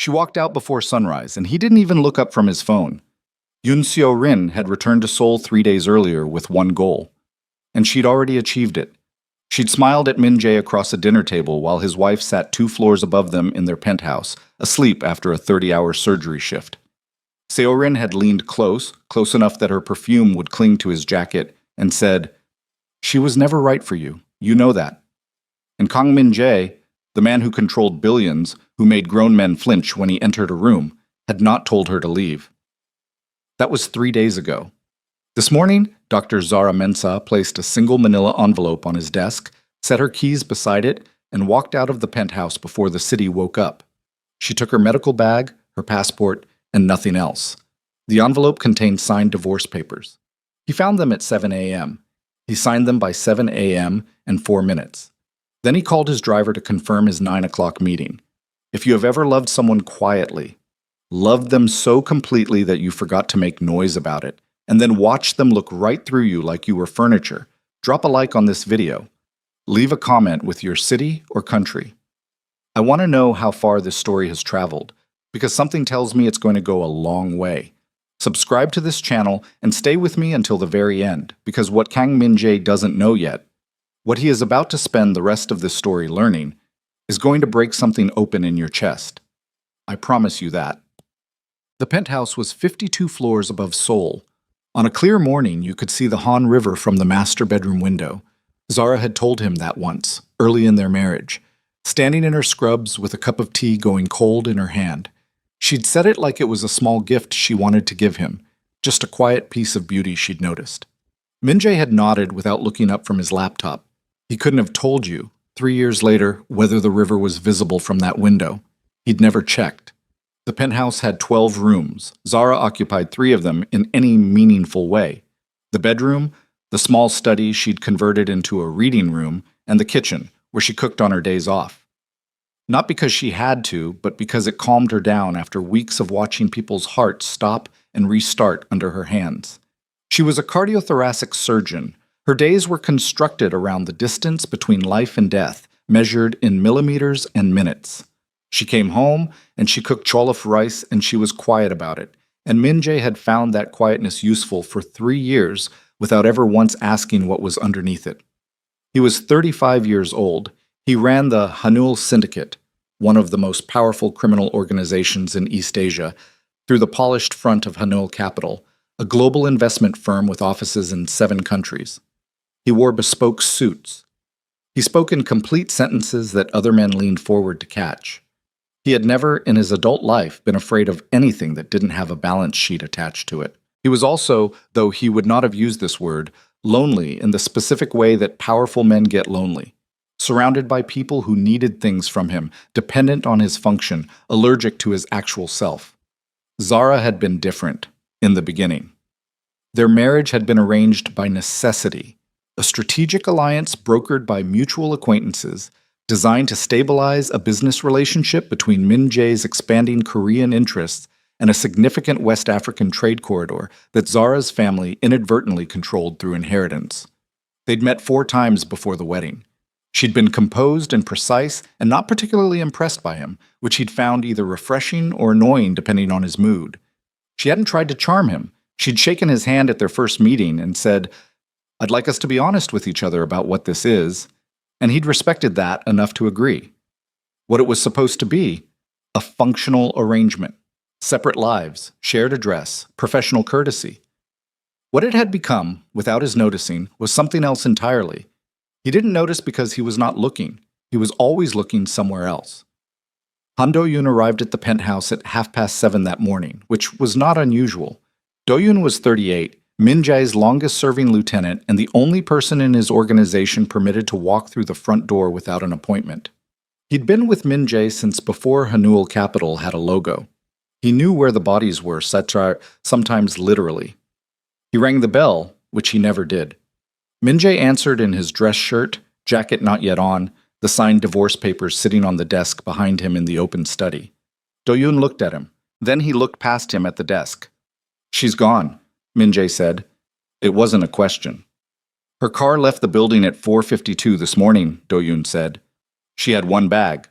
She walked out before sunrise, and he didn't even look up from his phone. Yoon Seo-rin had returned to Seoul 3 days earlier with one goal, and she'd already achieved it. She'd smiled at Min Jae across a dinner table while his wife sat 2 floors above them in their penthouse, asleep after a 30-hour surgery shift. Seo-rin had leaned close enough that her perfume would cling to his jacket, and said, "She was never right for you. You know that." And Kang Min-jae, the man who controlled billions, who made grown men flinch when he entered a room, had not told her to leave. That was 3 days ago. This morning, Dr. Zara Mensah placed a single manila envelope on his desk, set her keys beside it, and walked out of the penthouse before the city woke up. She took her medical bag, her passport, and nothing else. The envelope contained signed divorce papers. He found them at 7 a.m. He signed them by 7 a.m. and 4 minutes. Then he called his driver to confirm his 9 o'clock meeting. If you have ever loved someone quietly, loved them so completely that you forgot to make noise about it, and then watched them look right through you like you were furniture, drop a like on this video. Leave a comment with your city or country. I want to know how far this story has traveled, because something tells me it's going to go a long way. Subscribe to this channel and stay with me until the very end, because what Kang Min-jae doesn't know yet, what he is about to spend the rest of this story learning, is going to break something open in your chest. I promise you that. The penthouse was 52 floors above Seoul. On a clear morning, you could see the Han River from the master bedroom window. Zara had told him that once, early in their marriage, standing in her scrubs with a cup of tea going cold in her hand. She'd said it like it was a small gift she wanted to give him, just a quiet piece of beauty she'd noticed. Min-jae had nodded without looking up from his laptop. He couldn't have told you, 3 years later, whether the river was visible from that window. He'd never checked. The penthouse had 12 rooms. Zara occupied 3 of them in any meaningful way. The bedroom, the small study she'd converted into a reading room, and the kitchen, where she cooked on her days off. Not because she had to, but because it calmed her down after weeks of watching people's hearts stop and restart under her hands. She was a cardiothoracic surgeon. Her days were constructed around the distance between life and death, measured in millimeters and minutes. She came home, and she cooked jollof rice, and she was quiet about it. And Min-jae had found that quietness useful for 3 years without ever once asking what was underneath it. He was 35 years old. He ran the Hanul Syndicate, one of the most powerful criminal organizations in East Asia, through the polished front of Hanul Capital, a global investment firm with offices in 7 countries. He wore bespoke suits. He spoke in complete sentences that other men leaned forward to catch. He had never, in his adult life, been afraid of anything that didn't have a balance sheet attached to it. He was also, though he would not have used this word, lonely in the specific way that powerful men get lonely. Surrounded by people who needed things from him, dependent on his function, allergic to his actual self. Zara had been different in the beginning. Their marriage had been arranged by necessity, a strategic alliance brokered by mutual acquaintances, designed to stabilize a business relationship between Min-jae's expanding Korean interests and a significant West African trade corridor that Zara's family inadvertently controlled through inheritance. They'd met 4 times before the wedding. She'd been composed and precise and not particularly impressed by him, which he'd found either refreshing or annoying depending on his mood. She hadn't tried to charm him. She'd shaken his hand at their first meeting and said, "I'd like us to be honest with each other about what this is," and he'd respected that enough to agree. What it was supposed to be, a functional arrangement, separate lives, shared address, professional courtesy. What it had become, without his noticing, was something else entirely. He didn't notice because he was not looking. He was always looking somewhere else. Han Do-yoon arrived at the penthouse at 7:30 that morning, which was not unusual. Do-yoon was 38, Min-jae's longest-serving lieutenant, and the only person in his organization permitted to walk through the front door without an appointment. He'd been with Min-jae since before Hanul Capital had a logo. He knew where the bodies were, sometimes literally. He rang the bell, which he never did. Min-jae answered in his dress shirt, jacket not yet on, the signed divorce papers sitting on the desk behind him in the open study. Do-yoon looked at him. Then he looked past him at the desk. "She's gone," Min-jae said. It wasn't a question. "Her car left the building at 4:52 this morning," Do-yoon said. "She had 1 bag."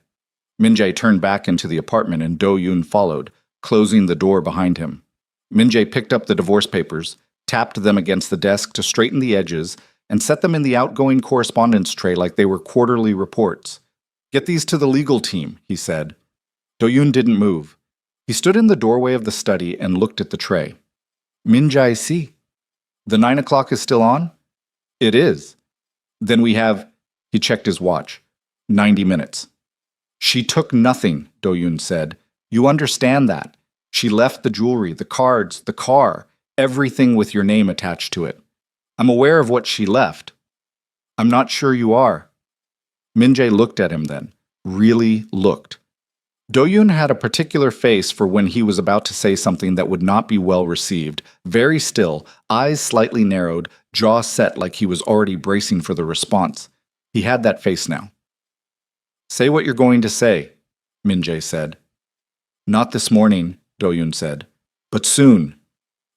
Min-jae turned back into the apartment and Do-yoon followed, closing the door behind him. Min-jae picked up the divorce papers, tapped them against the desk to straighten the edges, and set them in the outgoing correspondence tray like they were quarterly reports. "Get these to the legal team," he said. Do-yoon didn't move. He stood in the doorway of the study and looked at the tray. "Min-jae see. The 9 o'clock is still on?" "It is." "Then we have," he checked his watch, "90 minutes." "She took nothing," Do-yoon said. "You understand that. She left the jewelry, the cards, the car, everything with your name attached to it. I'm aware of what she left." "I'm not sure you are." Min-jae looked at him then, really looked. Do-yoon had a particular face for when he was about to say something that would not be well received, very still, eyes slightly narrowed, jaw set like he was already bracing for the response. He had that face now. "Say what you're going to say," Min-jae said. "Not this morning," Do-yoon said, "but soon."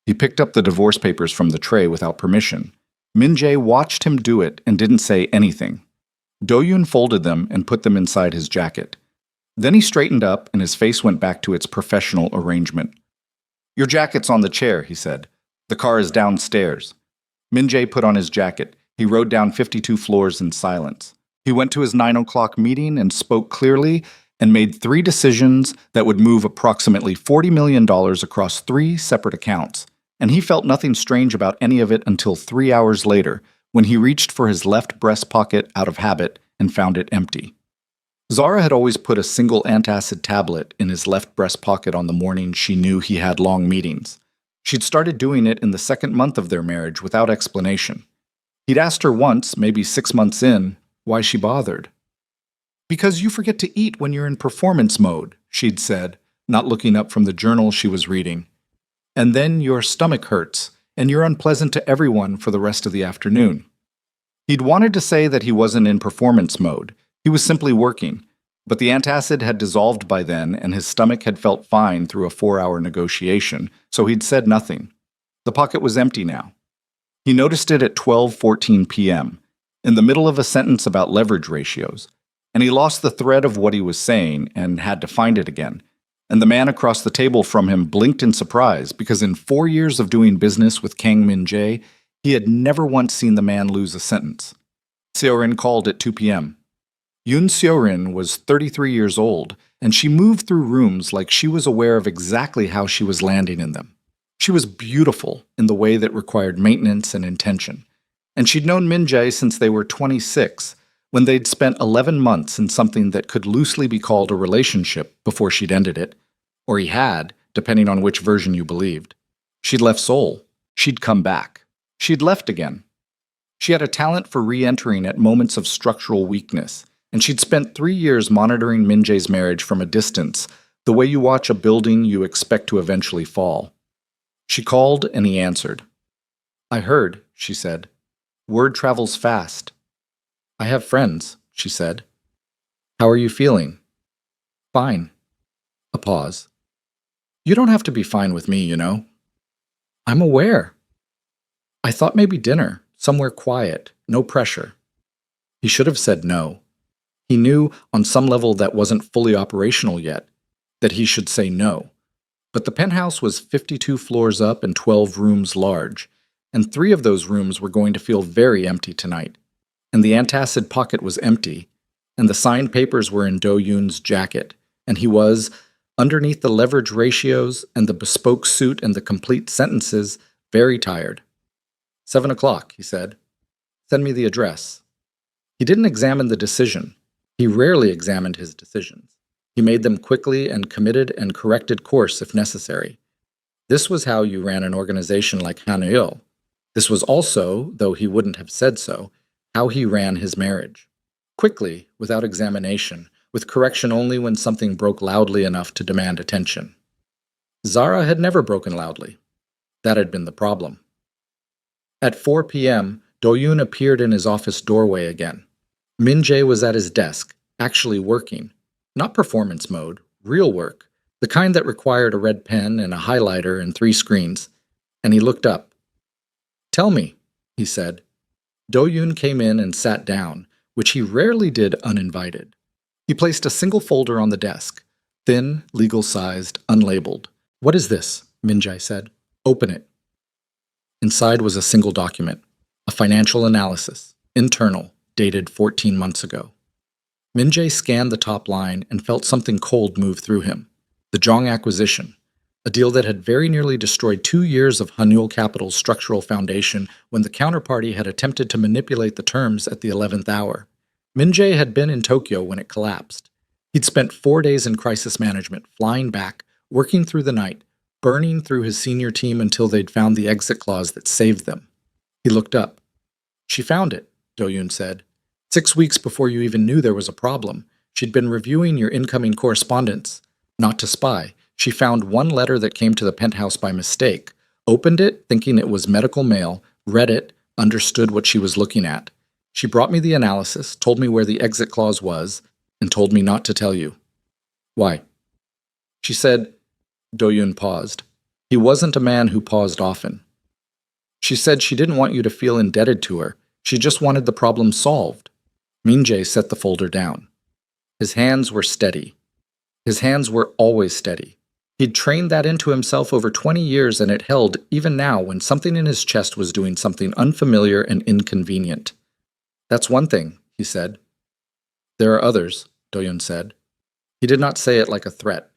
He picked up the divorce papers from the tray without permission. Min-jae watched him do it and didn't say anything. Do-yoon folded them and put them inside his jacket. Then he straightened up and his face went back to its professional arrangement. "Your jacket's on the chair," he said. "The car is downstairs." Min-jae put on his jacket. He rode down 52 floors in silence. He went to his 9 o'clock meeting and spoke clearly and made 3 decisions that would move approximately $40 million across 3 separate accounts. And he felt nothing strange about any of it until 3 hours later, when he reached for his left breast pocket out of habit and found it empty. Zara had always put a single antacid tablet in his left breast pocket on the morning she knew he had long meetings. She'd started doing it in the 2nd month of their marriage without explanation. He'd asked her once, maybe 6 months in, why she bothered. "Because you forget to eat when you're in performance mode," she'd said, not looking up from the journal she was reading. "And then your stomach hurts, and you're unpleasant to everyone for the rest of the afternoon." He'd wanted to say that he wasn't in performance mode. He was simply working, but the antacid had dissolved by then and his stomach had felt fine through a 4-hour negotiation, so he'd said nothing. The pocket was empty now. He noticed it at 12:14 p.m., in the middle of a sentence about leverage ratios, and he lost the thread of what he was saying and had to find it again. And the man across the table from him blinked in surprise because in 4 years of doing business with Kang Min-jae, he had never once seen the man lose a sentence. Seo-rin called at 2 p.m. Yoon Seo-rin was 33 years old, and she moved through rooms like she was aware of exactly how she was landing in them. She was beautiful in the way that required maintenance and intention. And she'd known Min-jae since they were 26, when they'd spent 11 months in something that could loosely be called a relationship before she'd ended it. Or he had, depending on which version you believed. She'd left Seoul. She'd come back. She'd left again. She had a talent for re-entering at moments of structural weakness, and she'd spent 3 years monitoring Min-jae's marriage from a distance, the way you watch a building you expect to eventually fall. She called, and he answered. "I heard," she said. "Word travels fast." "I have friends," she said. "How are you feeling?" "Fine." A pause. "You don't have to be fine with me, you know." "I'm aware." "I thought maybe dinner, somewhere quiet, no pressure." He should have said no. He knew, on some level that wasn't fully operational yet, that he should say no. But the penthouse was 52 floors up and 12 rooms large, and 3 of those rooms were going to feel very empty tonight. And the antacid pocket was empty, and the signed papers were in Do-yoon's jacket, and he was, underneath the leverage ratios and the bespoke suit and the complete sentences, very tired. 7 o'clock, he said. "Send me the address." He didn't examine the decision. He rarely examined his decisions. He made them quickly and committed and corrected course if necessary. This was how you ran an organization like Haneul. This was also, though he wouldn't have said so, how he ran his marriage. Quickly, without examination, with correction only when something broke loudly enough to demand attention. Zara had never broken loudly. That had been the problem. At 4 p.m., Do-yoon appeared in his office doorway again. Min-jae was at his desk, actually working. Not performance mode, real work, the kind that required a red pen and a highlighter and 3 screens. And he looked up. "Tell me," he said. Do-yoon came in and sat down, which he rarely did uninvited. He placed a single folder on the desk, thin, legal-sized, unlabeled. "What is this?" Min-jae said. "Open it." Inside was a single document, a financial analysis, internal, dated 14 months ago. Min-jae scanned the top line and felt something cold move through him. The Zhong acquisition, a deal that had very nearly destroyed 2 years of Hanyul Capital's structural foundation when the counterparty had attempted to manipulate the terms at the 11th hour. Min-jae had been in Tokyo when it collapsed. He'd spent 4 days in crisis management, flying back, working through the night, burning through his senior team until they'd found the exit clause that saved them. He looked up. "She found it," Do-yoon said. 6 weeks before you even knew there was a problem, she'd been reviewing your incoming correspondence. Not to spy, she found one letter that came to the penthouse by mistake, opened it thinking it was medical mail, read it, understood what she was looking at. She brought me the analysis, told me where the exit clause was, and told me not to tell you. Why? She said, Do-yoon paused. He wasn't a man who paused often. She said she didn't want you to feel indebted to her. She just wanted the problem solved. Min-jae set the folder down. His hands were steady. His hands were always steady. He'd trained that into himself over 20 years, and it held even now when something in his chest was doing something unfamiliar and inconvenient. "That's one thing," he said. "There are others," Do-yoon said. He did not say it like a threat.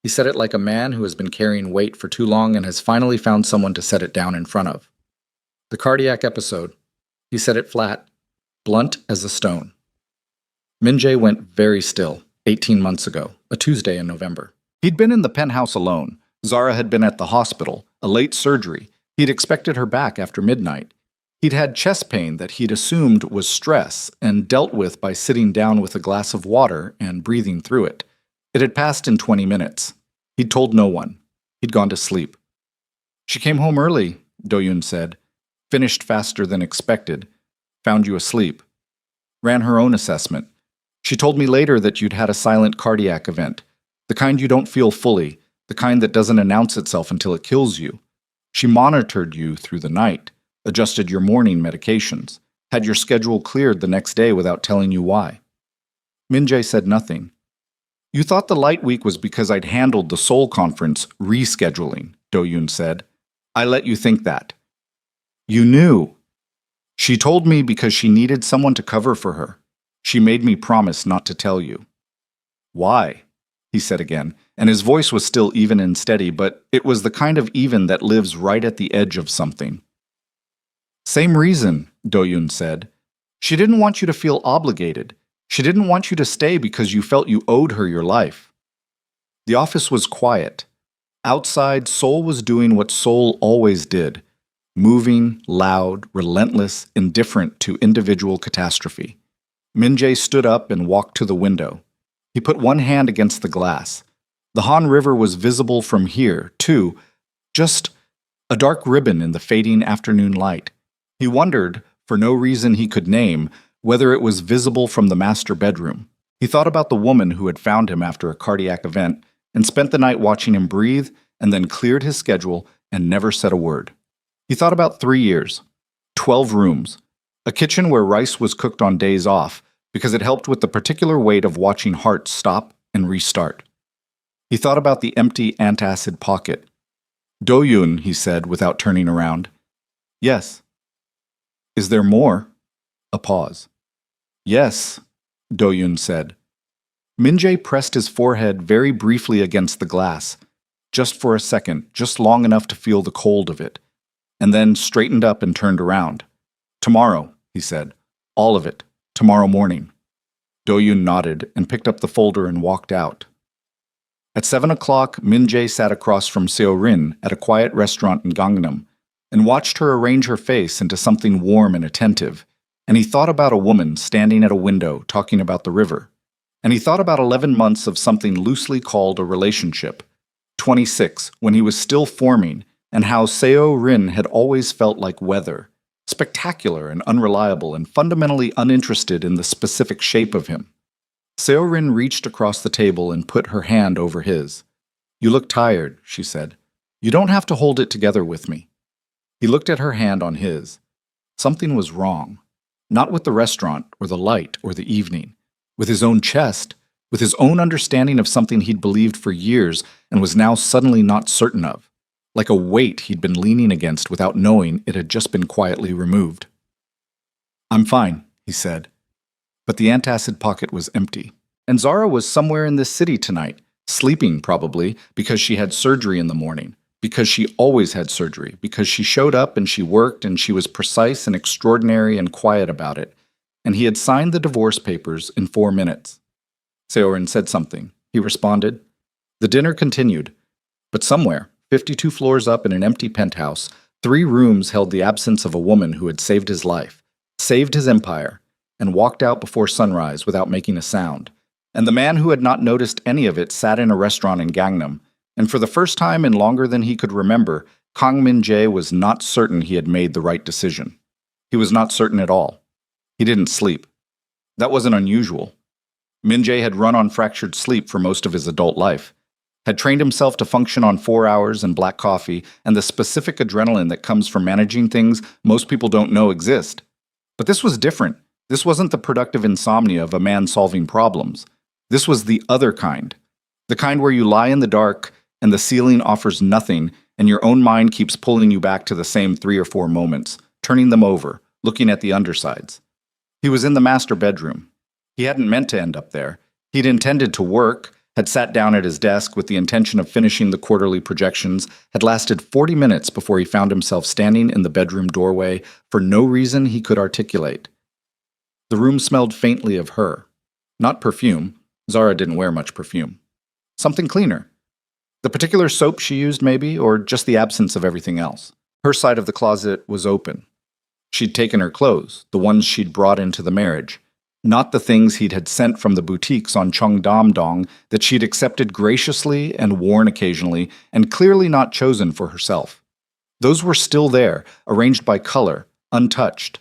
He said it like a man who has been carrying weight for too long and has finally found someone to set it down in front of. "The cardiac episode." He said it flat, blunt as a stone. Min-jae went very still, 18 months ago, a Tuesday in November. He'd been in the penthouse alone. Zara had been at the hospital, a late surgery. He'd expected her back after midnight. He'd had chest pain that he'd assumed was stress and dealt with by sitting down with a glass of water and breathing through it. It had passed in 20 minutes. He'd told no one. He'd gone to sleep. "She came home early," Do-yoon said. "Finished faster than expected. Found you asleep. Ran her own assessment. She told me later that you'd had a silent cardiac event, the kind you don't feel fully, the kind that doesn't announce itself until it kills you. She monitored you through the night, adjusted your morning medications, had your schedule cleared the next day without telling you why." Min-jae said nothing. "You thought the light week was because I'd handled the Seoul conference rescheduling," Do-yoon said. "I let you think that. You knew. She told me because she needed someone to cover for her. She made me promise not to tell you." "Why?" he said again, and his voice was still even and steady, but it was the kind of even that lives right at the edge of something. "Same reason," Do-yoon said. "She didn't want you to feel obligated. She didn't want you to stay because you felt you owed her your life." The office was quiet. Outside, Seoul was doing what Seoul always did, moving, loud, relentless, indifferent to individual catastrophe. Min-jae stood up and walked to the window. He put one hand against the glass. The Han River was visible from here, too, just a dark ribbon in the fading afternoon light. He wondered, for no reason he could name, whether it was visible from the master bedroom. He thought about the woman who had found him after a cardiac event and spent the night watching him breathe and then cleared his schedule and never said a word. He thought about 3 years, 12 rooms, a kitchen where rice was cooked on days off because it helped with the particular weight of watching hearts stop and restart. He thought about the empty antacid pocket. "Do-yoon," he said without turning around. "Yes." "Is there more?" A pause. "Yes," Do-yoon said. Min-jae pressed his forehead very briefly against the glass, just for a second, just long enough to feel the cold of it, and then straightened up and turned around. "Tomorrow," he said. "All of it. Tomorrow morning." Do-yoon nodded and picked up the folder and walked out. At 7 o'clock, Min-jae sat across from Seo-rin at a quiet restaurant in Gangnam and watched her arrange her face into something warm and attentive, and he thought about a woman standing at a window talking about the river, and he thought about 11 months of something loosely called a relationship, 26, when he was still forming, and how Seo-rin had always felt like weather, spectacular and unreliable and fundamentally uninterested in the specific shape of him. Seo-rin reached across the table and put her hand over his. "You look tired," she said. "You don't have to hold it together with me." He looked at her hand on his. Something was wrong. Not with the restaurant, or the light, or the evening. With his own chest, with his own understanding of something he'd believed for years and was now suddenly not certain of, like a weight he'd been leaning against without knowing it had just been quietly removed. "I'm fine," he said. But the antacid pocket was empty. And Zara was somewhere in this city tonight, sleeping probably, because she had surgery in the morning, because she always had surgery, because she showed up and she worked and she was precise and extraordinary and quiet about it. And he had signed the divorce papers in 4 minutes. Seorin said something. He responded. The dinner continued. But somewhere, 52 floors up in an empty penthouse, 3 rooms held the absence of a woman who had saved his life, saved his empire, and walked out before sunrise without making a sound. And the man who had not noticed any of it sat in a restaurant in Gangnam, and for the first time in longer than he could remember, Kang Min-jae was not certain he had made the right decision. He was not certain at all. He didn't sleep. That wasn't unusual. Min-jae had run on fractured sleep for most of his adult life, had trained himself to function on 4 hours and black coffee and the specific adrenaline that comes from managing things most people don't know exist. But this was different. This wasn't the productive insomnia of a man solving problems. This was the other kind. The kind where you lie in the dark and the ceiling offers nothing and your own mind keeps pulling you back to the same 3 or 4 moments, turning them over, looking at the undersides. He was in the master bedroom. He hadn't meant to end up there. He'd intended to work, had sat down at his desk with the intention of finishing the quarterly projections, had lasted 40 minutes before he found himself standing in the bedroom doorway for no reason he could articulate. The room smelled faintly of her. Not perfume. Zara didn't wear much perfume. Something cleaner. The particular soap she used, maybe, or just the absence of everything else. Her side of the closet was open. She'd taken her clothes, the ones she'd brought into the marriage, not the things he'd had sent from the boutiques on Cheongdam-dong that she'd accepted graciously and worn occasionally, and clearly not chosen for herself. Those were still there, arranged by color, untouched.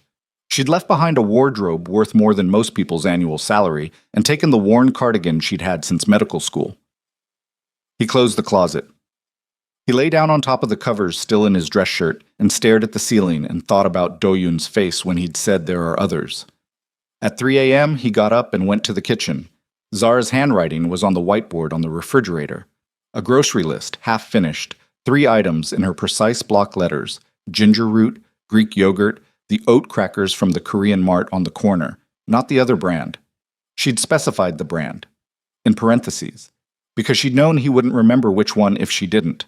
She'd left behind a wardrobe worth more than most people's annual salary and taken the worn cardigan she'd had since medical school. He closed the closet. He lay down on top of the covers still in his dress shirt and stared at the ceiling and thought about Do-yoon's face when he'd said there are others. At 3 a.m., he got up and went to the kitchen. Zara's handwriting was on the whiteboard on the refrigerator. A grocery list, half finished, 3 items in her precise block letters, ginger root, Greek yogurt, the oat crackers from the Korean mart on the corner, not the other brand. She'd specified the brand, in parentheses, because she'd known he wouldn't remember which one if she didn't.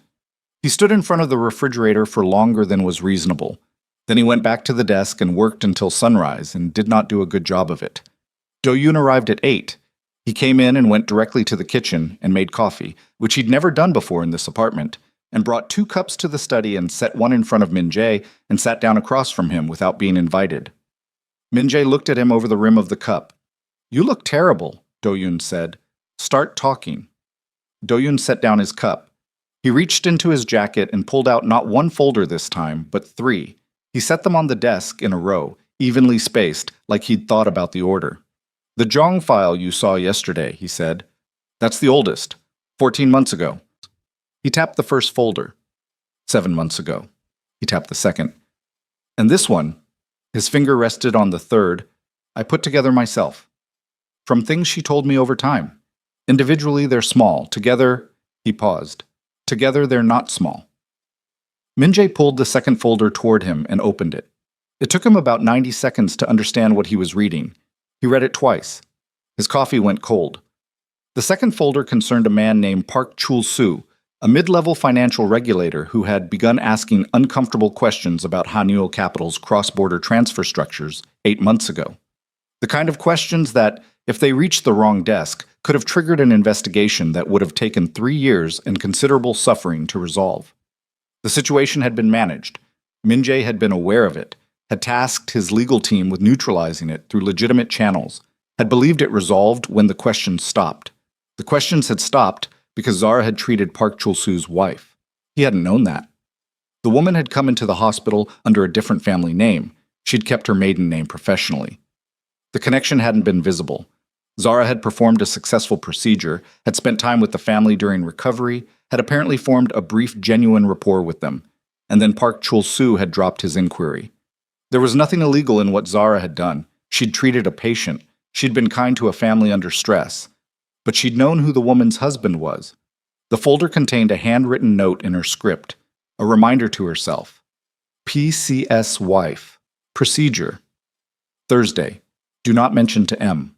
He stood in front of the refrigerator for longer than was reasonable. Then he went back to the desk and worked until sunrise and did not do a good job of it. Do-yoon arrived at 8. He came in and went directly to the kitchen and made coffee, which he'd never done before in this apartment, and brought 2 cups to the study and set one in front of Min-jae and sat down across from him without being invited. Min-jae looked at him over the rim of the cup. "You look terrible," Do-yoon said. "Start talking." Do-yoon set down his cup. He reached into his jacket and pulled out not 1 folder this time, but 3. He set them on the desk in a row, evenly spaced, like he'd thought about the order. "The Jong file you saw yesterday," he said. "That's the oldest. 14 months ago." He tapped the first folder. 7 months ago. He tapped the second. "And this one," his finger rested on the third, "I put together myself. From things she told me over time. Individually, they're small. Together," he paused. "Together, they're not small." Min-jae pulled the second folder toward him and opened it. It took him about 90 seconds to understand what he was reading. He read it twice. His coffee went cold. The second folder concerned a man named Park Chul-soo, a mid-level financial regulator who had begun asking uncomfortable questions about Hanyul Capital's cross-border transfer structures 8 months ago. The kind of questions that, if they reached the wrong desk, could have triggered an investigation that would have taken 3 years and considerable suffering to resolve. The situation had been managed. Min-jae had been aware of it, had tasked his legal team with neutralizing it through legitimate channels, had believed it resolved when the questions stopped. The questions had stopped because Zara had treated Park Chul-soo's wife. He hadn't known that. The woman had come into the hospital under a different family name. She'd kept her maiden name professionally. The connection hadn't been visible. Zara had performed a successful procedure, had spent time with the family during recovery, had apparently formed a brief, genuine rapport with them, and then Park Chul-soo had dropped his inquiry. There was nothing illegal in what Zara had done. She'd treated a patient. She'd been kind to a family under stress. but she'd known who the woman's husband was. The folder contained a handwritten note in her script, a reminder to herself. PCS wife. Procedure. Thursday. Do not mention to M.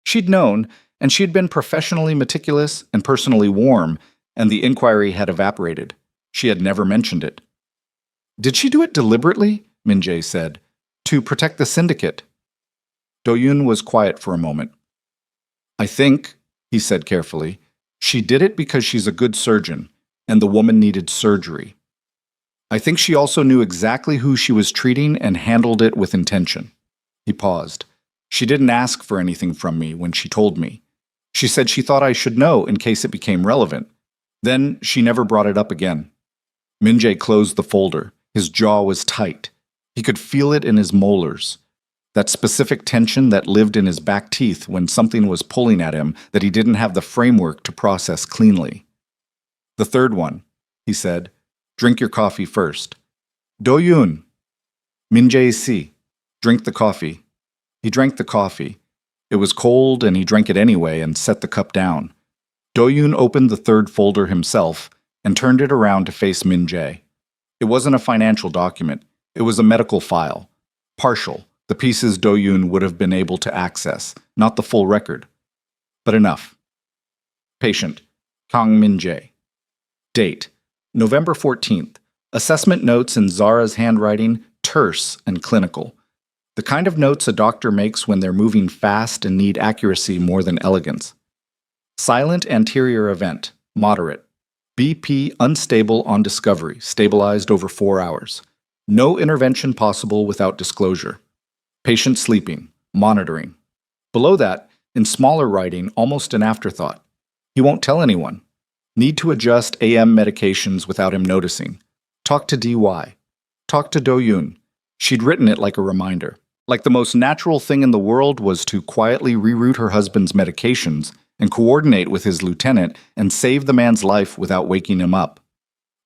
She'd known, and she'd been professionally meticulous and personally warm, and the inquiry had evaporated. She had never mentioned it. Did she do it deliberately? Min-jae said. To protect the syndicate. Do-yoon was quiet for a moment. I think, he said carefully, she did it because she's a good surgeon, and the woman needed surgery. I think she also knew exactly who she was treating and handled it with intention. He paused. She didn't ask for anything from me when she told me. She said she thought I should know in case it became relevant. Then she never brought it up again. Min-jae closed the folder. His jaw was tight. He could feel it in his molars. That specific tension that lived in his back teeth when something was pulling at him that he didn't have the framework to process cleanly. The third one, he said. Drink your coffee first. Do-yoon. Min-jae si. Drink the coffee. He drank the coffee. It was cold and he drank it anyway and set the cup down. Do-yoon opened the third folder himself and turned it around to face Min-jae. It wasn't a financial document. It was a medical file. Partial, the pieces Do-yoon would have been able to access, not the full record. But enough. Patient, Kang Min-jae. Date, November 14th. Assessment notes in Zara's handwriting, terse and clinical. The kind of notes a doctor makes when they're moving fast and need accuracy more than elegance. Silent anterior event, moderate. BP unstable on discovery, stabilized over 4 hours. No intervention possible without disclosure. Patient sleeping, monitoring. Below that, in smaller writing, almost an afterthought. He won't tell anyone. Need to adjust AM medications without him noticing. Talk to DY. Talk to Do-yoon. She'd written it like a reminder. Like the most natural thing in the world was to quietly reroute her husband's medications and coordinate with his lieutenant and save the man's life without waking him up.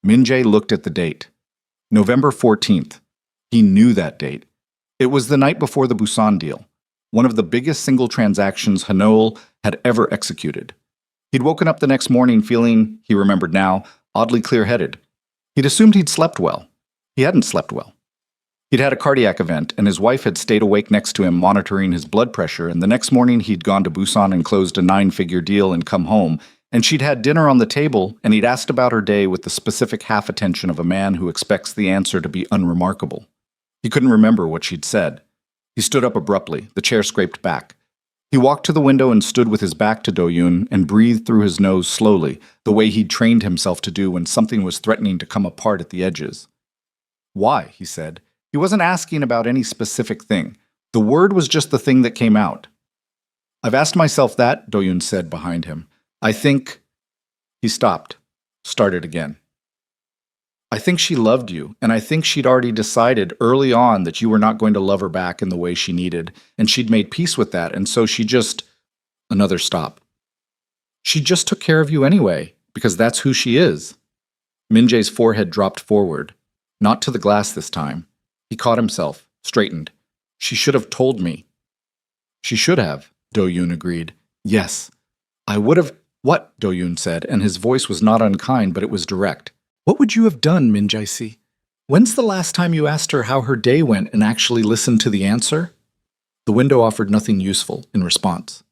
Min-jae looked at the date. November 14th. He knew that date. It was the night before the Busan deal, one of the biggest single transactions Hanoel had ever executed. He'd woken up the next morning feeling, he remembered now, oddly clear-headed. He'd assumed he'd slept well. He hadn't slept well. He'd had a cardiac event, and his wife had stayed awake next to him monitoring his blood pressure, and the next morning he'd gone to Busan and closed a 9-figure deal and come home, and she'd had dinner on the table, and he'd asked about her day with the specific half-attention of a man who expects the answer to be unremarkable. He couldn't remember what she'd said. He stood up abruptly, the chair scraped back. He walked to the window and stood with his back to Do-yoon and breathed through his nose slowly, the way he'd trained himself to do when something was threatening to come apart at the edges. Why? He said. He wasn't asking about any specific thing. The word was just the thing that came out. I've asked myself that, Do-yoon said behind him. I think... He stopped, started again. I think she loved you, and I think she'd already decided early on that you were not going to love her back in the way she needed, and she'd made peace with that, and so she just... Another stop. She just took care of you anyway, because that's who she is. Min-jae's forehead dropped forward, not to the glass this time. He caught himself, straightened. She should have told me. She should have, Do-yoon agreed. Yes. I would have... What? Do-yoon said, and his voice was not unkind, but it was direct. What would you have done, Min-jae? When's the last time you asked her how her day went and actually listened to the answer? The window offered nothing useful in response.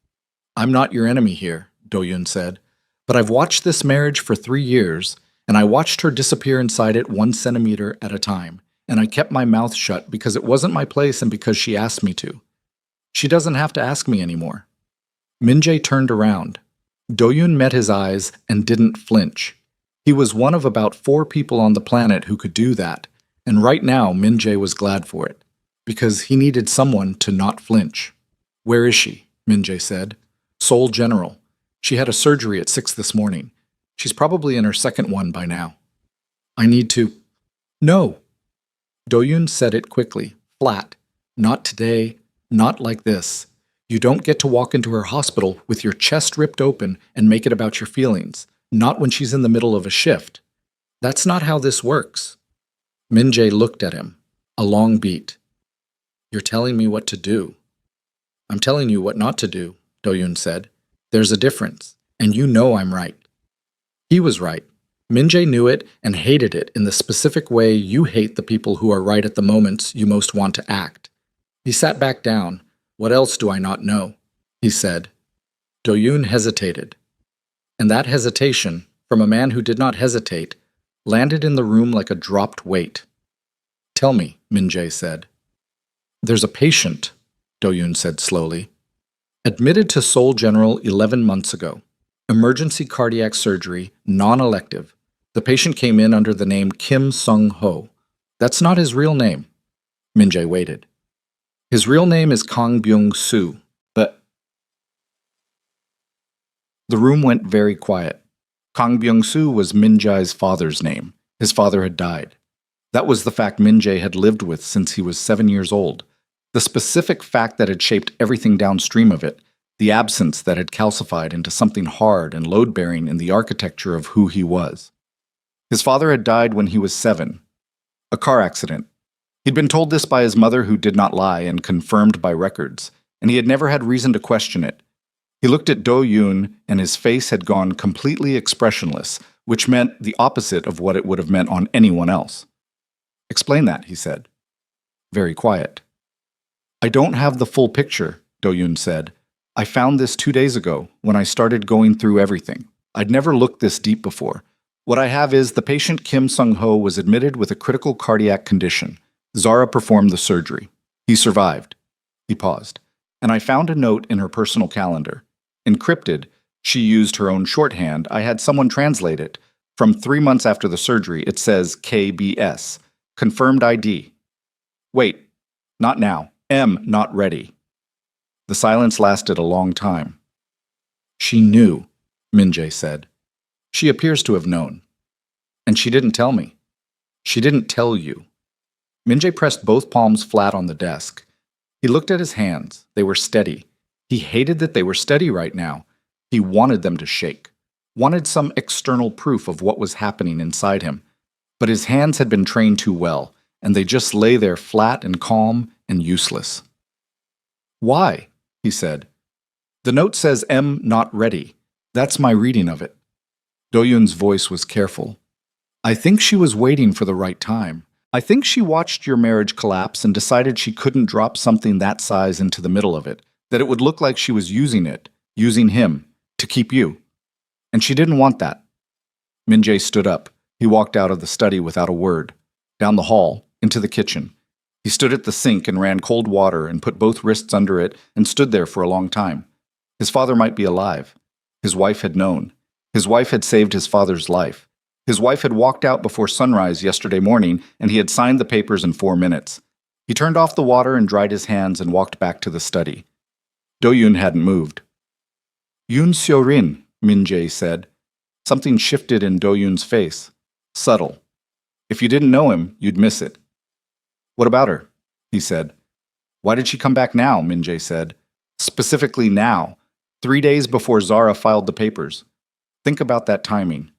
I'm not your enemy here, Do-yoon said, but I've watched this marriage for 3 years, and I watched her disappear inside it 1 centimeter at a time, and I kept my mouth shut because it wasn't my place and because she asked me to. She doesn't have to ask me anymore. Min-jae turned around. Do-yoon met his eyes and didn't flinch. He was one of about 4 people on the planet who could do that, and right now Min-jae was glad for it, because he needed someone to not flinch. Where is she? Min-jae said. Seoul General. She had a surgery at 6 this morning. She's probably in her second one by now. I need to... No. Do-yoon said it quickly, flat. Not today, not like this. You don't get to walk into her hospital with your chest ripped open and make it about your feelings. Not when she's in the middle of a shift. That's not how this works. Min-jae looked at him, a long beat. You're telling me what to do. I'm telling you what not to do, Do-yoon said. There's a difference, and you know I'm right. He was right. Min-jae knew it and hated it in the specific way you hate the people who are right at the moments you most want to act. He sat back down. What else do I not know? He said. Do-yoon hesitated. And that hesitation, from a man who did not hesitate, landed in the room like a dropped weight. Tell me, Min-jae said. There's a patient, Do-yoon said slowly. Admitted to Seoul General 11 months ago. Emergency cardiac surgery, non-elective. The patient came in under the name Kim Sung-ho. That's not his real name. Min-jae waited. His real name is Kang Byung-soo, but... The room went very quiet. Kang Byung-soo was Min-jae's father's name. His father had died. That was the fact Min-jae had lived with since he was 7 years old. The specific fact that had shaped everything downstream of it, the absence that had calcified into something hard and load-bearing in the architecture of who he was. His father had died when he was 7. A car accident. He'd been told this by his mother, who did not lie, and confirmed by records, and he had never had reason to question it. He looked at Do-yoon, and his face had gone completely expressionless, which meant the opposite of what it would have meant on anyone else. Explain that, he said. Very quiet. I don't have the full picture, Do-yoon said. I found this 2 days ago, when I started going through everything. I'd never looked this deep before. What I have is the patient Kim Sung-ho was admitted with a critical cardiac condition. Zara performed the surgery. He survived. He paused. And I found a note in her personal calendar. Encrypted, she used her own shorthand. I had someone translate it. From 3 months after the surgery, it says KBS. Confirmed ID. Wait, not now. M, not ready. The silence lasted a long time. She knew, Min-jae said. She appears to have known. And she didn't tell me. She didn't tell you. Min-jae pressed both palms flat on the desk. He looked at his hands. They were steady. He hated that they were steady right now. He wanted them to shake. Wanted some external proof of what was happening inside him. But his hands had been trained too well, and they just lay there flat and calm and useless. Why? He said. The note says M not ready. That's my reading of it. Do-yoon's voice was careful. I think she was waiting for the right time. I think she watched your marriage collapse and decided she couldn't drop something that size into the middle of it, that it would look like she was using it, using him, to keep you. And she didn't want that. Min-jae stood up. He walked out of the study without a word, down the hall, into the kitchen. He stood at the sink and ran cold water and put both wrists under it and stood there for a long time. His father might be alive. His wife had known. His wife had saved his father's life. His wife had walked out before sunrise yesterday morning, and he had signed the papers in 4 minutes. He turned off the water and dried his hands and walked back to the study. Do-yoon hadn't moved. Yoon Seo-rin, Min-jae said. Something shifted in Do-yoon's face. Subtle. If you didn't know him, you'd miss it. What about her? He said. Why did she come back now? Min-jae said. Specifically now, 3 days before Zara filed the papers. Think about that timing.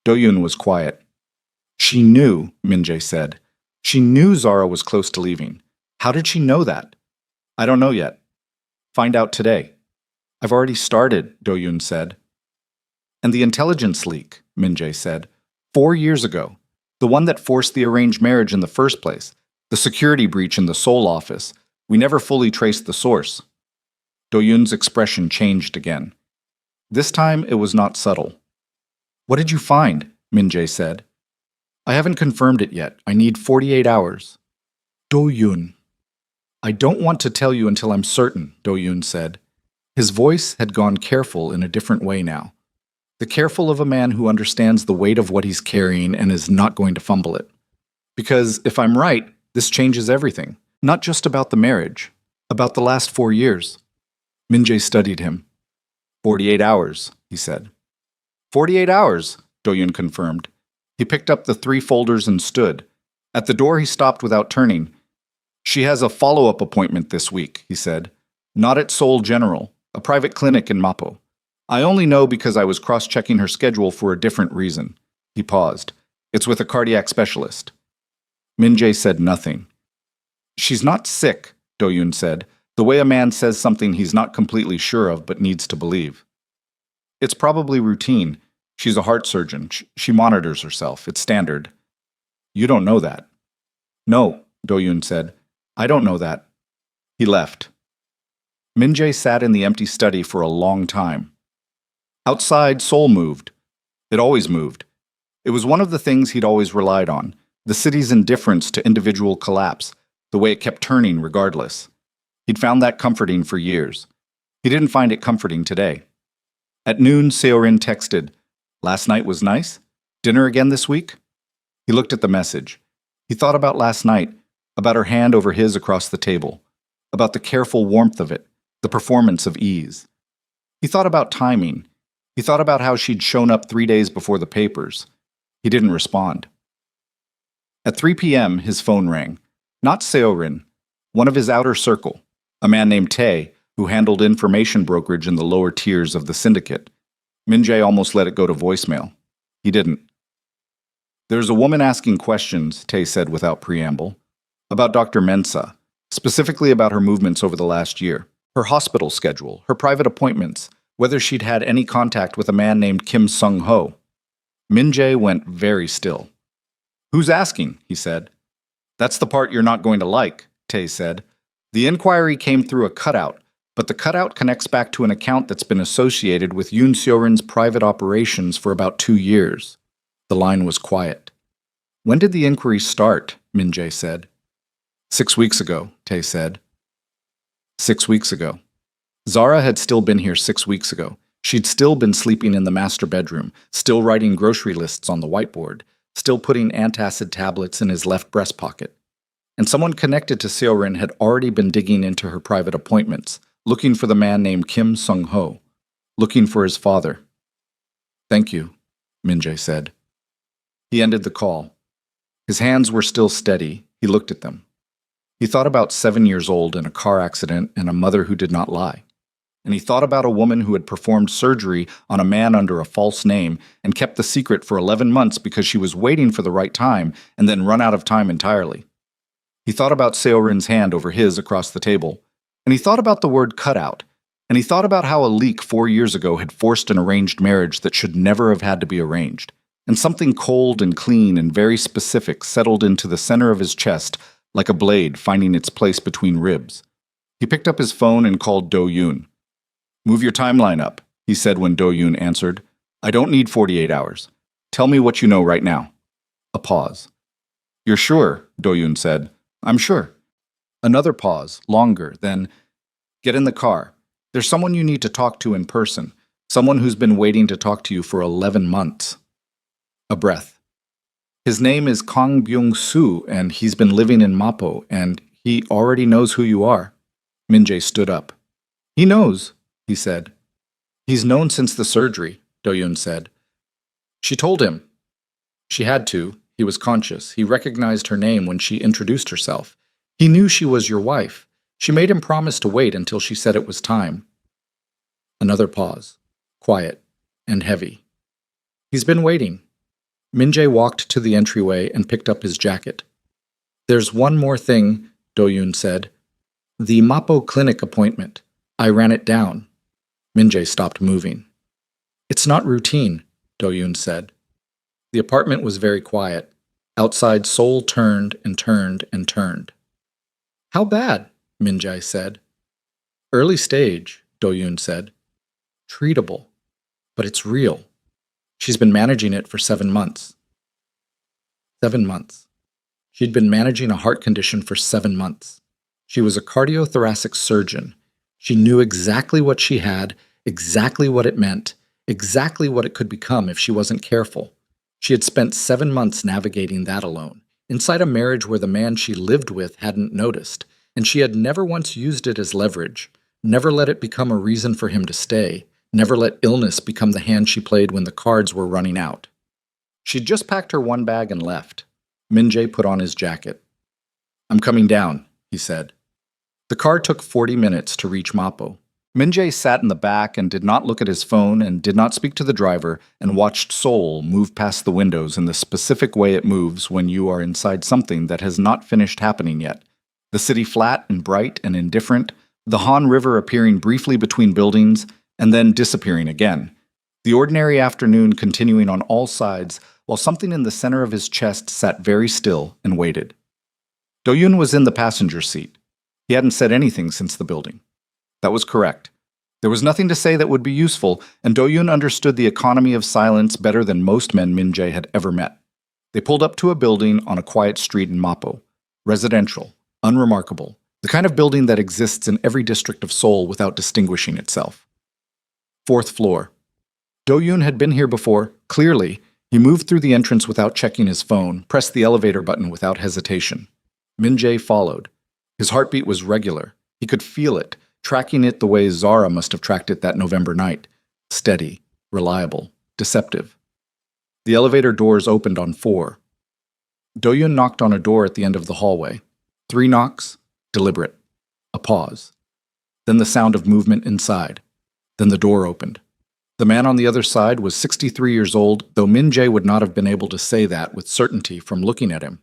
Do-yoon was quiet. She knew, Min-jae said. She knew Zara was close to leaving. How did she know that? I don't know yet. Find out today. I've already started, Do-yoon said. And the intelligence leak, Min-jae said. 4 years ago. The one that forced the arranged marriage in the first place. The security breach in the Seoul office. We never fully traced the source. Do-yoon's expression changed again. This time it was not subtle. What did you find? Min-jae said. I haven't confirmed it yet. I need 48 hours. Do-yoon. I don't want to tell you until I'm certain, Do-yoon said. His voice had gone careful in a different way now. The careful of a man who understands the weight of what he's carrying and is not going to fumble it. Because if I'm right, this changes everything. Not just about the marriage. About the last 4 years. Min-jae studied him. 48 hours, he said. 48 hours, Do-yoon confirmed. He picked up the 3 folders and stood. At the door he stopped without turning. She has a follow-up appointment this week, he said. Not at Seoul General, a private clinic in Mapo. I only know because I was cross-checking her schedule for a different reason. He paused. It's with a cardiac specialist. Min-jae said nothing. She's not sick, Do-yoon said, the way a man says something he's not completely sure of but needs to believe. It's probably routine. She's a heart surgeon. She monitors herself. It's standard. You don't know that. No, Do-yoon said. I don't know that. He left. Min-jae sat in the empty study for a long time. Outside, Seoul moved. It always moved. It was one of the things he'd always relied on, the city's indifference to individual collapse, the way it kept turning regardless. He'd found that comforting for years. He didn't find it comforting today. At noon, Seorin texted, "Last night was nice? Dinner again this week?" He looked at the message. He thought about last night, about her hand over his across the table, about the careful warmth of it, the performance of ease. He thought about timing. He thought about how she'd shown up 3 days before the papers. He didn't respond. At 3 p.m., his phone rang. Not Seorin, one of his outer circle, a man named Tae, who handled information brokerage in the lower tiers of the syndicate. Min-jae almost let it go to voicemail. He didn't. "There's a woman asking questions," Tae said without preamble, "about Dr. Mensah, specifically about her movements over the last year, her hospital schedule, her private appointments, whether she'd had any contact with a man named Kim Sung-ho." Min-jae went very still. "Who's asking?" he said. "That's the part you're not going to like," Tae said. "The inquiry came through a cutout, but the cutout connects back to an account that's been associated with Yoon Seo-rin's private operations for about 2 years. The line was quiet. "When did the inquiry start?" Min-jae said. 6 weeks ago, Tae said. 6 weeks ago. Zara had still been here 6 weeks ago. She'd still been sleeping in the master bedroom, still writing grocery lists on the whiteboard, still putting antacid tablets in his left breast pocket. And someone connected to Seo-rin had already been digging into her private appointments, looking for the man named Kim Sung-ho, looking for his father. "Thank you," Min-jae said. He ended the call. His hands were still steady. He looked at them. He thought about 7 years old in a car accident and a mother who did not lie. And he thought about a woman who had performed surgery on a man under a false name and kept the secret for 11 months because she was waiting for the right time and then run out of time entirely. He thought about Seo-rin's hand over his across the table. And he thought about the word cutout. And he thought about how a leak 4 years ago had forced an arranged marriage that should never have had to be arranged. And something cold and clean and very specific settled into the center of his chest like a blade finding its place between ribs. He picked up his phone and called Do-yoon. "Move your timeline up," he said when Do-yoon answered. "I don't need 48 hours. Tell me what you know right now." A pause. "You're sure?" Do-yoon said. "I'm sure." Another pause, longer, then, "Get in the car. There's someone you need to talk to in person, someone who's been waiting to talk to you for 11 months. A breath. "His name is Kang Byung-soo, and he's been living in Mapo, and he already knows who you are." Min-jae stood up. "He knows," he said. "He's known since the surgery," Do-yoon said. "She told him." She had to. He was conscious. He recognized her name when she introduced herself. He knew she was your wife. She made him promise to wait until she said it was time. Another pause. Quiet and heavy. "He's been waiting." Min-jae walked to the entryway and picked up his jacket. "There's one more thing," Do-yoon said. "The Mapo clinic appointment. I ran it down." Min-jae stopped moving. "It's not routine," Do-yoon said. The apartment was very quiet. Outside, Seoul turned and turned and turned. "How bad?" Min-jae said. "Early stage," Do-yoon said. "Treatable. But it's real. She's been managing it for 7 months." 7 months. She'd been managing a heart condition for 7 months. She was a cardiothoracic surgeon. She knew exactly what she had, exactly what it meant, exactly what it could become if she wasn't careful. She had spent 7 months navigating that alone, inside a marriage where the man she lived with hadn't noticed, and she had never once used it as leverage, never let it become a reason for him to stay, never let illness become the hand she played when the cards were running out. She'd just packed her one bag and left. Min-jae put on his jacket. "I'm coming down," he said. The car took 40 minutes to reach Mapo. Min-jae sat in the back and did not look at his phone and did not speak to the driver and watched Seoul move past the windows in the specific way it moves when you are inside something that has not finished happening yet. The city flat and bright and indifferent, the Han River appearing briefly between buildings and then disappearing again. The ordinary afternoon continuing on all sides, while something in the center of his chest sat very still and waited. Do-yoon was in the passenger seat. He hadn't said anything since the building. That was correct. There was nothing to say that would be useful, and Do-yoon understood the economy of silence better than most men Min-jae had ever met. They pulled up to a building on a quiet street in Mapo. Residential, unremarkable, the kind of building that exists in every district of Seoul without distinguishing itself. 4th floor. Do-yoon had been here before, clearly. He moved through the entrance without checking his phone, pressed the elevator button without hesitation. Min-jae followed. His heartbeat was regular. He could feel it, tracking it the way Zara must have tracked it that November night. Steady, reliable, deceptive. The elevator doors opened on 4. Do-yoon knocked on a door at the end of the hallway. 3 knocks, deliberate. A pause. Then the sound of movement inside. Then the door opened. The man on the other side was 63 years old, though Min-jae would not have been able to say that with certainty from looking at him.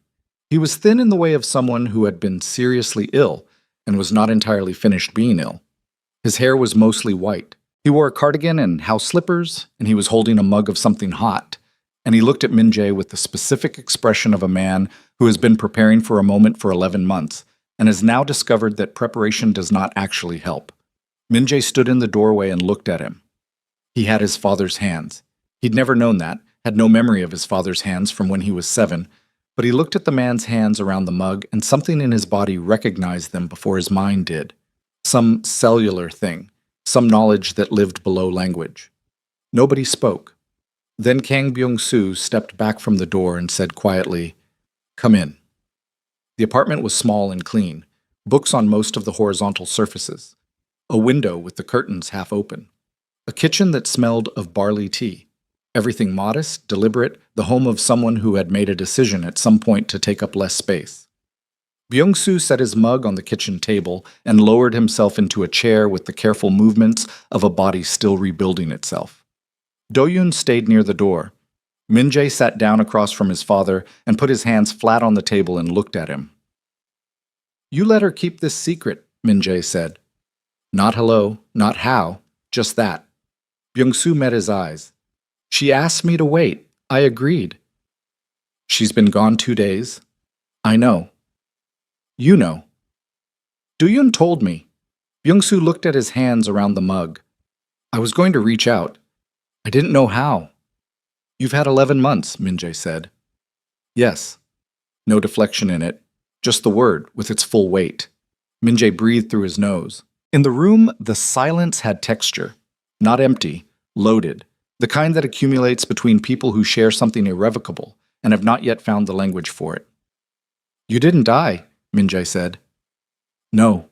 He was thin in the way of someone who had been seriously ill and was not entirely finished being ill. His hair was mostly white. He wore a cardigan and house slippers, and he was holding a mug of something hot. And he looked at Min-jae with the specific expression of a man who has been preparing for a moment for 11 months and has now discovered that preparation does not actually help. Min-jae stood in the doorway and looked at him. He had his father's hands. He'd never known that, had no memory of his father's hands from when he was 7, but he looked at the man's hands around the mug and something in his body recognized them before his mind did. Some cellular thing, some knowledge that lived below language. Nobody spoke. Then Kang Byung-soo stepped back from the door and said quietly, "Come in." The apartment was small and clean, books on most of the horizontal surfaces, a window with the curtains half open, a kitchen that smelled of barley tea, everything modest, deliberate, the home of someone who had made a decision at some point to take up less space. Byung-soo set his mug on the kitchen table and lowered himself into a chair with the careful movements of a body still rebuilding itself. Do-yoon stayed near the door. Min-jae sat down across from his father and put his hands flat on the table and looked at him. "You let her keep this secret," Min-jae said. Not hello, not how, just that. Byung-soo met his eyes. "She asked me to wait. I agreed." "She's been gone 2 days." "I know." "You know." "Do-yoon told me." Byung-soo looked at his hands around the mug. "I was going to reach out. I didn't know how." "You've had 11 months, Min-jae said. "Yes." No deflection in it, just the word with its full weight. Min-jae breathed through his nose. In the room, the silence had texture. Not empty, loaded. The kind that accumulates between people who share something irrevocable and have not yet found the language for it. "You didn't die," Min-jae said. "No."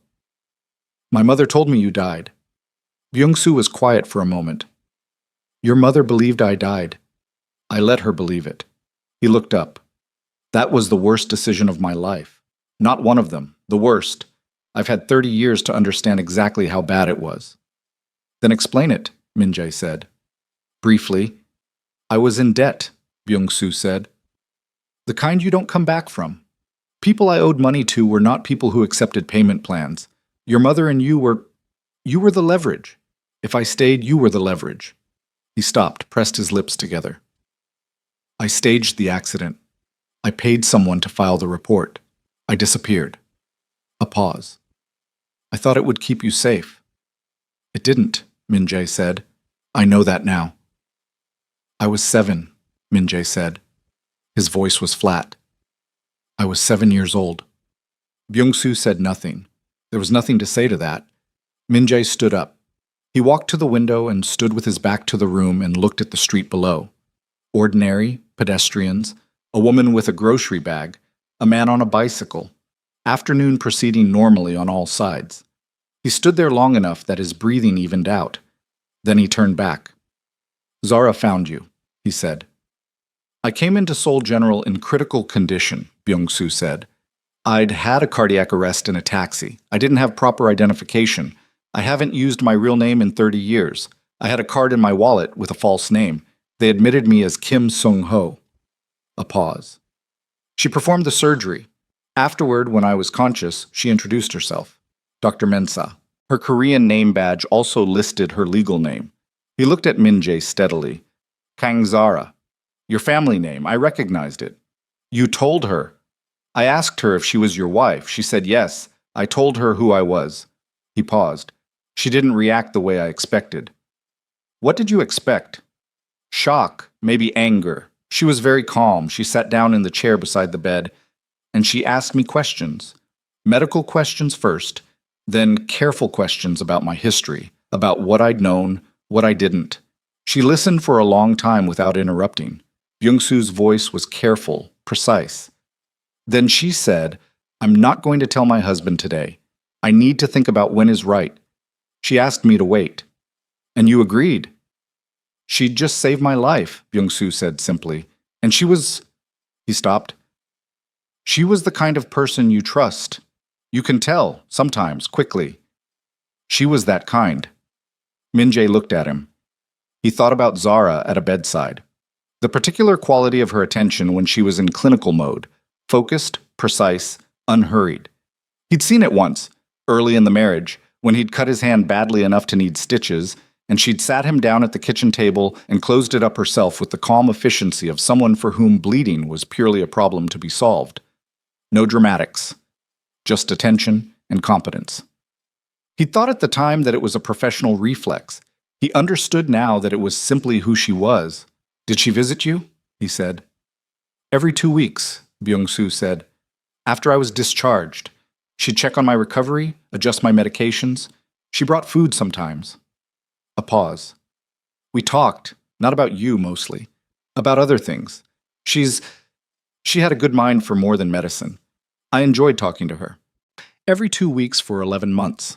"My mother told me you died." Byung-soo was quiet for a moment. "Your mother believed I died. I let her believe it." He looked up. "That was the worst decision of my life. Not one of them, the worst. I've had 30 years to understand exactly how bad it was." "Then explain it," Min-jae said. Briefly, "I was in debt," Byung-soo said. "The kind you don't come back from. People I owed money to were not people who accepted payment plans. Your mother and you were the leverage. If I stayed, you were the leverage." He stopped, pressed his lips together. "I staged the accident. I paid someone to file the report. I disappeared." A pause. "I thought it would keep you safe." "It didn't," Min-jae said. "I know that now." "I was 7, Min-jae said. His voice was flat. "I was 7 years old." Byung-soo said nothing. There was nothing to say to that. Min-jae stood up. He walked to the window and stood with his back to the room and looked at the street below. Ordinary, pedestrians, a woman with a grocery bag, a man on a bicycle. Afternoon proceeding normally on all sides. He stood there long enough that his breathing evened out. Then he turned back. "Zara found you," he said. "I came into Seoul General in critical condition," Byung-soo said. "I'd had a cardiac arrest in a taxi. I didn't have proper identification. I haven't used my real name in 30 years. I had a card in my wallet with a false name. They admitted me as Kim Sung-ho." A pause. "She performed the surgery. Afterward, when I was conscious, she introduced herself. Dr. Mensa. Her Korean name badge also listed her legal name. He looked at Min-jae steadily. Kang Zara. Your family name, I recognized it. You told her. I asked her if she was your wife. She said yes. I told her who I was. He paused. She didn't react the way I expected. What did you expect? Shock, maybe anger. She was very calm. She sat down in the chair beside the bed, and she asked me questions. Medical questions first, then careful questions about my history, about what I'd known, what I didn't. She listened for a long time without interrupting. Byung-soo's voice was careful, precise. Then she said, I'm not going to tell my husband today. I need to think about when is right. She asked me to wait. And you agreed. She'd just saved my life, Byung-soo said simply. And she was... He stopped. She was the kind of person you trust. You can tell, sometimes, quickly. She was that kind. Min-jae looked at him. He thought about Zara at a bedside. The particular quality of her attention when she was in clinical mode, focused, precise, unhurried. He'd seen it once, early in the marriage, when he'd cut his hand badly enough to need stitches, and she'd sat him down at the kitchen table and closed it up herself with the calm efficiency of someone for whom bleeding was purely a problem to be solved. No dramatics, just attention and competence. He thought at the time that it was a professional reflex. He understood now that it was simply who she was. Did she visit you? He said. Every 2 weeks, Byung-soo said. After I was discharged. She'd check on my recovery, adjust my medications. She brought food sometimes. A pause. We talked, not about you mostly, about other things. She had a good mind for more than medicine. I enjoyed talking to her. Every 2 weeks for 11 months.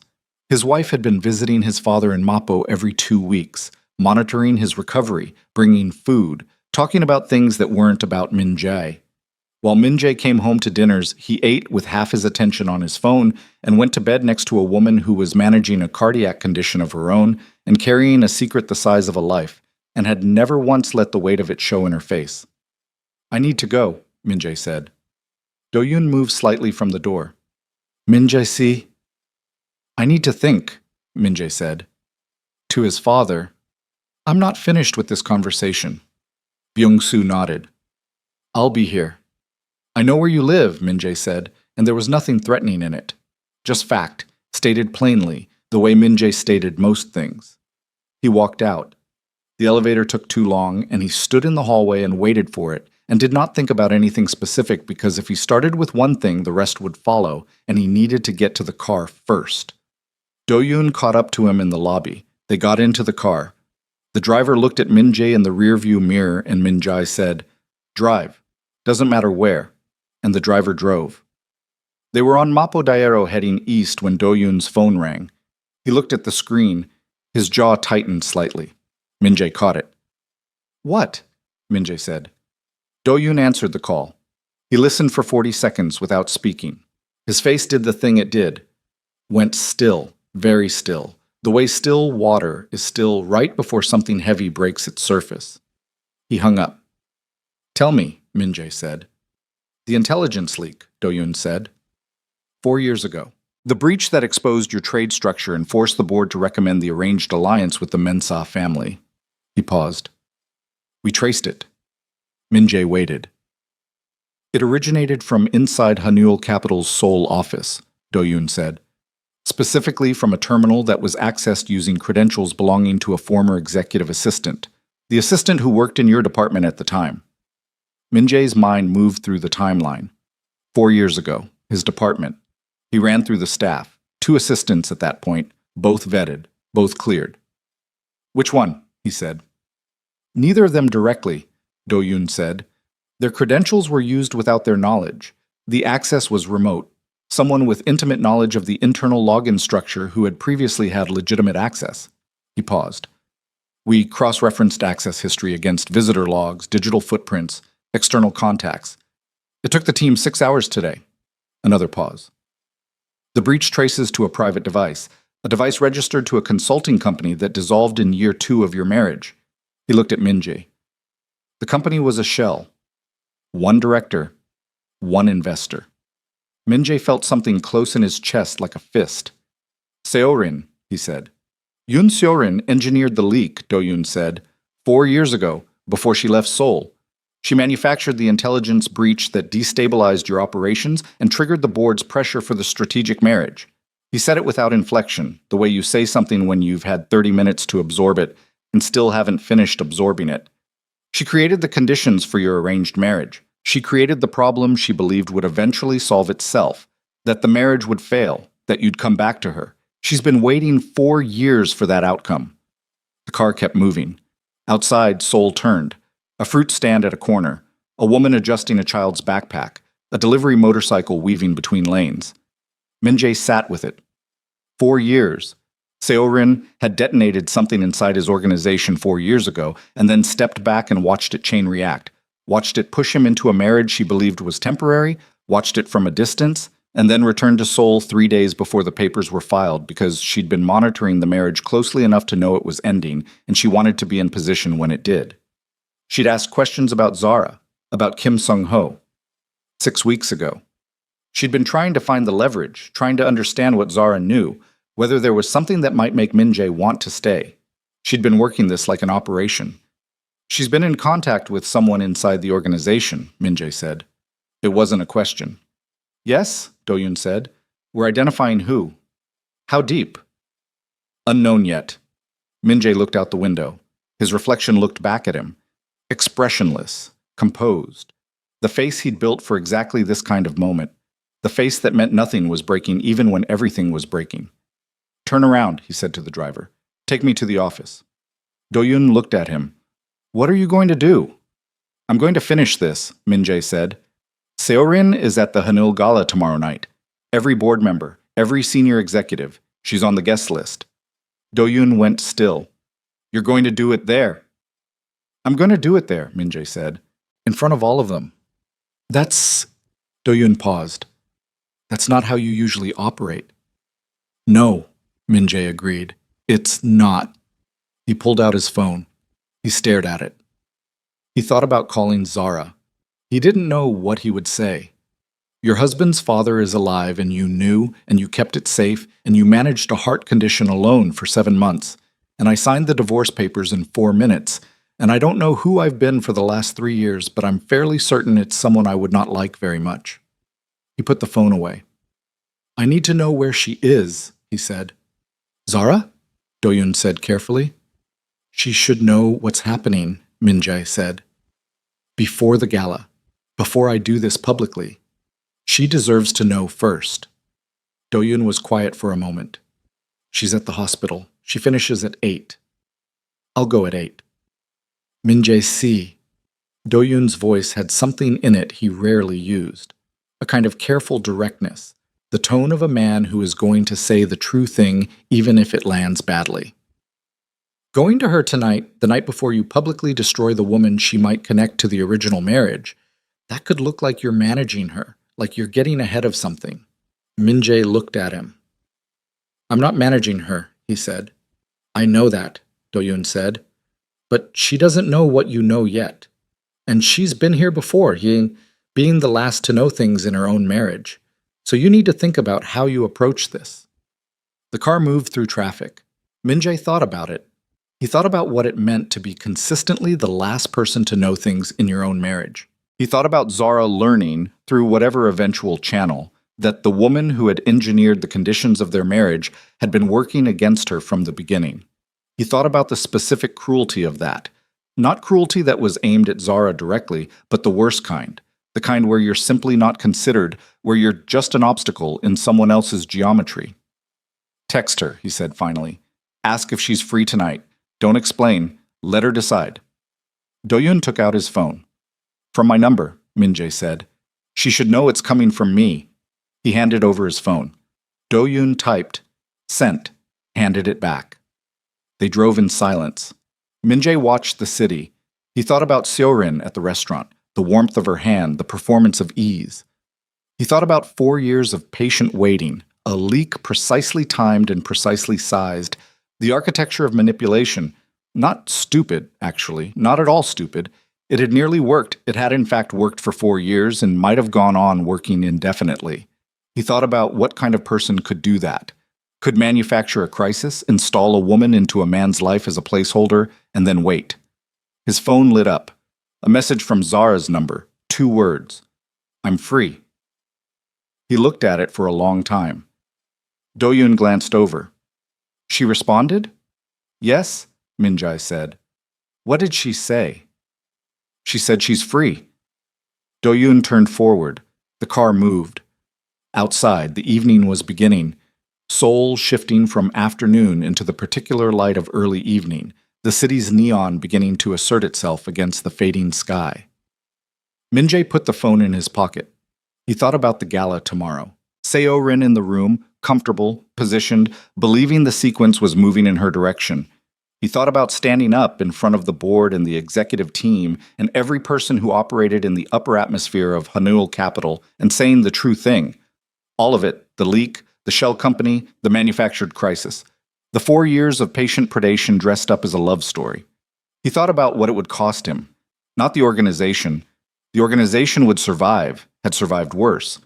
His wife had been visiting his father in Mapo every 2 weeks, monitoring his recovery, bringing food, talking about things that weren't about Min-jae. While Min-jae came home to dinners, he ate with half his attention on his phone and went to bed next to a woman who was managing a cardiac condition of her own and carrying a secret the size of a life, and had never once let the weight of it show in her face. I need to go, Min-jae said. Do-yoon moved slightly from the door. Min-jae, see? I need to think, Min-jae said. To his father, I'm not finished with this conversation. Byung-soo nodded. I'll be here. I know where you live, Min-jae said, and there was nothing threatening in it. Just fact, stated plainly, the way Min-jae stated most things. He walked out. The elevator took too long, and he stood in the hallway and waited for it, and did not think about anything specific because if he started with one thing, the rest would follow, and he needed to get to the car first. Do-yoon caught up to him in the lobby. They got into the car. The driver looked at Min-jae in the rearview mirror, and Min-jae said, Drive. Doesn't matter where. And the driver drove. They were on Mapo Daero heading east when Do-yoon's phone rang. He looked at the screen. His jaw tightened slightly. Min-jae caught it. What? Min-jae said. Do-yoon answered the call. He listened for 40 seconds without speaking. His face did the thing it did. Went still, very still. The way still water is still right before something heavy breaks its surface. He hung up. Tell me, Min-jae said. The intelligence leak, Do-yoon said. 4 years ago. The breach that exposed your trade structure and forced the board to recommend the arranged alliance with the Mensah family. He paused. We traced it. Min-jae waited. It originated from inside Hanul Capital's Seoul office, Do-yoon said. Specifically from a terminal that was accessed using credentials belonging to a former executive assistant, the assistant who worked in your department at the time. Min-jae's mind moved through the timeline. 4 years ago, his department. He ran through the staff, 2 assistants at that point, both vetted, both cleared. Which one? He said. Neither of them directly, Do-yoon said. Their credentials were used without their knowledge. The access was remote. Someone with intimate knowledge of the internal login structure who had previously had legitimate access. He paused. We cross-referenced access history against visitor logs, digital footprints, external contacts. It took the team 6 hours today. Another pause. The breach traces to a private device, a device registered to a consulting company that dissolved in year 2 of your marriage. He looked at Min-jae. The company was a shell. 1 director, 1 investor. Min-jae felt something close in his chest like a fist. Seorin, he said. Yoon Seo-rin engineered the leak, Do-yoon said, 4 years ago, before she left Seoul. She manufactured the intelligence breach that destabilized your operations and triggered the board's pressure for the strategic marriage. He said it without inflection, the way you say something when you've had 30 minutes to absorb it and still haven't finished absorbing it. She created the conditions for your arranged marriage. She created the problem she believed would eventually solve itself, that the marriage would fail, that you'd come back to her. She's been waiting 4 years for that outcome. The car kept moving. Outside, Seoul turned. A fruit stand at a corner, a woman adjusting a child's backpack, a delivery motorcycle weaving between lanes. Min-jae sat with it. 4 years. Seo-rin had detonated something inside his organization 4 years ago and then stepped back and watched it chain react, watched it push him into a marriage she believed was temporary, watched it from a distance, and then returned to Seoul 3 days before the papers were filed because she'd been monitoring the marriage closely enough to know it was ending and she wanted to be in position when it did. She'd asked questions about Zara, about Kim Sung-ho. 6 weeks ago. She'd been trying to find the leverage, trying to understand what Zara knew, whether there was something that might make Min-jae want to stay. She'd been working this like an operation. She's been in contact with someone inside the organization, Min-jae said. It wasn't a question. Yes, Do-yoon said. We're identifying who. How deep? Unknown yet. Min-jae looked out the window. His reflection looked back at him. Expressionless, composed. The face he'd built for exactly this kind of moment. The face that meant nothing was breaking even when everything was breaking. Turn around, he said to the driver. Take me to the office. Do-yoon looked at him. What are you going to do? I'm going to finish this, Min-jae said. Seo-rin is at the Hanul Gala tomorrow night. Every board member, every senior executive. She's on the guest list. Do-yoon went still. You're going to do it there. I'm going to do it there, Min-jae said. In front of all of them. That's... Do-yoon paused. That's not how you usually operate. No, Min-jae agreed. It's not. He pulled out his phone. He stared at it. He thought about calling Zara. He didn't know what he would say. Your husband's father is alive and you knew and you kept it safe and you managed a heart condition alone for 7 months. And I signed the divorce papers in 4 minutes. And I don't know who I've been for the last 3 years, but I'm fairly certain it's someone I would not like very much. He put the phone away. I need to know where she is, he said. Zara? Do-yoon said carefully. She should know what's happening, Min-jae said. Before the gala, before I do this publicly. She deserves to know first. Do-yoon was quiet for a moment. She's at the hospital. She finishes at 8. I'll go at 8. Min-jae see. Do-yoon's voice had something in it he rarely used, a kind of careful directness, the tone of a man who is going to say the true thing even if it lands badly. Going to her tonight, the night before you publicly destroy the woman she might connect to the original marriage, that could look like you're managing her, like you're getting ahead of something. Min-jae looked at him. I'm not managing her, he said. I know that, Do-yoon said. But she doesn't know what you know yet. And she's been here before, being the last to know things in her own marriage. So you need to think about how you approach this. The car moved through traffic. Min-jae thought about it. He thought about what it meant to be consistently the last person to know things in your own marriage. He thought about Zara learning, through whatever eventual channel, that the woman who had engineered the conditions of their marriage had been working against her from the beginning. He thought about the specific cruelty of that. Not cruelty that was aimed at Zara directly, but the worst kind. The kind where you're simply not considered, where you're just an obstacle in someone else's geometry. Text her, he said finally. Ask if she's free tonight. Don't explain. Let her decide. Do-yoon took out his phone. From my number, Min-jae said. She should know it's coming from me. He handed over his phone. Do-yoon typed, sent, handed it back. They drove in silence. Min-jae watched the city. He thought about Seo-rin at the restaurant, the warmth of her hand, the performance of ease. He thought about 4 years of patient waiting, a leak precisely timed and precisely sized, the architecture of manipulation. Not stupid, actually, not at all stupid. It had nearly worked. It had in fact worked for 4 years and might have gone on working indefinitely. He thought about what kind of person could do that. Could manufacture a crisis, install a woman into a man's life as a placeholder, and then wait. His phone lit up. A message from Zara's number, 2 words. I'm free. He looked at it for a long time. Do-yoon glanced over. She responded? Yes, Min-jae said. What did she say? She said she's free. Do-yoon turned forward. The car moved. Outside, the evening was beginning, Seoul shifting from afternoon into the particular light of early evening, the city's neon beginning to assert itself against the fading sky. Min-jae put the phone in his pocket. He thought about the gala tomorrow. Seo-rin in the room, comfortable, positioned, believing the sequence was moving in her direction. He thought about standing up in front of the board and the executive team and every person who operated in the upper atmosphere of Hanul Capital and saying the true thing. All of it, the leak, the shell company, the manufactured crisis. The 4 years of patient predation dressed up as a love story. He thought about what it would cost him. Not the organization. The organization would survive, had survived worse.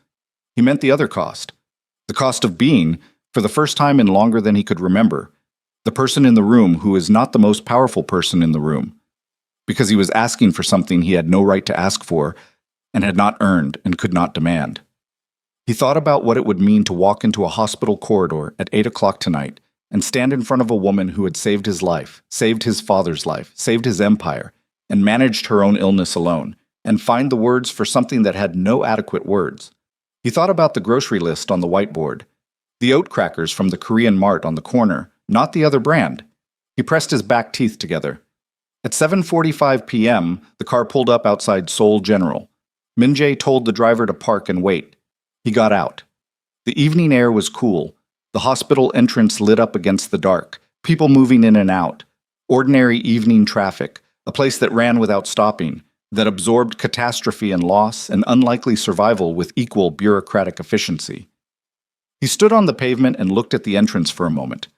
He meant the other cost. The cost of being, for the first time in longer than he could remember, the person in the room who is not the most powerful person in the room. Because he was asking for something he had no right to ask for, and had not earned and could not demand. He thought about what it would mean to walk into a hospital corridor at 8 o'clock tonight and stand in front of a woman who had saved his life, saved his father's life, saved his empire, and managed her own illness alone, and find the words for something that had no adequate words. He thought about the grocery list on the whiteboard, the oat crackers from the Korean mart on the corner, not the other brand. He pressed his back teeth together. At 7:45 p.m., the car pulled up outside Seoul General. Min-jae told the driver to park and wait. He got out. The evening air was cool. The hospital entrance lit up against the dark, people moving in and out. Ordinary evening traffic, a place that ran without stopping, that absorbed catastrophe and loss and unlikely survival with equal bureaucratic efficiency. He stood on the pavement and looked at the entrance for a moment.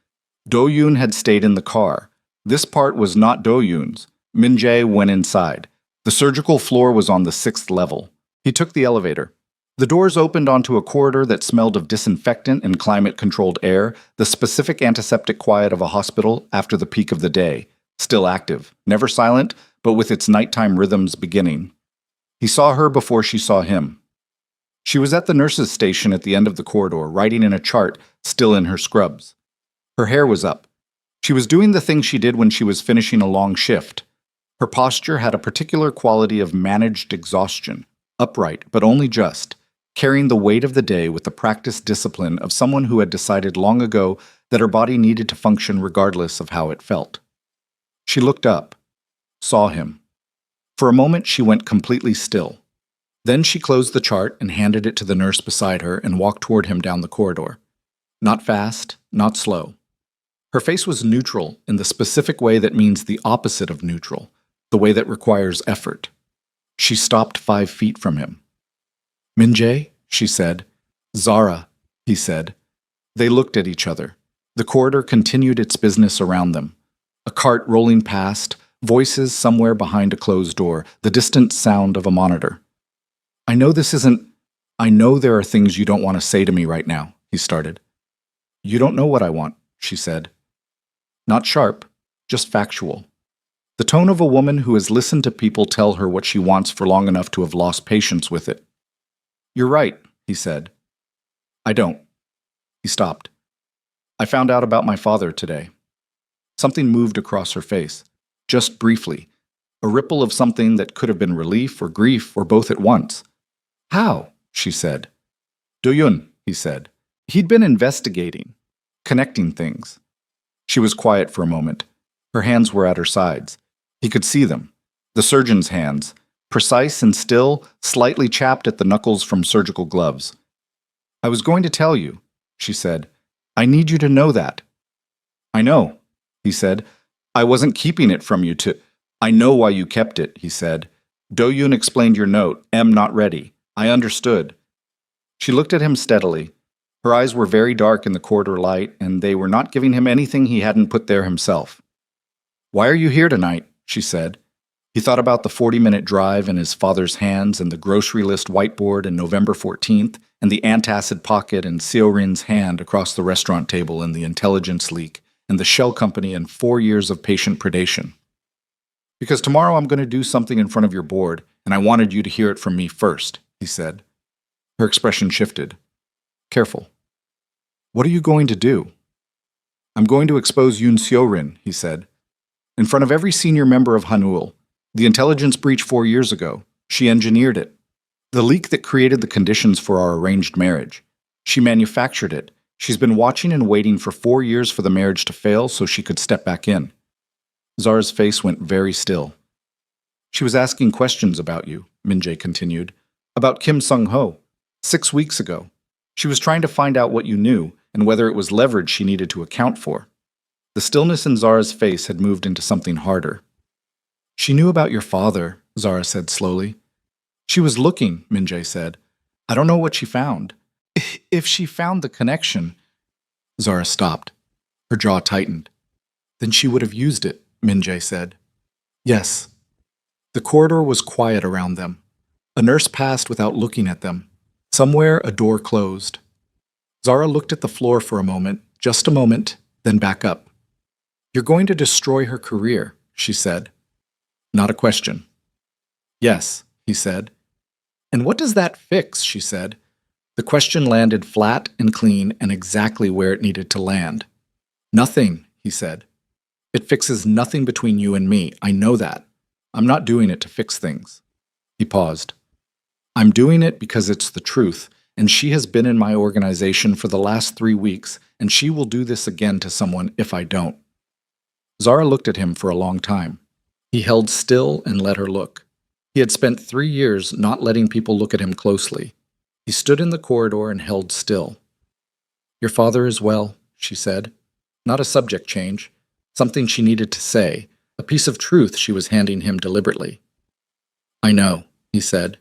Do-yoon had stayed in the car. This part was not Do-yoon's. Min-jae went inside. The surgical floor was on the 6th level. He took the elevator. The doors opened onto a corridor that smelled of disinfectant and climate-controlled air, the specific antiseptic quiet of a hospital after the peak of the day, still active, never silent, but with its nighttime rhythms beginning. He saw her before she saw him. She was at the nurse's station at the end of the corridor, writing in a chart, still in her scrubs. Her hair was up. She was doing the thing she did when she was finishing a long shift. Her posture had a particular quality of managed exhaustion, upright, but only just, carrying the weight of the day with the practiced discipline of someone who had decided long ago that her body needed to function regardless of how it felt. She looked up, saw him. For a moment, she went completely still. Then she closed the chart and handed it to the nurse beside her and walked toward him down the corridor. Not fast, not slow. Her face was neutral in the specific way that means the opposite of neutral, the way that requires effort. She stopped 5 feet from him. Min-jae, she said. Zara, he said. They looked at each other. The corridor continued its business around them. A cart rolling past, voices somewhere behind a closed door, the distant sound of a monitor. I know there are things you don't want to say to me right now, he started. You don't know what I want, she said. Not sharp, just factual. The tone of a woman who has listened to people tell her what she wants for long enough to have lost patience with it. You're right, he said. I don't. He stopped. I found out about my father today. Something moved across her face, just briefly, a ripple of something that could have been relief or grief or both at once. How? She said. Do-yoon, he said. He'd been investigating, connecting things. She was quiet for a moment. Her hands were at her sides. He could see them, the surgeon's hands, precise and still, slightly chapped at the knuckles from surgical gloves. I was going to tell you, she said. I need you to know that. I know, he said. I wasn't keeping it from you to... I know why you kept it, he said. Do-yoon explained your note, not ready. I understood. She looked at him steadily. Her eyes were very dark in the corridor light, and they were not giving him anything he hadn't put there himself. Why are you here tonight? She said. He thought about the 40-minute drive in his father's hands and the grocery list whiteboard and November 14th and the antacid pocket and Siorin's hand across the restaurant table and the intelligence leak and the shell company and 4 years of patient predation. Because tomorrow I'm going to do something in front of your board, and I wanted you to hear it from me first, he said. Her expression shifted. Careful. What are you going to do? I'm going to expose Yoon Seo-rin, he said. In front of every senior member of Hanul. The intelligence breach 4 years ago. She engineered it. The leak that created the conditions for our arranged marriage. She manufactured it. She's been watching and waiting for 4 years for the marriage to fail so she could step back in. Zara's face went very still. She was asking questions about you, Min-jae continued. About Kim Sung-ho. 6 weeks ago. She was trying to find out what you knew and whether it was leverage she needed to account for. The stillness in Zara's face had moved into something harder. She knew about your father, Zara said slowly. She was looking, Min-jae said. I don't know what she found. If she found the connection... Zara stopped. Her jaw tightened. Then she would have used it, Min-jae said. Yes. The corridor was quiet around them. A nurse passed without looking at them. Somewhere a door closed. Zara looked at the floor for a moment, just a moment, then back up. You're going to destroy her career, she said. Not a question. Yes, he said. And what does that fix, she said. The question landed flat and clean and exactly where it needed to land. Nothing, he said. It fixes nothing between you and me. I know that. I'm not doing it to fix things. He paused. I'm doing it because it's the truth, and she has been in my organization for the last 3 weeks, and she will do this again to someone if I don't. Zara looked at him for a long time. He held still and let her look. He had spent 3 years not letting people look at him closely. He stood in the corridor and held still. Your father is well, she said. Not a subject change. Something she needed to say. A piece of truth she was handing him deliberately. I know, he said.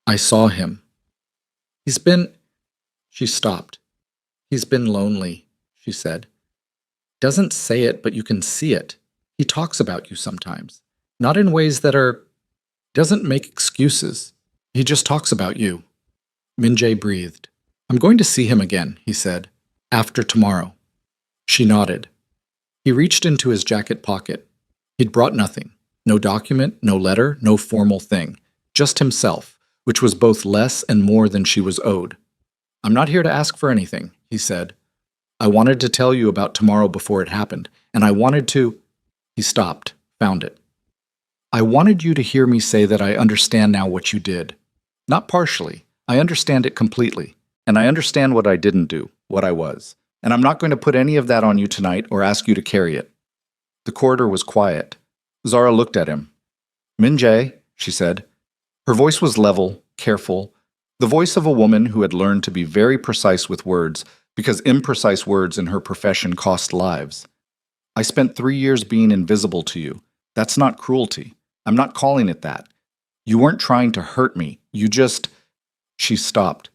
I saw him. He's been... She stopped. He's been lonely, she said. Doesn't say it, but you can see it. He talks about you sometimes. Not in ways that are... Doesn't make excuses. He just talks about you. Min-jae breathed. I'm going to see him again, he said. After tomorrow. She nodded. He reached into his jacket pocket. He'd brought nothing. No document, no letter, no formal thing. Just himself, which was both less and more than she was owed. I'm not here to ask for anything, he said. I wanted to tell you about tomorrow before it happened, and I wanted to... He stopped, found it. I wanted you to hear me say that I understand now what you did. Not partially. I understand it completely. And I understand what I didn't do, what I was. And I'm not going to put any of that on you tonight or ask you to carry it. The corridor was quiet. Zara looked at him. Min-jae, she said. Her voice was level, careful, the voice of a woman who had learned to be very precise with words because imprecise words in her profession cost lives. I spent 3 years being invisible to you. That's not cruelty. I'm not calling it that. You weren't trying to hurt me. You just... She stopped.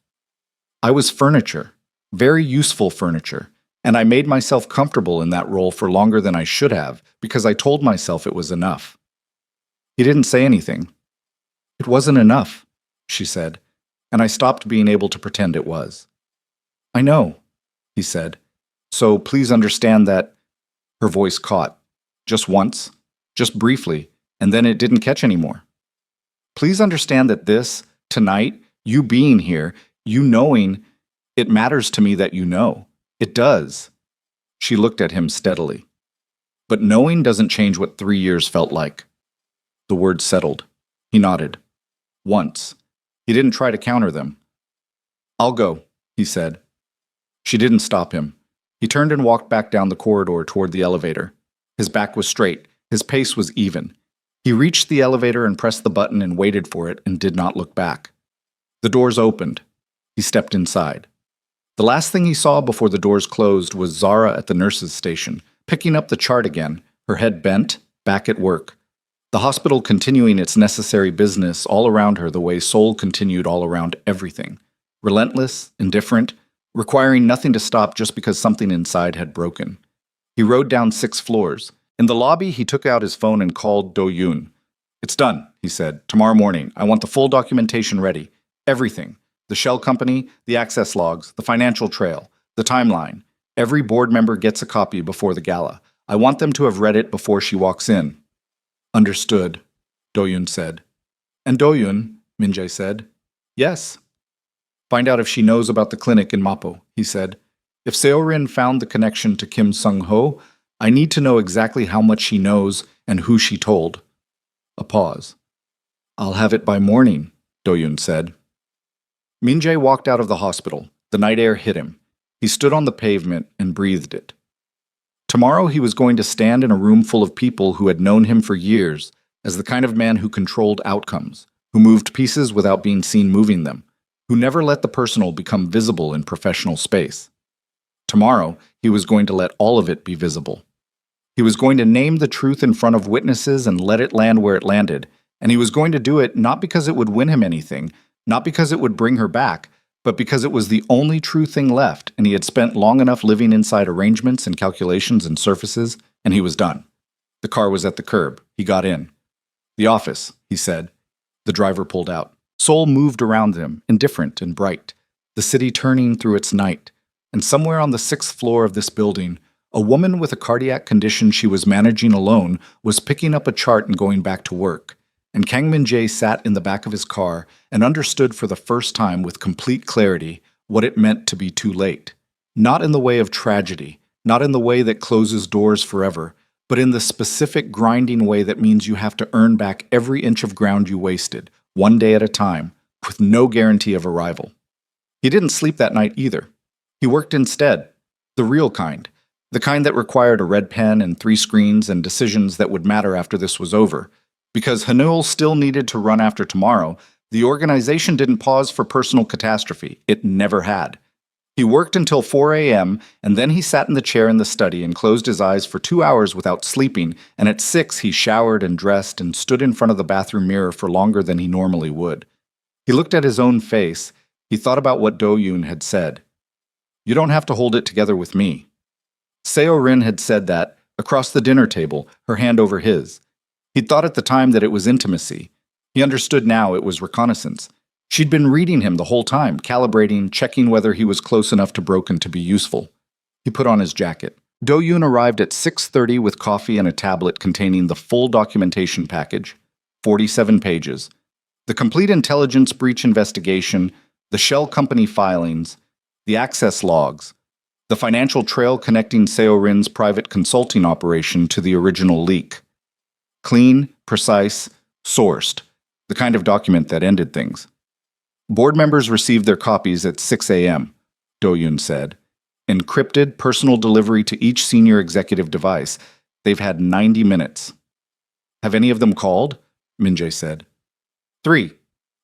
I was furniture, very useful furniture, and I made myself comfortable in that role for longer than I should have because I told myself it was enough. He didn't say anything. It wasn't enough, she said, and I stopped being able to pretend it was. I know, he said, so please understand that... Her voice caught. Just once, just briefly, and then it didn't catch anymore. Please understand that this, tonight, you being here, you knowing, it matters to me that you know. It does. She looked at him steadily. But knowing doesn't change what 3 years felt like. The words settled. He nodded. Once. He didn't try to counter them. I'll go, he said. She didn't stop him. He turned and walked back down the corridor toward the elevator. His back was straight. His pace was even. He reached the elevator and pressed the button and waited for it and did not look back. The doors opened. He stepped inside. The last thing he saw before the doors closed was Zara at the nurse's station, picking up the chart again, her head bent, back at work. The hospital continuing its necessary business all around her the way Seoul continued all around everything. Relentless, indifferent, requiring nothing to stop just because something inside had broken. He rode down 6 floors. In the lobby, he took out his phone and called Do-yoon. It's done, he said. Tomorrow morning. I want the full documentation ready. Everything. The shell company, the access logs, the financial trail, the timeline. Every board member gets a copy before the gala. I want them to have read it before she walks in. Understood, Do-yoon said. And Do-yoon, Min-jae said. Yes. Find out if she knows about the clinic in Mapo, he said. If Seo-rin found the connection to Kim Sung-ho, I need to know exactly how much she knows and who she told. A pause. I'll have it by morning, Do-yoon said. Min-jae walked out of the hospital. The night air hit him. He stood on the pavement and breathed it. Tomorrow he was going to stand in a room full of people who had known him for years as the kind of man who controlled outcomes, who moved pieces without being seen moving them, who never let the personal become visible in professional space. Tomorrow he was going to let all of it be visible. He was going to name the truth in front of witnesses and let it land where it landed, and he was going to do it not because it would win him anything, not because it would bring her back, but because it was the only true thing left, and he had spent long enough living inside arrangements and calculations and surfaces, and he was done. The car was at the curb. He got in. The office, he said. The driver pulled out. Seoul moved around him, indifferent and bright, the city turning through its night, and somewhere on the 6th floor of this building, a woman with a cardiac condition she was managing alone was picking up a chart and going back to work. And Kang Min-jae sat in the back of his car and understood for the first time with complete clarity what it meant to be too late. Not in the way of tragedy, not in the way that closes doors forever, but in the specific grinding way that means you have to earn back every inch of ground you wasted, one day at a time, with no guarantee of arrival. He didn't sleep that night either. He worked instead, the real kind, the kind that required a red pen and 3 screens and decisions that would matter after this was over. Because Hanul still needed to run after tomorrow, the organization didn't pause for personal catastrophe. It never had. He worked until 4 a.m., and then he sat in the chair in the study and closed his eyes for 2 hours without sleeping, and at 6 he showered and dressed and stood in front of the bathroom mirror for longer than he normally would. He looked at his own face. He thought about what Do-yoon had said. You don't have to hold it together with me. Seo-rin had said that, across the dinner table, her hand over his. He'd thought at the time that it was intimacy. He understood now it was reconnaissance. She'd been reading him the whole time, calibrating, checking whether he was close enough to broken to be useful. He put on his jacket. Do-yoon arrived at 6:30 with coffee and a tablet containing the full documentation package, 47 pages, the complete intelligence breach investigation, the shell company filings, the access logs, the financial trail connecting Seo-rin's private consulting operation to the original leak. Clean, precise, sourced, the kind of document that ended things. Board members received their copies at 6 a.m., Do-yoon said. Encrypted personal delivery to each senior executive device. They've had 90 minutes. Have any of them called? Min-jae said. 3,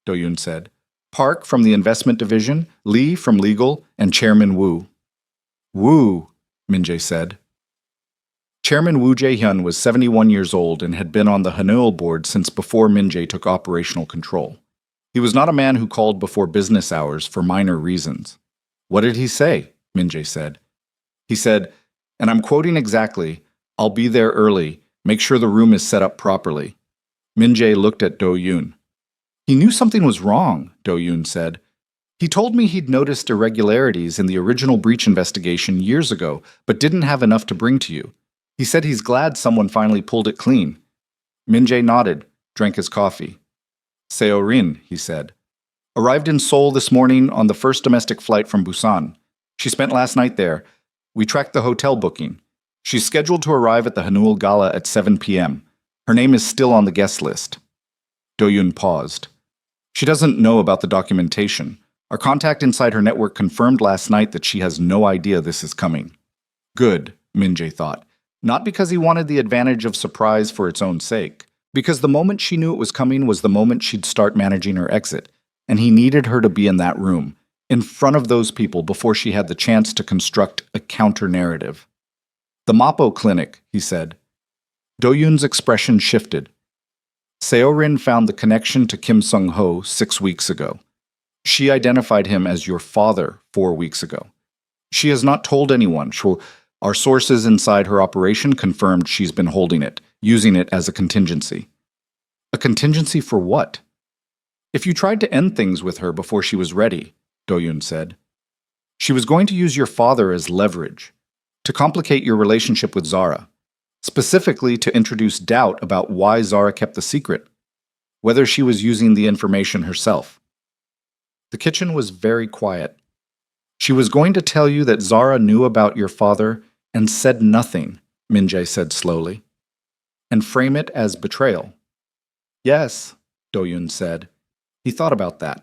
Do-yoon said. Park from the investment division, Lee from legal, and Chairman Woo. Woo, Min-jae said. Chairman Woo Jae-hyun was 71 years old and had been on the Hanul board since before Min-jae took operational control. He was not a man who called before business hours for minor reasons. What did he say? Min-jae said. He said, and I'm quoting exactly, I'll be there early, make sure the room is set up properly. Min-jae looked at Do-yoon. He knew something was wrong, Do-yoon said. He told me he'd noticed irregularities in the original breach investigation years ago, but didn't have enough to bring to you. He said he's glad someone finally pulled it clean. Min-jae nodded, drank his coffee. Seo-rin, he said. Arrived in Seoul this morning on the first domestic flight from Busan. She spent last night there. We tracked the hotel booking. She's scheduled to arrive at the Hanul Gala at 7 p.m. Her name is still on the guest list. Do-yoon paused. She doesn't know about the documentation. Our contact inside her network confirmed last night that she has no idea this is coming. Good, Min-jae thought. Not because he wanted the advantage of surprise for its own sake, because the moment she knew it was coming was the moment she'd start managing her exit, and he needed her to be in that room, in front of those people before she had the chance to construct a counter-narrative. The Mapo clinic, he said. Do-yoon's expression shifted. Seo-rin found the connection to Kim Sung-ho 6 weeks ago. She identified him as your father 4 weeks ago. She has not told anyone. Our sources inside her operation confirmed she's been holding it, using it as a contingency. A contingency for what? If you tried to end things with her before she was ready, Do-yoon said. She was going to use your father as leverage, to complicate your relationship with Zara, specifically to introduce doubt about why Zara kept the secret, whether she was using the information herself. The kitchen was very quiet. She was going to tell you that Zara knew about your father and said nothing, Min-jae said slowly, and frame it as betrayal. Yes, Do-yoon said. He thought about that.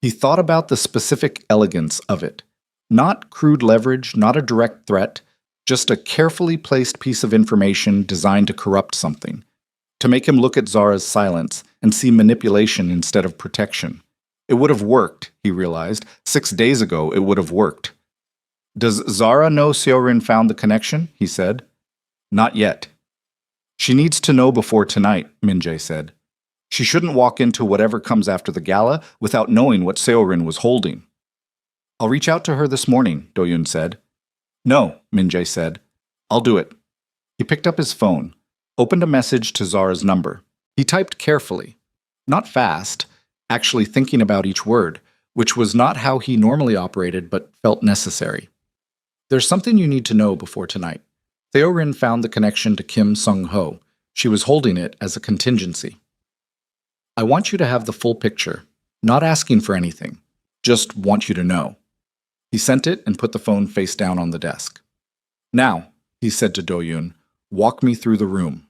He thought about the specific elegance of it. Not crude leverage, not a direct threat, just a carefully placed piece of information designed to corrupt something, to make him look at Zara's silence and see manipulation instead of protection. It would have worked, he realized. 6 days ago, it would have worked. Does Zara know Seo-rin found the connection? He said. Not yet. She needs to know before tonight, Min-jae said. She shouldn't walk into whatever comes after the gala without knowing what Seo-rin was holding. I'll reach out to her this morning, Do-yoon said. No, Min-jae said. I'll do it. He picked up his phone, opened a message to Zara's number. He typed carefully, not fast, actually thinking about each word, which was not how he normally operated but felt necessary. There's something you need to know before tonight. Seo-rin found the connection to Kim Sung-ho. She was holding it as a contingency. I want you to have the full picture, not asking for anything, just want you to know. He sent it and put the phone face down on the desk. Now, he said to Do-yoon, walk me through the room.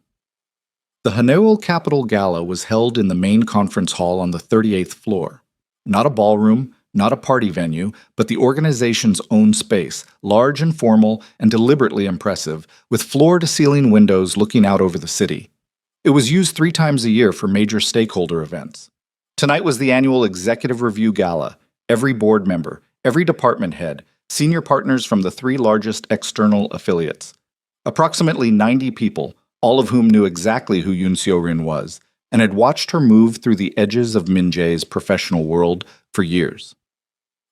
The Haneul Capital Gala was held in the main conference hall on the 38th floor. Not a ballroom, not a party venue, but the organization's own space, large and formal and deliberately impressive, with floor-to-ceiling windows looking out over the city. It was used 3 times a year for major stakeholder events. Tonight was the annual Executive Review Gala. Every board member, every department head, senior partners from the 3 largest external affiliates. Approximately 90 people, all of whom knew exactly who Yoon Seo-rin was, and had watched her move through the edges of Min-jae's professional world for years.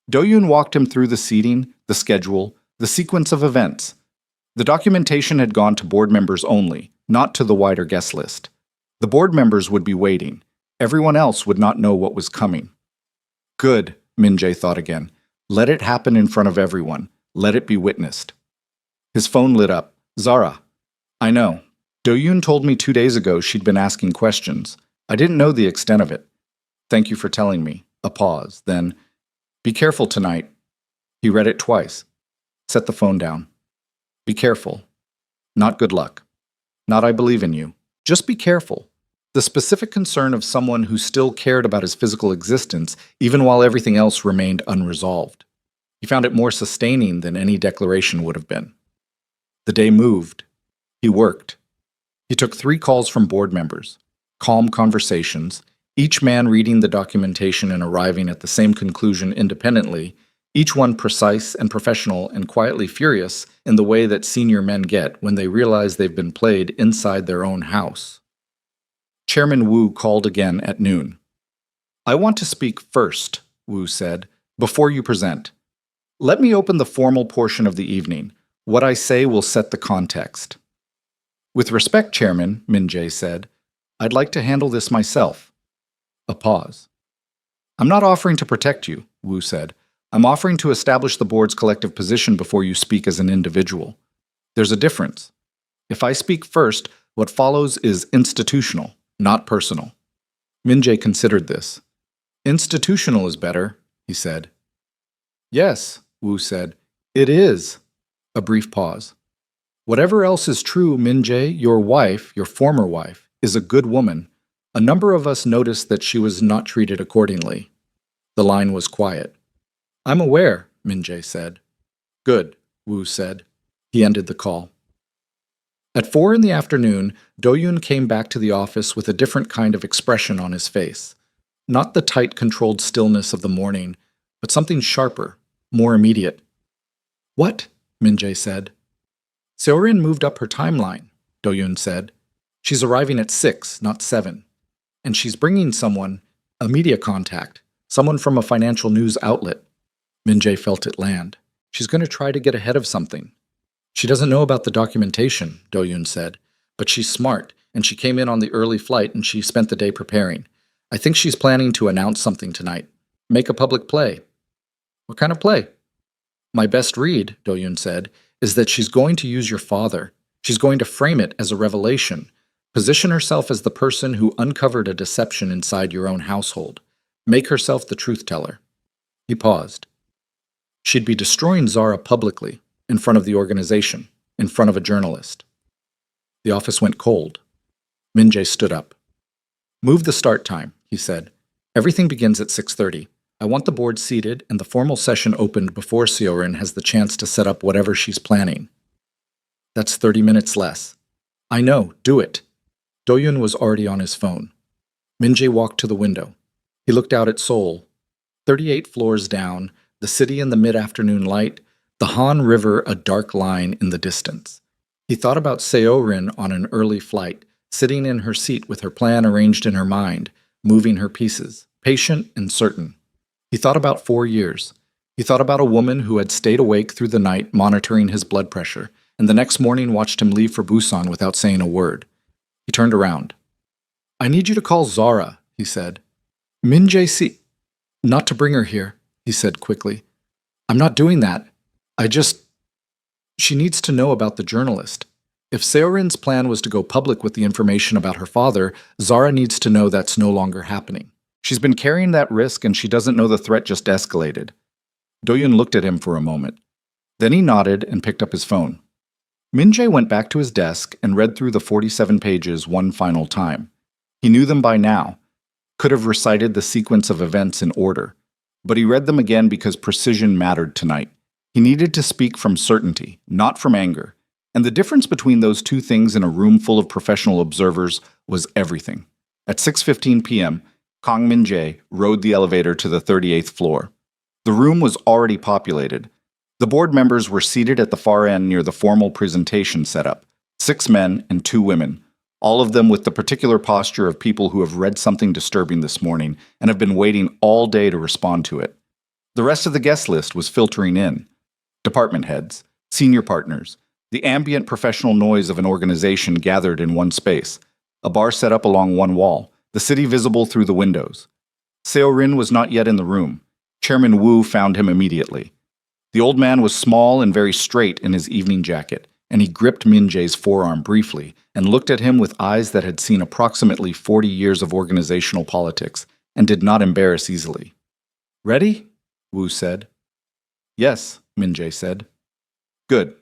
Do-yoon walked him through the seating, the schedule, the sequence of events. The documentation had gone to board members only, not to the wider guest list. The board members would be waiting. Everyone else would not know what was coming. Good, Min-jae thought again. Let it happen in front of everyone. Let it be witnessed. His phone lit up. Zara. I know. Do-yoon told me 2 days ago she'd been asking questions. I didn't know the extent of it. Thank you for telling me. A pause. Then, be careful tonight. He read it twice. Set the phone down. Be careful. Not good luck. Not I believe in you. Just be careful. The specific concern of someone who still cared about his physical existence, even while everything else remained unresolved. He found it more sustaining than any declaration would have been. The day moved. He worked. He took 3 calls from board members. Calm conversations, each man reading the documentation and arriving at the same conclusion independently, each one precise and professional and quietly furious in the way that senior men get when they realize they've been played inside their own house. Chairman Wu called again at noon. I want to speak first, Wu said, before you present. Let me open the formal portion of the evening. What I say will set the context. With respect, Chairman, Min-jae said, I'd like to handle this myself. A pause. I'm not offering to protect you, Wu said. I'm offering to establish the board's collective position before you speak as an individual. There's a difference. If I speak first, what follows is institutional, not personal. Min-jae considered this. Institutional is better, he said. Yes, Wu said. It is. A brief pause. Whatever else is true, Min-jae, your wife, your former wife, is a good woman. A number of us noticed that she was not treated accordingly. The line was quiet. I'm aware, Min-jae said. Good, Wu said. He ended the call. At 4 in the afternoon, Do-yoon came back to the office with a different kind of expression on his face. Not the tight, controlled stillness of the morning, but something sharper, more immediate. What? Min-jae said. Seo-rin moved up her timeline, Do-yoon said. She's arriving at 6, not 7. And she's bringing someone, a media contact, someone from a financial news outlet. Min-jae felt it land. She's going to try to get ahead of something. She doesn't know about the documentation, Do-yoon said, but she's smart, and she came in on the early flight and she spent the day preparing. I think she's planning to announce something tonight. Make a public play. What kind of play? My best read, Do-yoon said, is that she's going to use your father. She's going to frame it as a revelation. Position herself as the person who uncovered a deception inside your own household. Make herself the truth teller. He paused. She'd be destroying Zara publicly, in front of the organization, in front of a journalist. The office went cold. Min-jae stood up. Move the start time, he said. Everything begins at 6:30. I want the board seated and the formal session opened before Seo-rin has the chance to set up whatever she's planning. That's 30 minutes less. I know, do it. Do-yoon was already on his phone. Min-jae walked to the window. He looked out at Seoul. 38 floors down, the city in the mid-afternoon light, the Han River a dark line in the distance. He thought about Seo-rin on an early flight, sitting in her seat with her plan arranged in her mind, moving her pieces, patient and certain. He thought about 4 years. He thought about a woman who had stayed awake through the night monitoring his blood pressure, and the next morning watched him leave for Busan without saying a word. He turned around. I need you to call Zara, he said. Min-jae see. Not to bring her here, he said quickly. I'm not doing that. She needs to know about the journalist. If Seo-rin's plan was to go public with the information about her father, Zara needs to know that's no longer happening. She's been carrying that risk and she doesn't know the threat just escalated. Do-yoon looked at him for a moment. Then he nodded and picked up his phone. Min-jae went back to his desk and read through the 47 pages one final time. He knew them by now, could have recited the sequence of events in order, but he read them again because precision mattered tonight. He needed to speak from certainty, not from anger, and the difference between those two things in a room full of professional observers was everything. At 6:15 p.m., Kang Min-jae rode the elevator to the 38th floor. The room was already populated. The board members were seated at the far end near the formal presentation setup, 6 men and 2 women, all of them with the particular posture of people who have read something disturbing this morning and have been waiting all day to respond to it. The rest of the guest list was filtering in. Department heads, senior partners, the ambient professional noise of an organization gathered in one space, a bar set up along one wall, the city visible through the windows. Seo-rin was not yet in the room. Chairman Wu found him immediately. The old man was small and very straight in his evening jacket, and he gripped Min-jae's forearm briefly and looked at him with eyes that had seen approximately 40 years of organizational politics and did not embarrass easily. Ready? Wu said. Yes, Min-jae said. Good.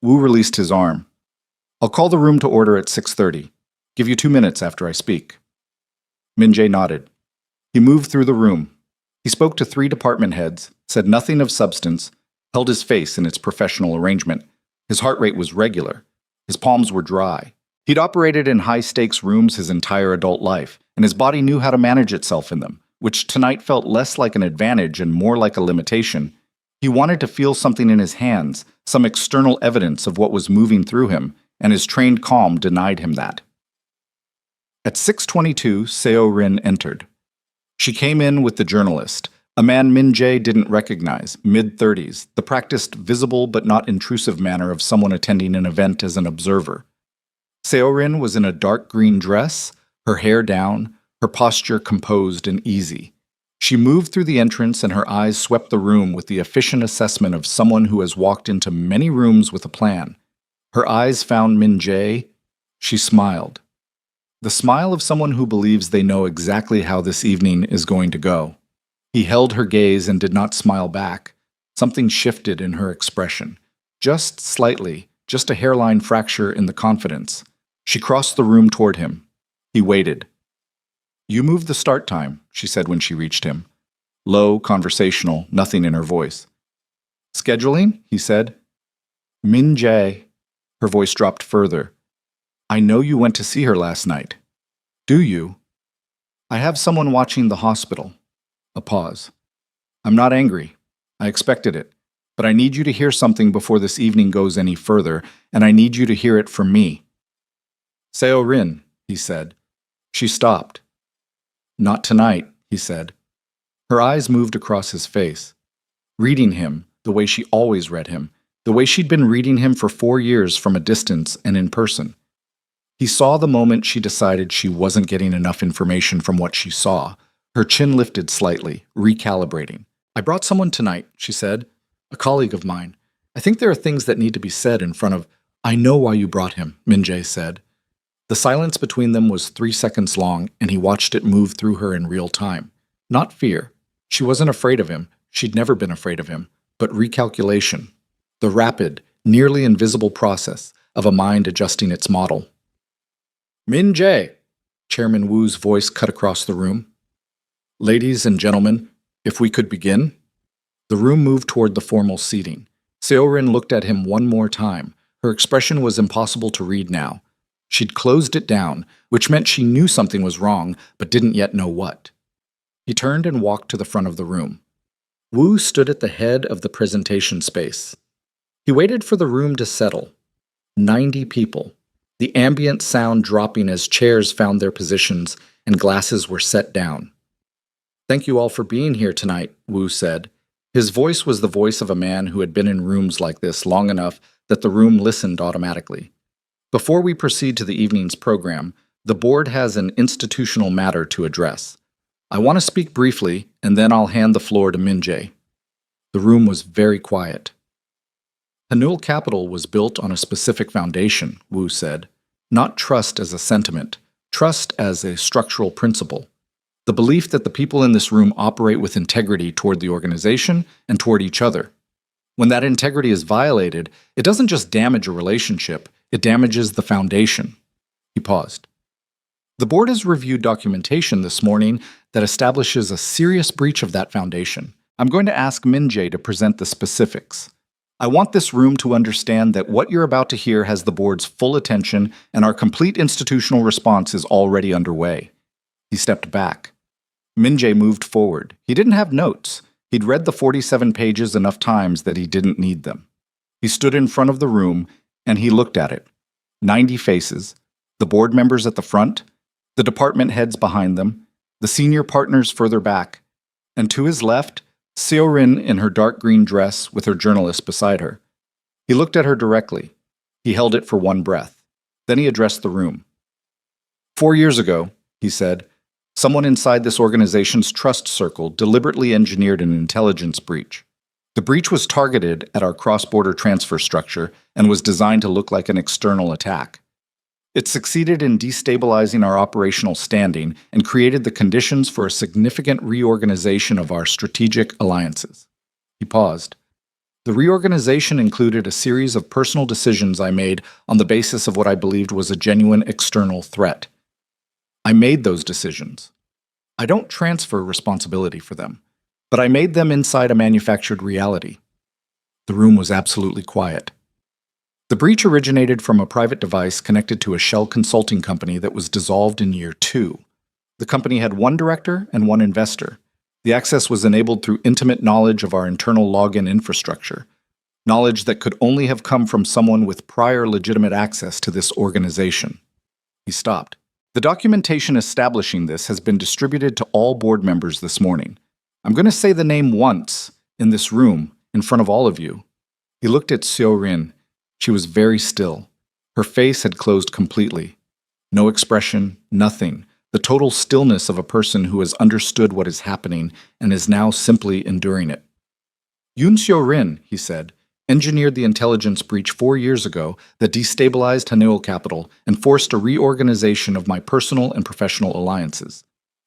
Wu released his arm. I'll call the room to order at 6:30. Give you 2 minutes after I speak. Min-jae nodded. He moved through the room. He spoke to 3 department heads, said nothing of substance, held his face in its professional arrangement. His heart rate was regular. His palms were dry. He'd operated in high-stakes rooms his entire adult life, and his body knew how to manage itself in them, which tonight felt less like an advantage and more like a limitation. He wanted to feel something in his hands, some external evidence of what was moving through him, and his trained calm denied him that. At 6:22, Seo-rin entered. She came in with the journalist, a man Min-jae didn't recognize, mid-30s, the practiced, visible but not intrusive manner of someone attending an event as an observer. Seo-rin was in a dark green dress, her hair down, her posture composed and easy. She moved through the entrance and her eyes swept the room with the efficient assessment of someone who has walked into many rooms with a plan. Her eyes found Min-jae. She smiled. The smile of someone who believes they know exactly how this evening is going to go. He held her gaze and did not smile back. Something shifted in her expression. Just slightly, just a hairline fracture in the confidence. She crossed the room toward him. He waited. You moved the start time, she said when she reached him. Low, conversational, nothing in her voice. Scheduling? He said. Min-jae. Her voice dropped further. I know you went to see her last night. Do you? I have someone watching the hospital. A pause. I'm not angry. I expected it. But I need you to hear something before this evening goes any further, and I need you to hear it from me. Seo-rin, he said. She stopped. Not tonight, he said. Her eyes moved across his face. Reading him, the way she always read him, the way she'd been reading him for 4 years from a distance and in person. He saw the moment she decided she wasn't getting enough information from what she saw. Her chin lifted slightly, recalibrating. "I brought someone tonight," she said. "A colleague of mine. I think there are things that need to be said in front of—" "I know why you brought him," Min-jae said. The silence between them was 3 seconds long, and he watched it move through her in real time. Not fear. She wasn't afraid of him. She'd never been afraid of him. But recalculation. The rapid, nearly invisible process of a mind adjusting its model. "Min-jae!" Chairman Wu's voice cut across the room. "Ladies and gentlemen, if we could begin?" The room moved toward the formal seating. Seo-rin looked at him one more time. Her expression was impossible to read now. She'd closed it down, which meant she knew something was wrong, but didn't yet know what. He turned and walked to the front of the room. Wu stood at the head of the presentation space. He waited for the room to settle. 90 people. The ambient sound dropping as chairs found their positions and glasses were set down. "Thank you all for being here tonight," Wu said. His voice was the voice of a man who had been in rooms like this long enough that the room listened automatically. "Before we proceed to the evening's program, the board has an institutional matter to address. I want to speak briefly, and then I'll hand the floor to Min-jae." The room was very quiet. "Hanul Capital was built on a specific foundation," Wu said. "Not trust as a sentiment, trust as a structural principle. The belief that the people in this room operate with integrity toward the organization and toward each other. When that integrity is violated, it doesn't just damage a relationship, it damages the foundation." He paused. "The board has reviewed documentation this morning that establishes a serious breach of that foundation. I'm going to ask Min-jae to present the specifics. I want this room to understand that what you're about to hear has the board's full attention and our complete institutional response is already underway." He stepped back. Min-jae moved forward. He didn't have notes. He'd read the 47 pages enough times that he didn't need them. He stood in front of the room, and he looked at it. 90 faces, the board members at the front, the department heads behind them, the senior partners further back, and to his left, Seo-rin in her dark green dress with her journalist beside her. He looked at her directly. He held it for one breath. Then he addressed the room. "4 years ago," he said, "someone inside this organization's trust circle deliberately engineered an intelligence breach. The breach was targeted at our cross-border transfer structure and was designed to look like an external attack. It succeeded in destabilizing our operational standing and created the conditions for a significant reorganization of our strategic alliances." He paused. "The reorganization included a series of personal decisions I made on the basis of what I believed was a genuine external threat. I made those decisions. I don't transfer responsibility for them, but I made them inside a manufactured reality." The room was absolutely quiet. "The breach originated from a private device connected to a shell consulting company that was dissolved in year 2. The company had one director and one investor. The access was enabled through intimate knowledge of our internal login infrastructure, knowledge that could only have come from someone with prior legitimate access to this organization." He stopped. "The documentation establishing this has been distributed to all board members this morning. I'm going to say the name once, in this room, in front of all of you." He looked at Seo-rin. She was very still. Her face had closed completely. No expression, nothing. The total stillness of a person who has understood what is happening and is now simply enduring it. "Yoon Seo-rin," he said, "engineered the intelligence breach 4 years ago that destabilized Hanul Capital and forced a reorganization of my personal and professional alliances.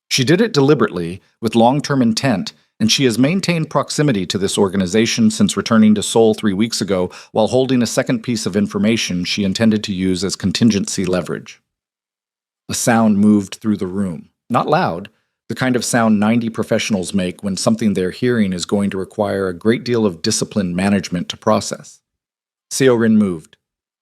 She did it deliberately, with long-term intent, and she has maintained proximity to this organization since returning to Seoul 3 weeks ago while holding a second piece of information she intended to use as contingency leverage." A sound moved through the room. Not loud, the kind of sound 90 professionals make when something they're hearing is going to require a great deal of disciplined management to process. Seo-rin moved.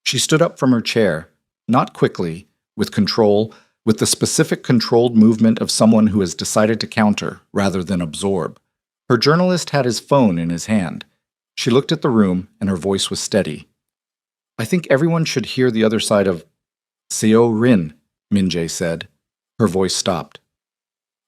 She stood up from her chair, not quickly, with control, with the specific controlled movement of someone who has decided to counter rather than absorb. Her journalist had his phone in his hand. She looked at the room, and her voice was steady. "I think everyone should hear the other side of—" "Seo-rin," Min-jae said. Her voice stopped.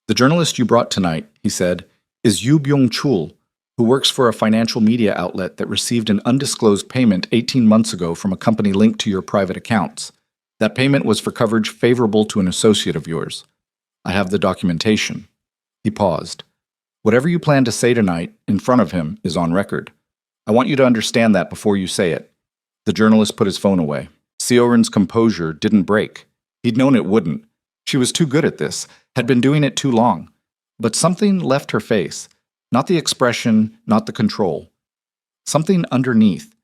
"The journalist you brought tonight," he said, "is Yoo Byung-chul, who works for a financial media outlet that received an undisclosed payment 18 months ago from a company linked to your private accounts. That payment was for coverage favorable to an associate of yours. I have the documentation. He paused. Whatever you plan to say tonight, in front of him, is on record. I want you to understand that before you say it. The journalist put his phone away. Siorin's composure didn't break. He'd known it wouldn't. She was too good at this, had been doing it too long. But something left her face. Not the expression, not the control. Something underneath.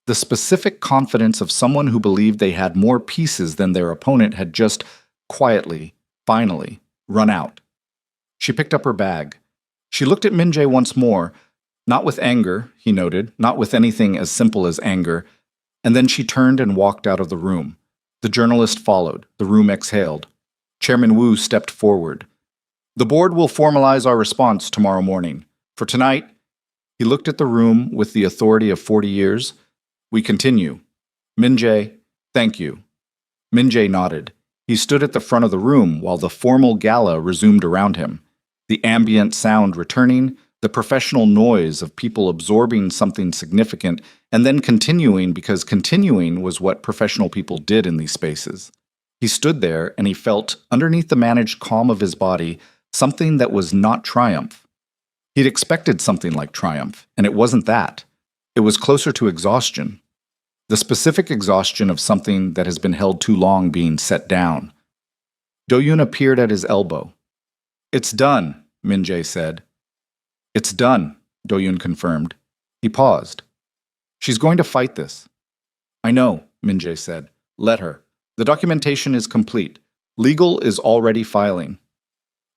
The specific confidence of someone who believed they had more pieces than their opponent had just quietly, finally, run out. She picked up her bag. She looked at Min-jae once more, not with anger, he noted, not with anything as simple as anger, and then she turned and walked out of the room. The journalist followed. The room exhaled. Chairman Wu stepped forward. The board will formalize our response tomorrow morning. For tonight, he looked at the room with the authority of 40 years. We continue. Min-jae, thank you. Min-jae nodded. He stood at the front of the room while the formal gala resumed around him. The ambient sound returning, the professional noise of people absorbing something significant, and then continuing because continuing was what professional people did in these spaces. He stood there and he felt, underneath the managed calm of his body, something that was not triumph. He'd expected something like triumph, and it wasn't that. It was closer to exhaustion. The specific exhaustion of something that has been held too long being set down. Do-yoon appeared at his elbow. It's done, Min-jae said. It's done, Do-yoon confirmed. He paused. She's going to fight this. I know, Min-jae said. Let her. The documentation is complete. Legal is already filing.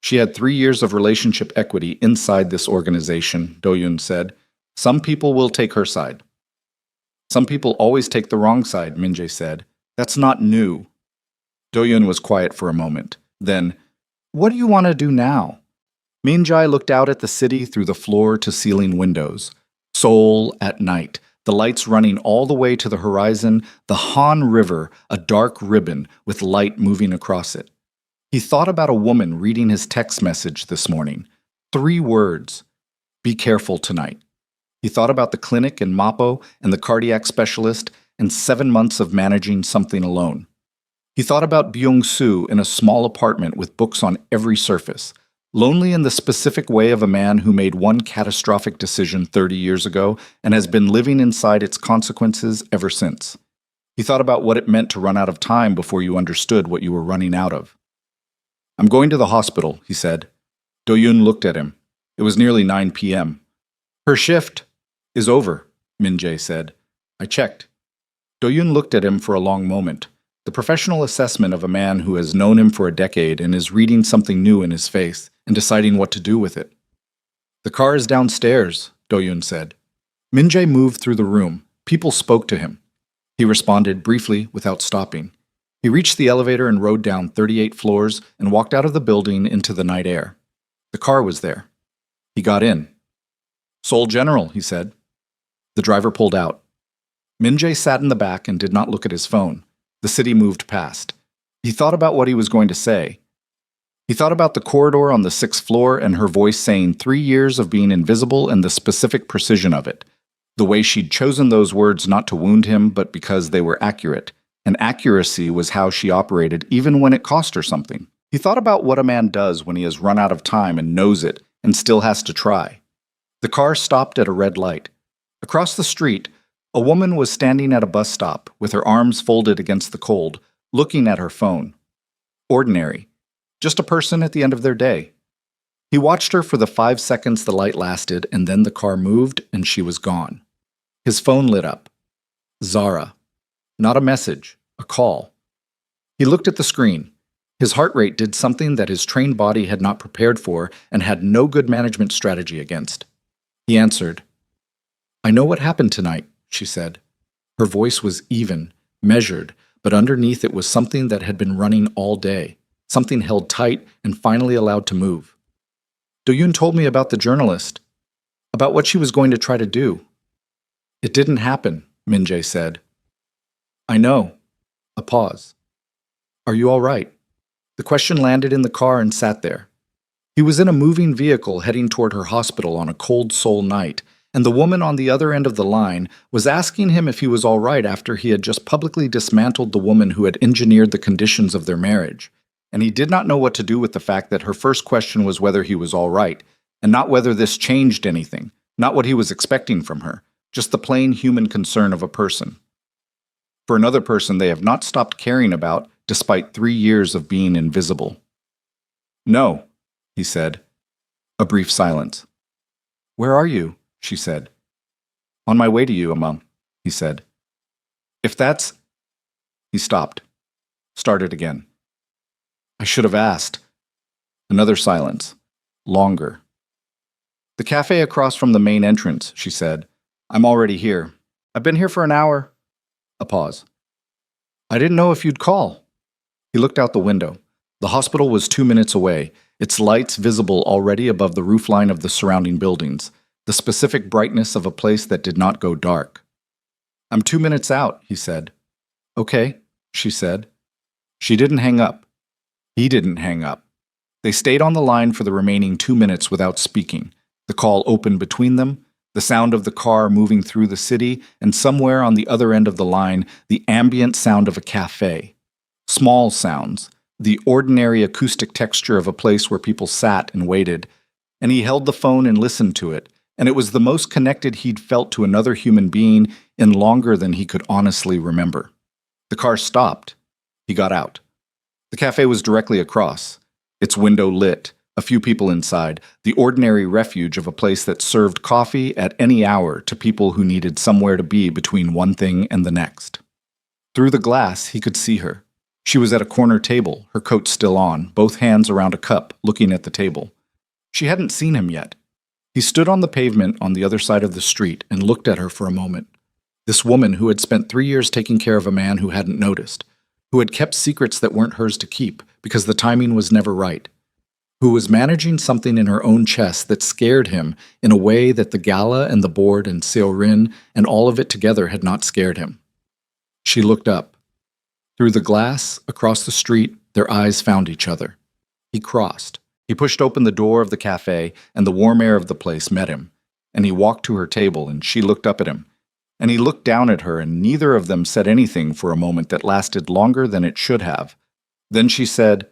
She had 3 years of relationship equity inside this organization, Do-yoon said. Some people will take her side. Some people always take the wrong side, Min-jae said. That's not new. Do-yoon was quiet for a moment. Then, what do you want to do now? Min-jae looked out at the city through the floor-to-ceiling windows. Seoul at night, the lights running all the way to the horizon, the Han River, a dark ribbon with light moving across it. He thought about a woman reading his text message this morning. 3 words. Be careful tonight. He thought about the clinic in Mapo and the cardiac specialist and 7 months of managing something alone. He thought about Byung-soo in a small apartment with books on every surface, lonely in the specific way of a man who made one catastrophic decision 30 years ago and has been living inside its consequences ever since. He thought about what it meant to run out of time before you understood what you were running out of. I'm going to the hospital, he said. Do-yoon looked at him. It was nearly 9 p.m. Her shift is over, Min-jae said. I checked. Do-yoon looked at him for a long moment, the professional assessment of a man who has known him for a decade and is reading something new in his face and deciding what to do with it. The car is downstairs, Do-yoon said. Min-jae moved through the room. People spoke to him. He responded briefly without stopping. He reached the elevator and rode down 38 floors and walked out of the building into the night air. The car was there. He got in. Seoul General, he said. The driver pulled out. Min-jae sat in the back and did not look at his phone. The city moved past. He thought about what he was going to say. He thought about the corridor on the 6th floor and her voice saying 3 years of being invisible and the specific precision of it. The way she'd chosen those words not to wound him, but because they were accurate. And accuracy was how she operated even when it cost her something. He thought about what a man does when he has run out of time and knows it and still has to try. The car stopped at a red light. Across the street, a woman was standing at a bus stop with her arms folded against the cold, looking at her phone. Ordinary. Just a person at the end of their day. He watched her for the 5 seconds the light lasted, and then the car moved and she was gone. His phone lit up. Zara. Not a message, a call. He looked at the screen. His heart rate did something that his trained body had not prepared for and had no good management strategy against. He answered. I know what happened tonight, she said. Her voice was even, measured, but underneath it was something that had been running all day, something held tight and finally allowed to move. Do-yoon told me about the journalist, about what she was going to try to do. It didn't happen, Min-jae said. I know. A pause. Are you all right? The question landed in the car and sat there. He was in a moving vehicle heading toward her hospital on a cold Seoul night, And the woman on the other end of the line was asking him if he was all right after he had just publicly dismantled the woman who had engineered the conditions of their marriage. And he did not know what to do with the fact that her first question was whether he was all right, and not whether this changed anything, not what he was expecting from her, just the plain human concern of a person. For another person they have not stopped caring about, despite 3 years of being invisible. "No," he said. A brief silence. "Where are you?" she said. "On my way to you, Amam," he said. "If that's—" He stopped. Started again. "I should have asked." Another silence. Longer. "The cafe across from the main entrance," she said. "I'm already here. I've been here for an hour." A pause. "I didn't know if you'd call." He looked out the window. The hospital was 2 minutes away, its lights visible already above the roofline of the surrounding buildings, the specific brightness of a place that did not go dark. "I'm 2 minutes out," he said. "Okay," she said. She didn't hang up. He didn't hang up. They stayed on the line for the remaining 2 minutes without speaking. The call opened between them, the sound of the car moving through the city, and somewhere on the other end of the line, the ambient sound of a cafe. Small sounds, the ordinary acoustic texture of a place where people sat and waited. And he held the phone and listened to it, and it was the most connected he'd felt to another human being in longer than he could honestly remember. The car stopped. He got out. The cafe was directly across, its window lit, a few people inside, the ordinary refuge of a place that served coffee at any hour to people who needed somewhere to be between one thing and the next. Through the glass, he could see her. She was at a corner table, her coat still on, both hands around a cup, looking at the table. She hadn't seen him yet. He stood on the pavement on the other side of the street and looked at her for a moment. This woman who had spent 3 years taking care of a man who hadn't noticed, who had kept secrets that weren't hers to keep because the timing was never right, who was managing something in her own chest that scared him in a way that the gala and the board and Seorin and all of it together had not scared him. She looked up. Through the glass, across the street, their eyes found each other. He crossed. He pushed open the door of the cafe, and the warm air of the place met him. And he walked to her table, and she looked up at him. And he looked down at her, and neither of them said anything for a moment that lasted longer than it should have. Then she said,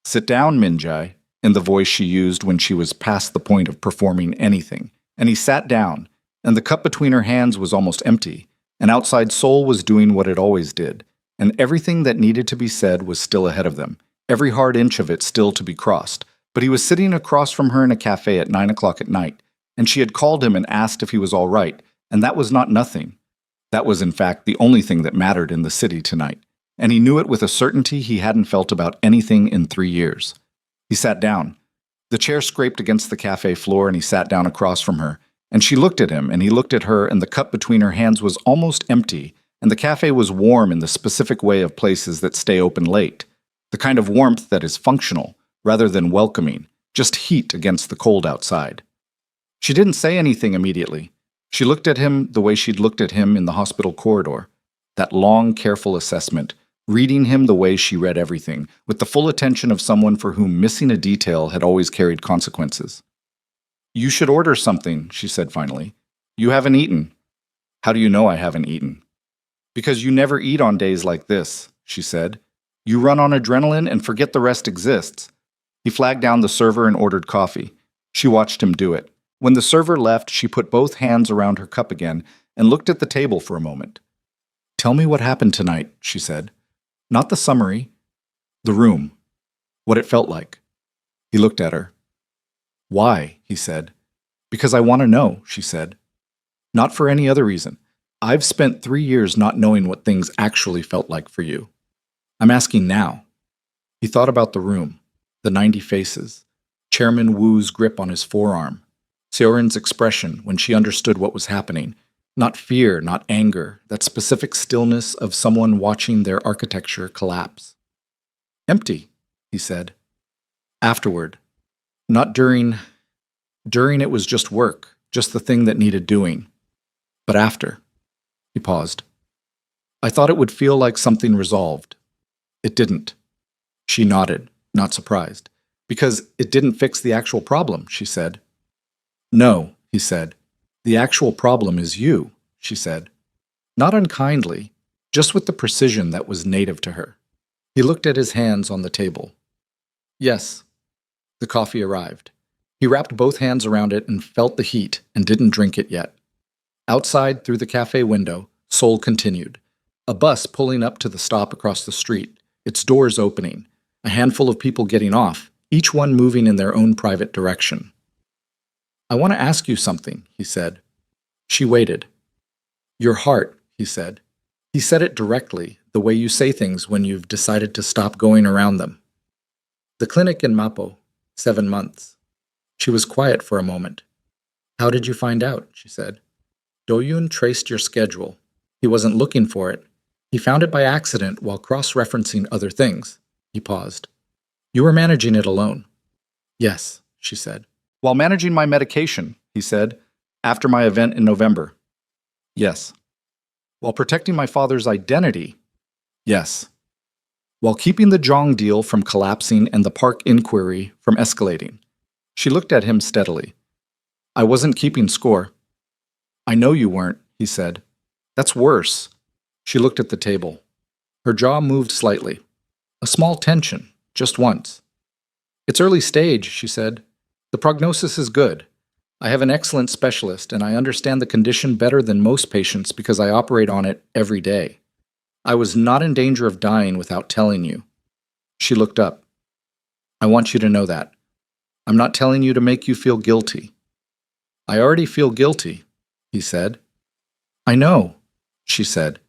"Sit down, Minjai," in the voice she used when she was past the point of performing anything. And he sat down, and the cup between her hands was almost empty, and outside Seoul was doing what it always did. And everything that needed to be said was still ahead of them, every hard inch of it still to be crossed. But he was sitting across from her in a cafe at 9 o'clock at night, and she had called him and asked if he was all right, and that was not nothing. That was, in fact, the only thing that mattered in the city tonight, and he knew it with a certainty he hadn't felt about anything in 3 years. He sat down. The chair scraped against the cafe floor, and he sat down across from her, and she looked at him, and he looked at her, and the cup between her hands was almost empty, and the cafe was warm in the specific way of places that stay open late, the kind of warmth that is functional, rather than welcoming, just heat against the cold outside. She didn't say anything immediately. She looked at him the way she'd looked at him in the hospital corridor, that long, careful assessment, reading him the way she read everything, with the full attention of someone for whom missing a detail had always carried consequences. "You should order something," she said finally. "You haven't eaten." "How do you know I haven't eaten?" "Because you never eat on days like this," she said. "You run on adrenaline and forget the rest exists." He flagged down the server and ordered coffee. She watched him do it. When the server left, she put both hands around her cup again and looked at the table for a moment. "Tell me what happened tonight," she said. "Not the summary. The room. What it felt like." He looked at her. "Why?" he said. "Because I want to know," she said. "Not for any other reason. I've spent 3 years not knowing what things actually felt like for you. I'm asking now." He thought about the room, the 90 faces, Chairman Wu's grip on his forearm, Seorin's expression when she understood what was happening. Not fear, not anger, that specific stillness of someone watching their architecture collapse. "Empty," he said. "Afterward. Not during. During it was just work, just the thing that needed doing. But after." He paused. "I thought it would feel like something resolved. It didn't." She nodded, not surprised. "Because it didn't fix the actual problem," she said. "No," he said. The actual problem is you, she said. Not unkindly, just with the precision that was native to her. He looked at his hands on the table. Yes. The coffee arrived. He wrapped both hands around it and felt the heat and didn't drink it yet. Outside, through the cafe window, Seoul continued. A bus pulling up to the stop across the street, its doors opening, a handful of people getting off, each one moving in their own private direction. I want to ask you something, he said. She waited. Your heart, he said. He said it directly, the way you say things when you've decided to stop going around them. The clinic in Mapo, 7 months. She was quiet for a moment. How did you find out? She said. Do-yoon traced your schedule. He wasn't looking for it. He found it by accident while cross-referencing other things. He paused. You were managing it alone. Yes, she said. While managing my medication, he said, after my event in November. Yes. While protecting my father's identity. Yes. While keeping the Zhang deal from collapsing and the Park inquiry from escalating. She looked at him steadily. I wasn't keeping score. I know you weren't, he said. That's worse. She looked at the table. Her jaw moved slightly. A small tension, just once. It's early stage, she said. The prognosis is good. I have an excellent specialist, and I understand the condition better than most patients because I operate on it every day. I was not in danger of dying without telling you. She looked up. I want you to know that. I'm not telling you to make you feel guilty. I already feel guilty, he said. I know, she said.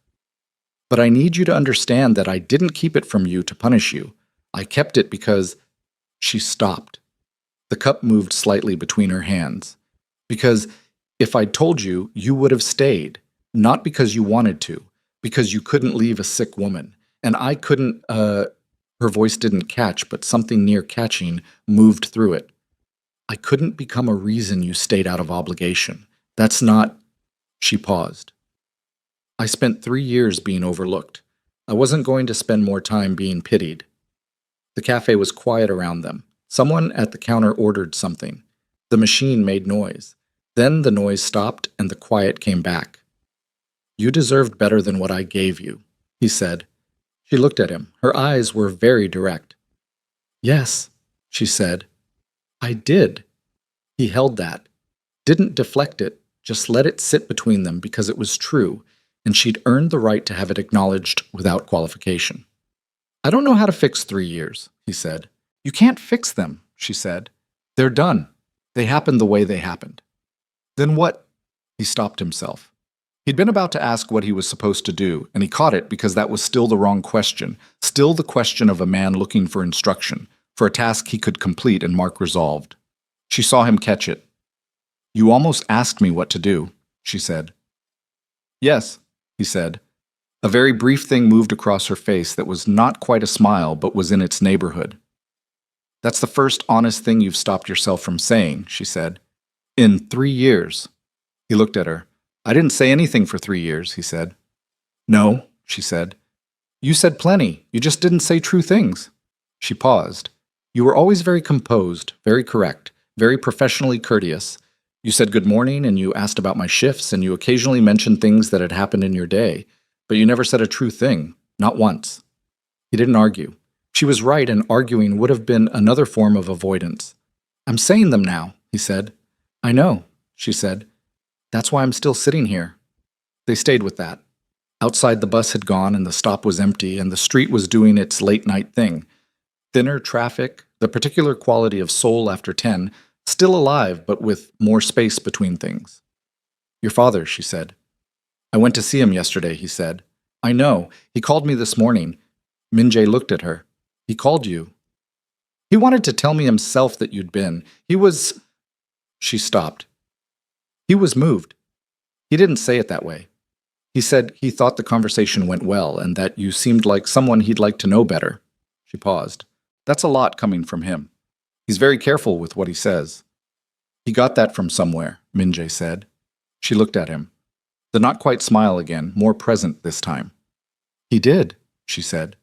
But I need you to understand that I didn't keep it from you to punish you. I kept it because... She stopped. The cup moved slightly between her hands. Because if I'd told you, you would have stayed. Not because you wanted to. Because you couldn't leave a sick woman. And I couldn't, Her voice didn't catch, but something near catching moved through it. I couldn't become a reason you stayed out of obligation. That's not... She paused. I spent 3 years being overlooked. I wasn't going to spend more time being pitied. The cafe was quiet around them. Someone at the counter ordered something. The machine made noise. Then the noise stopped and the quiet came back. You deserved better than what I gave you, he said. She looked at him. Her eyes were very direct. Yes, she said. I did. He held that. Didn't deflect it, just let it sit between them because it was true, and she'd earned the right to have it acknowledged without qualification. I don't know how to fix 3 years, he said. You can't fix them, she said. They're done. They happened the way they happened. Then what? He stopped himself. He'd been about to ask what he was supposed to do, and he caught it because that was still the wrong question, still the question of a man looking for instruction, for a task he could complete and mark resolved. She saw him catch it. You almost asked me what to do, she said. Yes, he said. A very brief thing moved across her face that was not quite a smile but was in its neighborhood. That's the first honest thing you've stopped yourself from saying, she said. In 3 years. He looked at her. I didn't say anything for 3 years, he said. No, she said. You said plenty. You just didn't say true things. She paused. You were always very composed, very correct, very professionally courteous. You said good morning and you asked about my shifts and you occasionally mentioned things that had happened in your day, but you never said a true thing, not once. He didn't argue. She was right, and arguing would have been another form of avoidance. I'm saying them now, he said. I know, she said. That's why I'm still sitting here. They stayed with that. Outside the bus had gone and the stop was empty and the street was doing its late-night thing. Thinner traffic, the particular quality of Seoul after 10, still alive but with more space between things. Your father, she said. I went to see him yesterday, he said. I know. He called me this morning. Min-jae looked at her. He called you. He wanted to tell me himself that you'd been. He was... She stopped. He was moved. He didn't say it that way. He said he thought the conversation went well and that you seemed like someone he'd like to know better. She paused. That's a lot coming from him. He's very careful with what he says. He got that from somewhere, Min-jae said. She looked at him. The not-quite smile again, more present this time. He did, she said.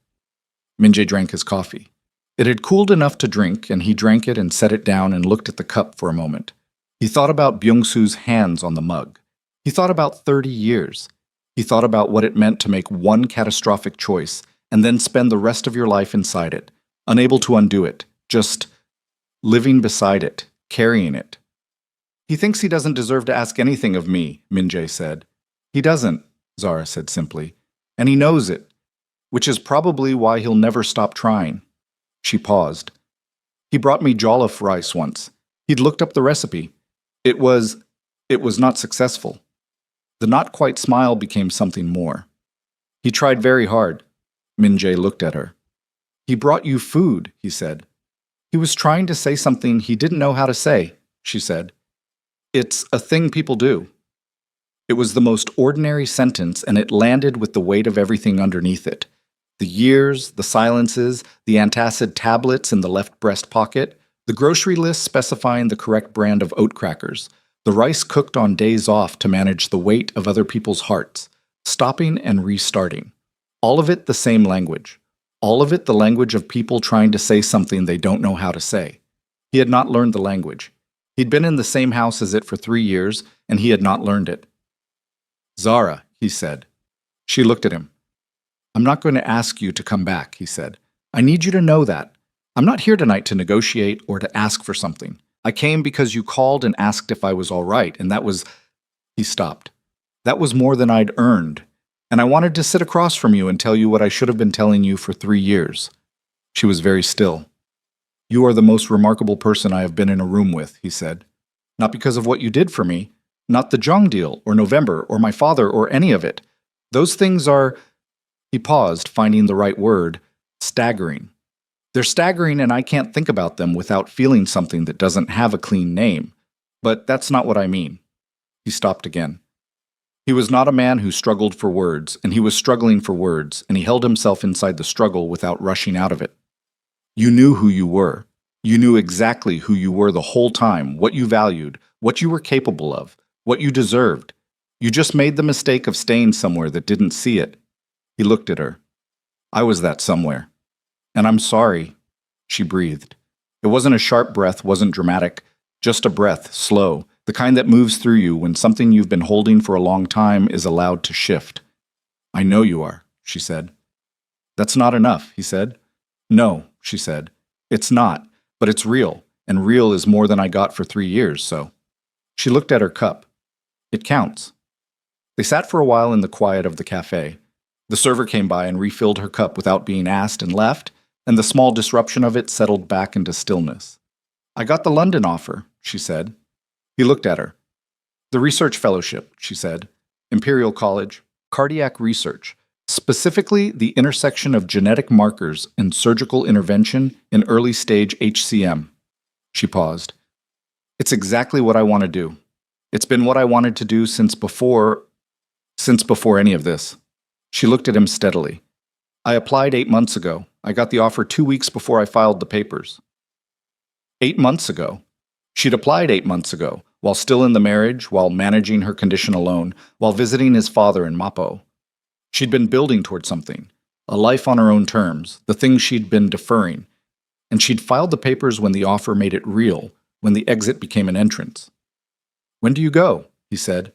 Min-jae drank his coffee. It had cooled enough to drink, and he drank it and set it down and looked at the cup for a moment. He thought about Byung-soo's hands on the mug. He thought about 30 years. He thought about what it meant to make one catastrophic choice and then spend the rest of your life inside it, unable to undo it, just living beside it, carrying it. He thinks he doesn't deserve to ask anything of me, Min-jae said. He doesn't, Zara said simply, and he knows it, which is probably why he'll never stop trying. She paused. He brought me jollof rice once. He'd looked up the recipe. It was not successful. The not-quite smile became something more. He tried very hard. Min-jae looked at her. He brought you food, he said. He was trying to say something he didn't know how to say, she said. It's a thing people do. It was the most ordinary sentence, and it landed with the weight of everything underneath it. The years, the silences, the antacid tablets in the left breast pocket, the grocery list specifying the correct brand of oat crackers, the rice cooked on days off to manage the weight of other people's hearts, stopping and restarting. All of it the same language. All of it the language of people trying to say something they don't know how to say. He had not learned the language. He'd been in the same house as it for 3 years, and he had not learned it. Zara, he said. She looked at him. I'm not going to ask you to come back, he said. I need you to know that. I'm not here tonight to negotiate or to ask for something. I came because you called and asked if I was all right, and that was... He stopped. That was more than I'd earned, and I wanted to sit across from you and tell you what I should have been telling you for 3 years. She was very still. You are the most remarkable person I have been in a room with, he said. Not because of what you did for me, not the Jong deal, or November, or my father, or any of it. Those things are... He paused, finding the right word, staggering. They're staggering, and I can't think about them without feeling something that doesn't have a clean name. But that's not what I mean. He stopped again. He was not a man who struggled for words, and he was struggling for words, and he held himself inside the struggle without rushing out of it. You knew who you were. You knew exactly who you were the whole time, what you valued, what you were capable of, what you deserved. You just made the mistake of staying somewhere that didn't see it. He looked at her. I was that somewhere. And I'm sorry, she breathed. It wasn't a sharp breath, wasn't dramatic, just a breath, slow, the kind that moves through you when something you've been holding for a long time is allowed to shift. I know you are, she said. That's not enough, he said. No, she said. It's not, but it's real, and real is more than I got for 3 years, so. She looked at her cup. It counts. They sat for a while in the quiet of the cafe. The server came by and refilled her cup without being asked and left, and the small disruption of it settled back into stillness. I got the London offer, she said. He looked at her. The research fellowship, she said. Imperial College, cardiac research, specifically the intersection of genetic markers and surgical intervention in early-stage HCM. She paused. It's exactly what I want to do. It's been what I wanted to do since before any of this. She looked at him steadily. I applied 8 months ago. I got the offer 2 weeks before I filed the papers. 8 months ago. She'd applied 8 months ago, while still in the marriage, while managing her condition alone, while visiting his father in Mapo. She'd been building toward something, a life on her own terms, the things she'd been deferring. And she'd filed the papers when the offer made it real, when the exit became an entrance. When do you go? He said.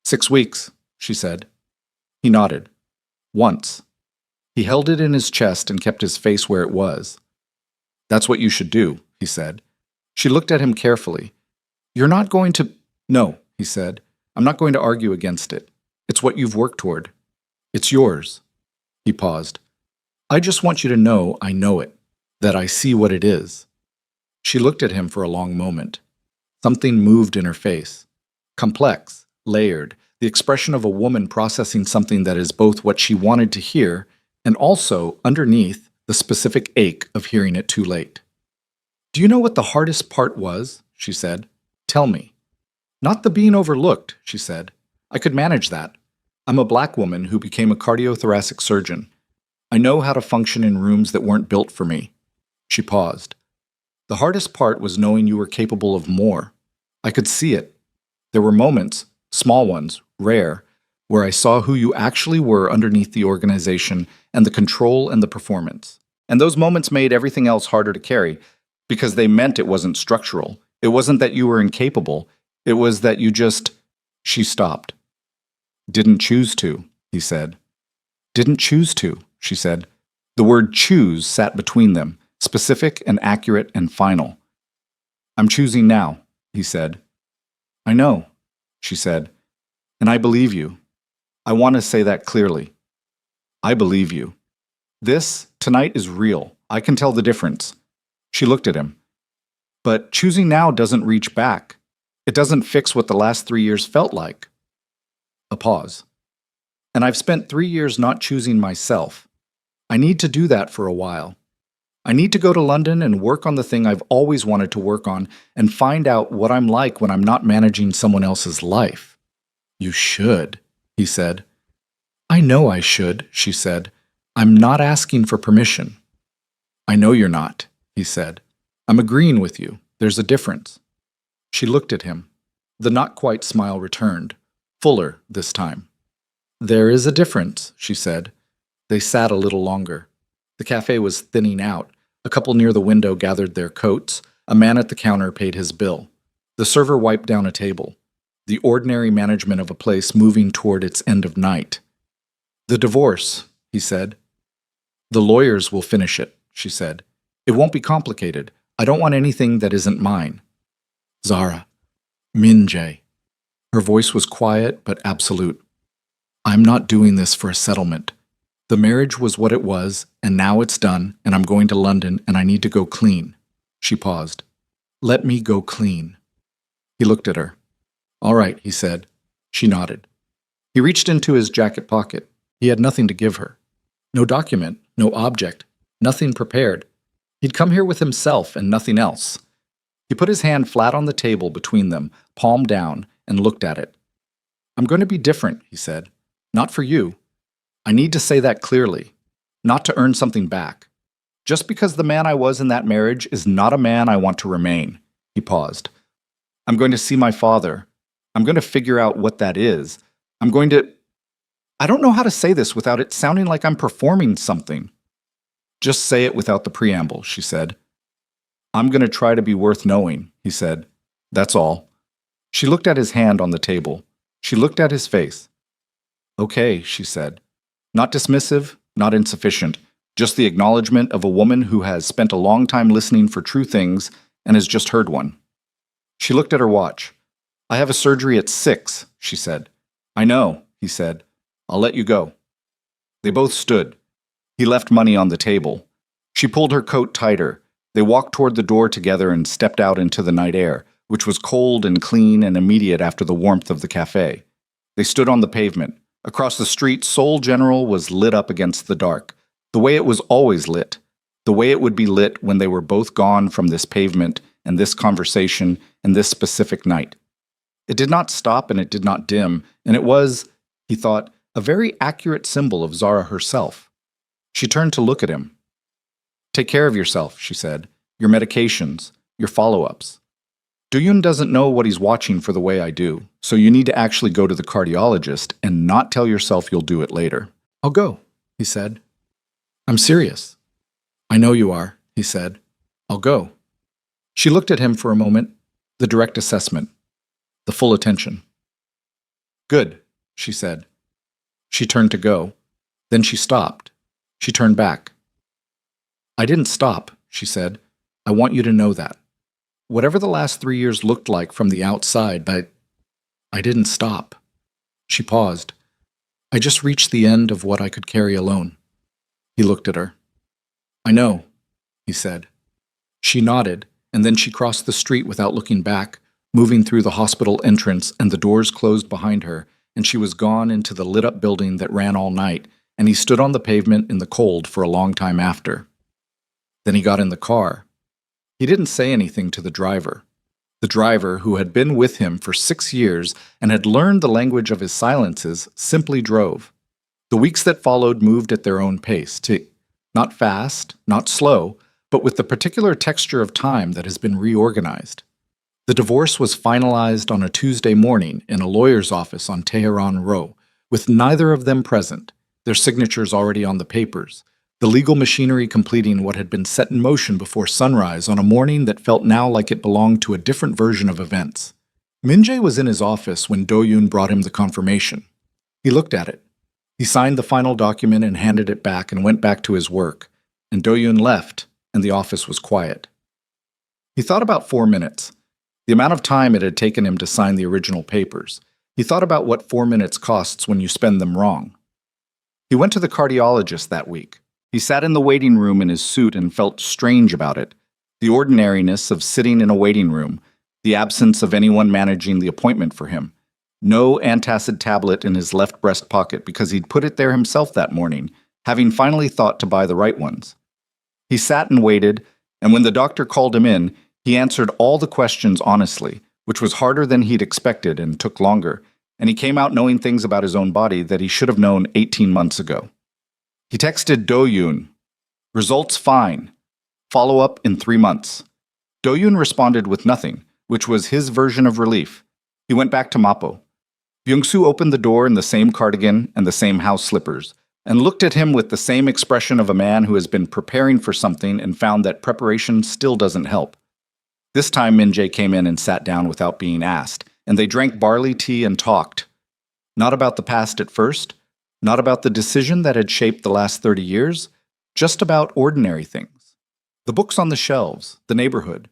6 weeks, she said. He nodded. Once. He held it in his chest and kept his face where it was. That's what you should do, he said. She looked at him carefully. You're not going to... No, he said. I'm not going to argue against it. It's what you've worked toward. It's yours. He paused. I just want you to know I know it, that I see what it is. She looked at him for a long moment. Something moved in her face. Complex, layered, the expression of a woman processing something that is both what she wanted to hear and also, underneath, the specific ache of hearing it too late. Do you know what the hardest part was? She said. Tell me. Not the being overlooked, she said. I could manage that. I'm a black woman who became a cardiothoracic surgeon. I know how to function in rooms that weren't built for me. She paused. The hardest part was knowing you were capable of more. I could see it. There were moments, small ones, rare, where I saw who you actually were underneath the organization and the control and the performance. And those moments made everything else harder to carry because they meant it wasn't structural. It wasn't that you were incapable. It was that you just... She stopped. Didn't choose to, he said. Didn't choose to, she said. The word choose sat between them, specific and accurate and final. I'm choosing now, he said. I know, she said, and I believe you. I want to say that clearly. I believe you. This, tonight, is real. I can tell the difference. She looked at him. But choosing now doesn't reach back. It doesn't fix what the last 3 years felt like. A pause. And I've spent 3 years not choosing myself. I need to do that for a while. I need to go to London and work on the thing I've always wanted to work on and find out what I'm like when I'm not managing someone else's life. You should, he said. I know I should, she said. I'm not asking for permission. I know you're not, he said. I'm agreeing with you. There's a difference. She looked at him. The not-quite smile returned, fuller this time. There is a difference, she said. They sat a little longer. The cafe was thinning out. A couple near the window gathered their coats. A man at the counter paid his bill. The server wiped down a table. The ordinary management of a place moving toward its end of night. The divorce, he said. The lawyers will finish it, she said. It won't be complicated. I don't want anything that isn't mine. Zara. Min Jae. Her voice was quiet but absolute. I'm not doing this for a settlement. The marriage was what it was, and now it's done, and I'm going to London, and I need to go clean. She paused. Let me go clean. He looked at her. All right, he said. She nodded. He reached into his jacket pocket. He had nothing to give her. No document, no object, nothing prepared. He'd come here with himself and nothing else. He put his hand flat on the table between them, palm down, and looked at it. I'm going to be different, he said. Not for you. I need to say that clearly. Not to earn something back. Just because the man I was in that marriage is not a man I want to remain. He paused. I'm going to see my father. I'm going to figure out what that is. I don't know how to say this without it sounding like I'm performing something. Just say it without the preamble, she said. I'm going to try to be worth knowing, he said. That's all. She looked at his hand on the table. She looked at his face. Okay, she said. Not dismissive, not insufficient, just the acknowledgement of a woman who has spent a long time listening for true things and has just heard one. She looked at her watch. I have a surgery at 6, she said. I know, he said. I'll let you go. They both stood. He left money on the table. She pulled her coat tighter. They walked toward the door together and stepped out into the night air, which was cold and clean and immediate after the warmth of the cafe. They stood on the pavement. Across the street, Seoul General was lit up against the dark, the way it was always lit, the way it would be lit when they were both gone from this pavement and this conversation and this specific night. It did not stop and it did not dim, and it was, he thought, a very accurate symbol of Zara herself. She turned to look at him. Take care of yourself, she said. Your medications, your follow-ups. Duyun doesn't know what he's watching for the way I do, so you need to actually go to the cardiologist and not tell yourself you'll do it later. I'll go, he said. I'm serious. I know you are, he said. I'll go. She looked at him for a moment, the direct assessment, the full attention. Good, she said. She turned to go. Then she stopped. She turned back. I didn't stop, she said. I want you to know that. Whatever the last 3 years looked like from the outside, I didn't stop. She paused. I just reached the end of what I could carry alone. He looked at her. I know, he said. She nodded, and then she crossed the street without looking back, moving through the hospital entrance, and the doors closed behind her, and she was gone into the lit-up building that ran all night, and he stood on the pavement in the cold for a long time after. Then he got in the car. He didn't say anything to the driver. The driver, who had been with him for 6 years and had learned the language of his silences, simply drove. The weeks that followed moved at their own pace, too. Not fast, not slow, but with the particular texture of time that has been reorganized. The divorce was finalized on a Tuesday morning in a lawyer's office on Tehran Row, with neither of them present, their signatures already on the papers, the legal machinery completing what had been set in motion before sunrise on a morning that felt now like it belonged to a different version of events. Min-jae was in his office when Do-yoon brought him the confirmation. He looked at it. He signed the final document and handed it back and went back to his work, and Do-yoon left, and the office was quiet. He thought about 4 minutes, the amount of time it had taken him to sign the original papers. He thought about what 4 minutes costs when you spend them wrong. He went to the cardiologist that week. He sat in the waiting room in his suit and felt strange about it. The ordinariness of sitting in a waiting room, the absence of anyone managing the appointment for him. No antacid tablet in his left breast pocket because he'd put it there himself that morning, having finally thought to buy the right ones. He sat and waited, and when the doctor called him in, he answered all the questions honestly, which was harder than he'd expected and took longer, and he came out knowing things about his own body that he should have known 18 months ago. He texted Do-yoon, "Results fine. Follow up in 3 months." Do-yoon responded with nothing, which was his version of relief. He went back to Mappo. Byung-soo opened the door in the same cardigan and the same house slippers, and looked at him with the same expression of a man who has been preparing for something and found that preparation still doesn't help. This time Min-jae came in and sat down without being asked, and they drank barley tea and talked. Not about the past at first, not about the decision that had shaped the last 30 years, just about ordinary things. The books on the shelves, the neighborhood.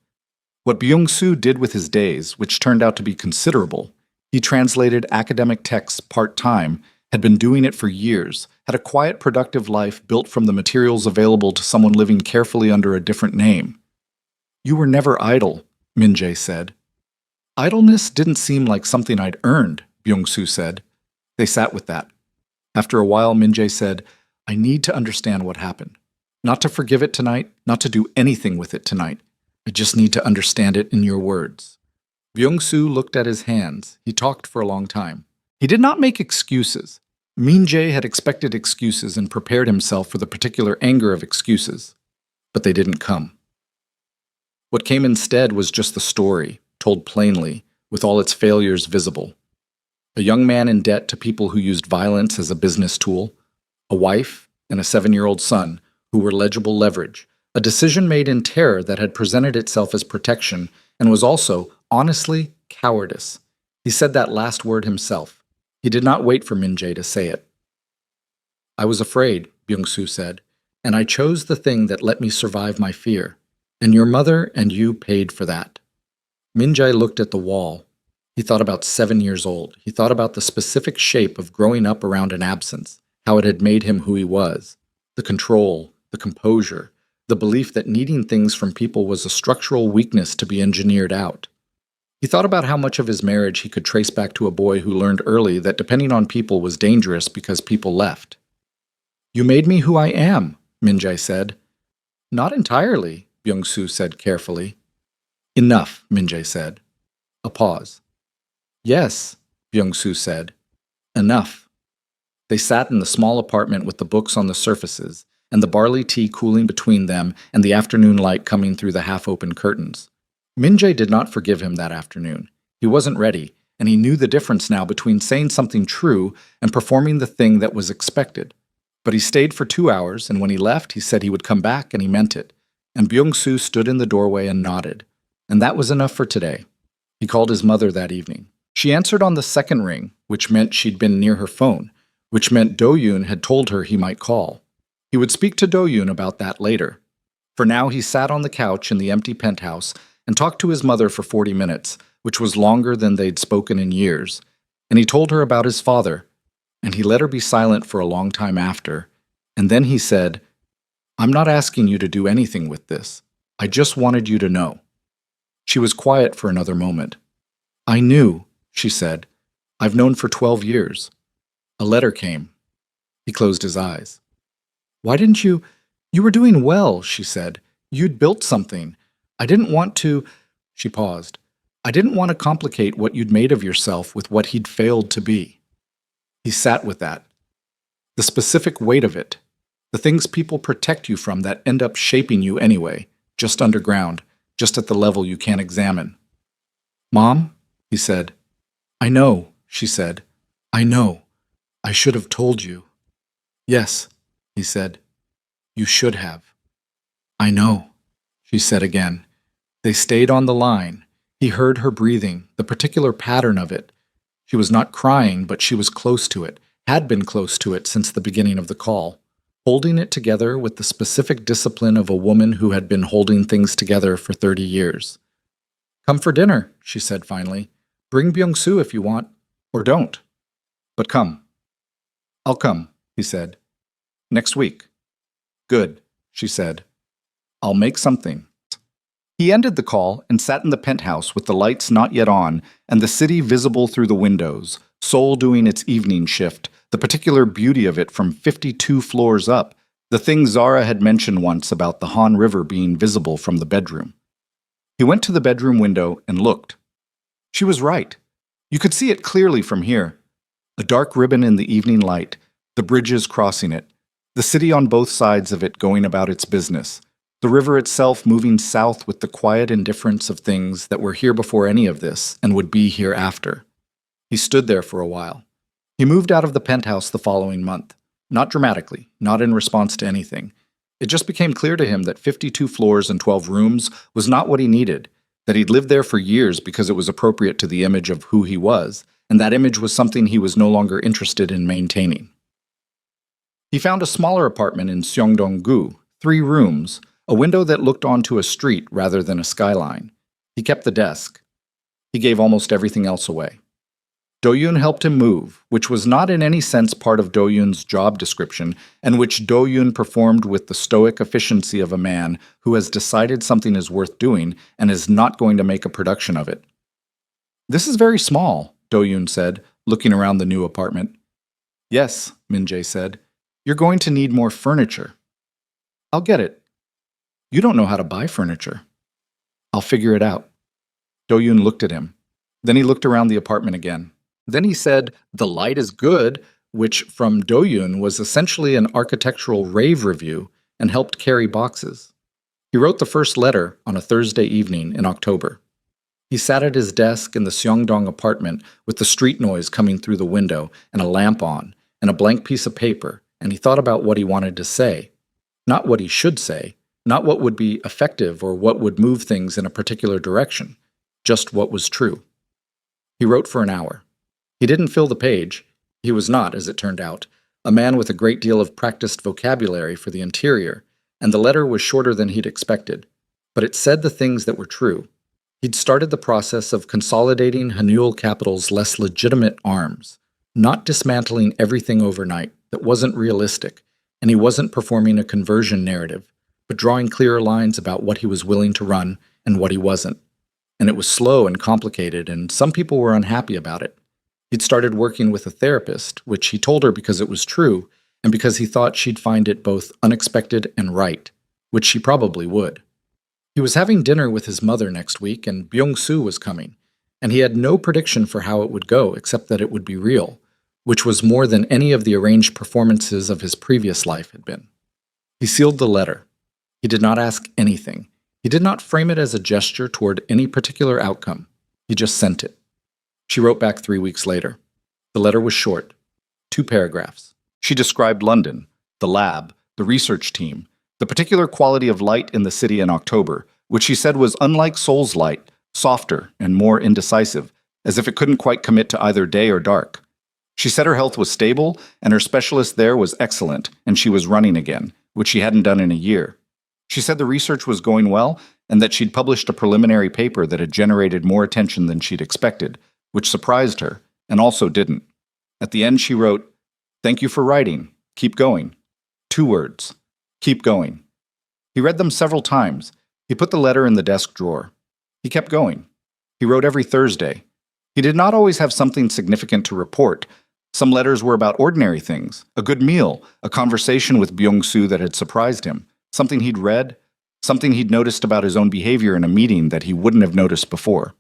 What Byung-soo did with his days, which turned out to be considerable. He translated academic texts part-time, had been doing it for years, had a quiet, productive life built from the materials available to someone living carefully under a different name. "You were never idle," Min-jae said. "Idleness didn't seem like something I'd earned," Byung-soo said. They sat with that. After a while, Min-jae said, "I need to understand what happened. Not to forgive it tonight, not to do anything with it tonight. I just need to understand it in your words." Byung-soo looked at his hands. He talked for a long time. He did not make excuses. Min-jae had expected excuses and prepared himself for the particular anger of excuses. But they didn't come. What came instead was just the story, told plainly, with all its failures visible. A young man in debt to people who used violence as a business tool, a wife and a 7-year-old son who were legible leverage, a decision made in terror that had presented itself as protection and was also, honestly, cowardice. He said that last word himself. He did not wait for Min-jae to say it. "I was afraid," Byung-soo said, "and I chose the thing that let me survive my fear. And your mother and you paid for that." Min-jae looked at the wall. He thought about 7 years old. He thought about the specific shape of growing up around an absence, how it had made him who he was. The control, the composure, the belief that needing things from people was a structural weakness to be engineered out. He thought about how much of his marriage he could trace back to a boy who learned early that depending on people was dangerous because people left. "You made me who I am," Min-jae said. "Not entirely," Byung-soo said carefully. "Enough," Min-jae said. A pause. "Yes," Byung-soo said. "Enough." They sat in the small apartment with the books on the surfaces, and the barley tea cooling between them and the afternoon light coming through the half-open curtains. Min-jae did not forgive him that afternoon. He wasn't ready, and he knew the difference now between saying something true and performing the thing that was expected. But he stayed for 2 hours, and when he left, he said he would come back, and he meant it. And Byung-soo stood in the doorway and nodded. And that was enough for today. He called his mother that evening. She answered on the second ring, which meant she'd been near her phone, which meant Do-yoon had told her he might call. He would speak to Do-yoon about that later. For now, he sat on the couch in the empty penthouse and talked to his mother for 40 minutes, which was longer than they'd spoken in years. And he told her about his father, and he let her be silent for a long time after. And then he said, "I'm not asking you to do anything with this. I just wanted you to know." She was quiet for another moment. "I knew," she said. "I've known for 12 years. A letter came." He closed his eyes. "Why didn't you? You were doing well," she said. "You'd built something. I didn't want to—" She paused. "I didn't want to complicate what you'd made of yourself with what he'd failed to be." He sat with that. The specific weight of it. The things people protect you from that end up shaping you anyway, just underground, just at the level you can't examine. "Mom," he said. "I know," she said. "I know. I should have told you." "Yes," he said. You should have. I know, she said again. They stayed on the line. He heard her breathing, the particular pattern of it. She was not crying, but she was close to it, had been close to it since the beginning of the call, holding it together with the specific discipline of a woman who had been holding things together for 30 years. Come for dinner, she said finally. Bring Byung-soo if you want, or don't. But come. I'll come, he said. Next week. Good, she said. I'll make something. He ended the call and sat in the penthouse with the lights not yet on and the city visible through the windows, Seoul doing its evening shift, the particular beauty of it from 52 floors up, the thing Zara had mentioned once about the Han River being visible from the bedroom. He went to the bedroom window and looked. She was right. You could see it clearly from here. A dark ribbon in the evening light, the bridges crossing it, the city on both sides of it going about its business, the river itself moving south with the quiet indifference of things that were here before any of this and would be here after. He stood there for a while. He moved out of the penthouse the following month. Not dramatically, not in response to anything. It just became clear to him that 52 floors and 12 rooms was not what he needed, that he'd lived there for years because it was appropriate to the image of who he was, and that image was something he was no longer interested in maintaining. He found a smaller apartment in Seongdong-gu, 3 rooms, a window that looked onto a street rather than a skyline. He kept the desk. He gave almost everything else away. Do-yoon helped him move, which was not in any sense part of Do-yoon's job description, and which Do-yoon performed with the stoic efficiency of a man who has decided something is worth doing and is not going to make a production of it. This is very small, Do-yoon said, looking around the new apartment. Yes, Min-jae said. You're going to need more furniture. I'll get it. You don't know how to buy furniture. I'll figure it out. Do-yoon looked at him. Then he looked around the apartment again. Then he said, the light is good, which from Do-yoon was essentially an architectural rave review and helped carry boxes. He wrote the first letter on a Thursday evening in October. He sat at his desk in the Seongdong apartment with the street noise coming through the window and a lamp on and a blank piece of paper, and he thought about what he wanted to say. Not what he should say, not what would be effective or what would move things in a particular direction, just what was true. He wrote for an hour. He didn't fill the page. He was not, as it turned out, a man with a great deal of practiced vocabulary for the interior, and the letter was shorter than he'd expected. But it said the things that were true. He'd started the process of consolidating Hanyul Capital's less legitimate arms, not dismantling everything overnight that wasn't realistic, and he wasn't performing a conversion narrative, but drawing clearer lines about what he was willing to run and what he wasn't. And it was slow and complicated, and some people were unhappy about it. He'd started working with a therapist, which he told her because it was true, and because he thought she'd find it both unexpected and right, which she probably would. He was having dinner with his mother next week, and Byung-soo was coming, and he had no prediction for how it would go except that it would be real, which was more than any of the arranged performances of his previous life had been. He sealed the letter. He did not ask anything. He did not frame it as a gesture toward any particular outcome. He just sent it. She wrote back 3 weeks later. The letter was short, 2 paragraphs. She described London, the lab, the research team, the particular quality of light in the city in October, which she said was unlike Seoul's light, softer and more indecisive, as if it couldn't quite commit to either day or dark. She said her health was stable, and her specialist there was excellent, and she was running again, which she hadn't done in a year. She said the research was going well, and that she'd published a preliminary paper that had generated more attention than she'd expected, which surprised her, and also didn't. At the end she wrote, "Thank you for writing. Keep going." 2 words. Keep going. He read them several times. He put the letter in the desk drawer. He kept going. He wrote every Thursday. He did not always have something significant to report. Some letters were about ordinary things, a good meal, a conversation with Byung-soo that had surprised him, something he'd read, something he'd noticed about his own behavior in a meeting that he wouldn't have noticed before.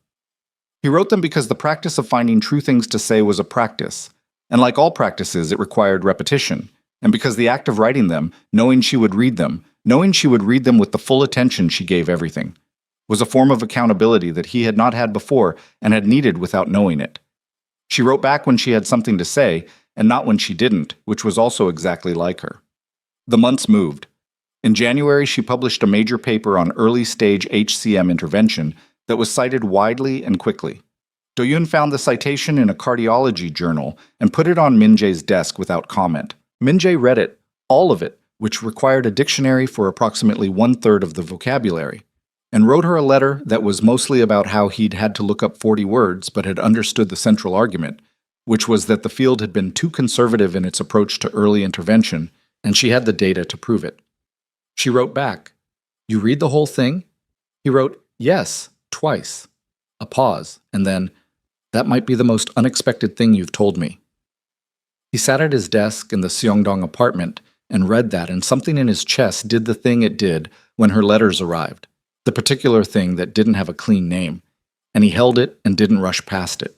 He wrote them because the practice of finding true things to say was a practice, and like all practices, it required repetition, and because the act of writing them, knowing she would read them with the full attention she gave everything, was a form of accountability that he had not had before and had needed without knowing it. She wrote back when she had something to say, and not when she didn't, which was also exactly like her. The months moved. In January, she published a major paper on early-stage HCM intervention that was cited widely and quickly. Do-yoon found the citation in a cardiology journal and put it on Min-jae's desk without comment. Min-jae read it, all of it, which required a dictionary for approximately 1/3 of the vocabulary, and wrote her a letter that was mostly about how he'd had to look up 40 words but had understood the central argument, which was that the field had been too conservative in its approach to early intervention, and she had the data to prove it. She wrote back, "You read the whole thing?" He wrote, "Yes," twice. A pause, and then, "That might be the most unexpected thing you've told me." He sat at his desk in the Seongdong apartment and read that, and something in his chest did the thing it did when her letters arrived, the particular thing that didn't have a clean name, and he held it and didn't rush past it.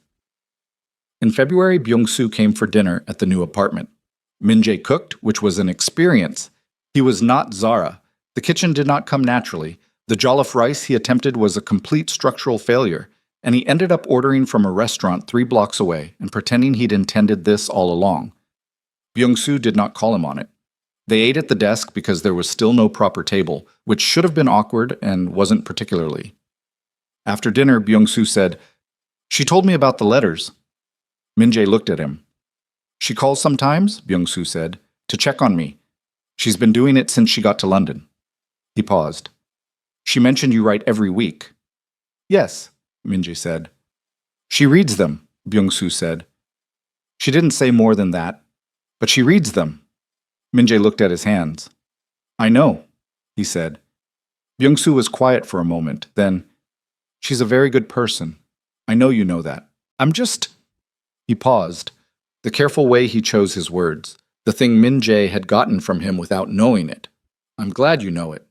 In February, Byung-soo came for dinner at the new apartment. Min-jae cooked, which was an experience. He was not Zara. The kitchen did not come naturally. The jollof rice he attempted was a complete structural failure, and he ended up ordering from a restaurant 3 blocks away and pretending he'd intended this all along. Byung-soo did not call him on it. They ate at the desk because there was still no proper table, which should have been awkward and wasn't particularly. After dinner, Byung-soo said, "She told me about the letters." Min-jae looked at him. "She calls sometimes," Byung-soo said, "to check on me. She's been doing it since she got to London." He paused. "She mentioned you write every week." "Yes," Min-jae said. "She reads them," Byung-soo said. "She didn't say more than that, but she reads them." Min-jae looked at his hands. "I know," he said. Byung-soo was quiet for a moment, then, "She's a very good person. I know you know that. I'm just—" He paused, the careful way he chose his words, the thing Min-jae had gotten from him without knowing it. "I'm glad you know it."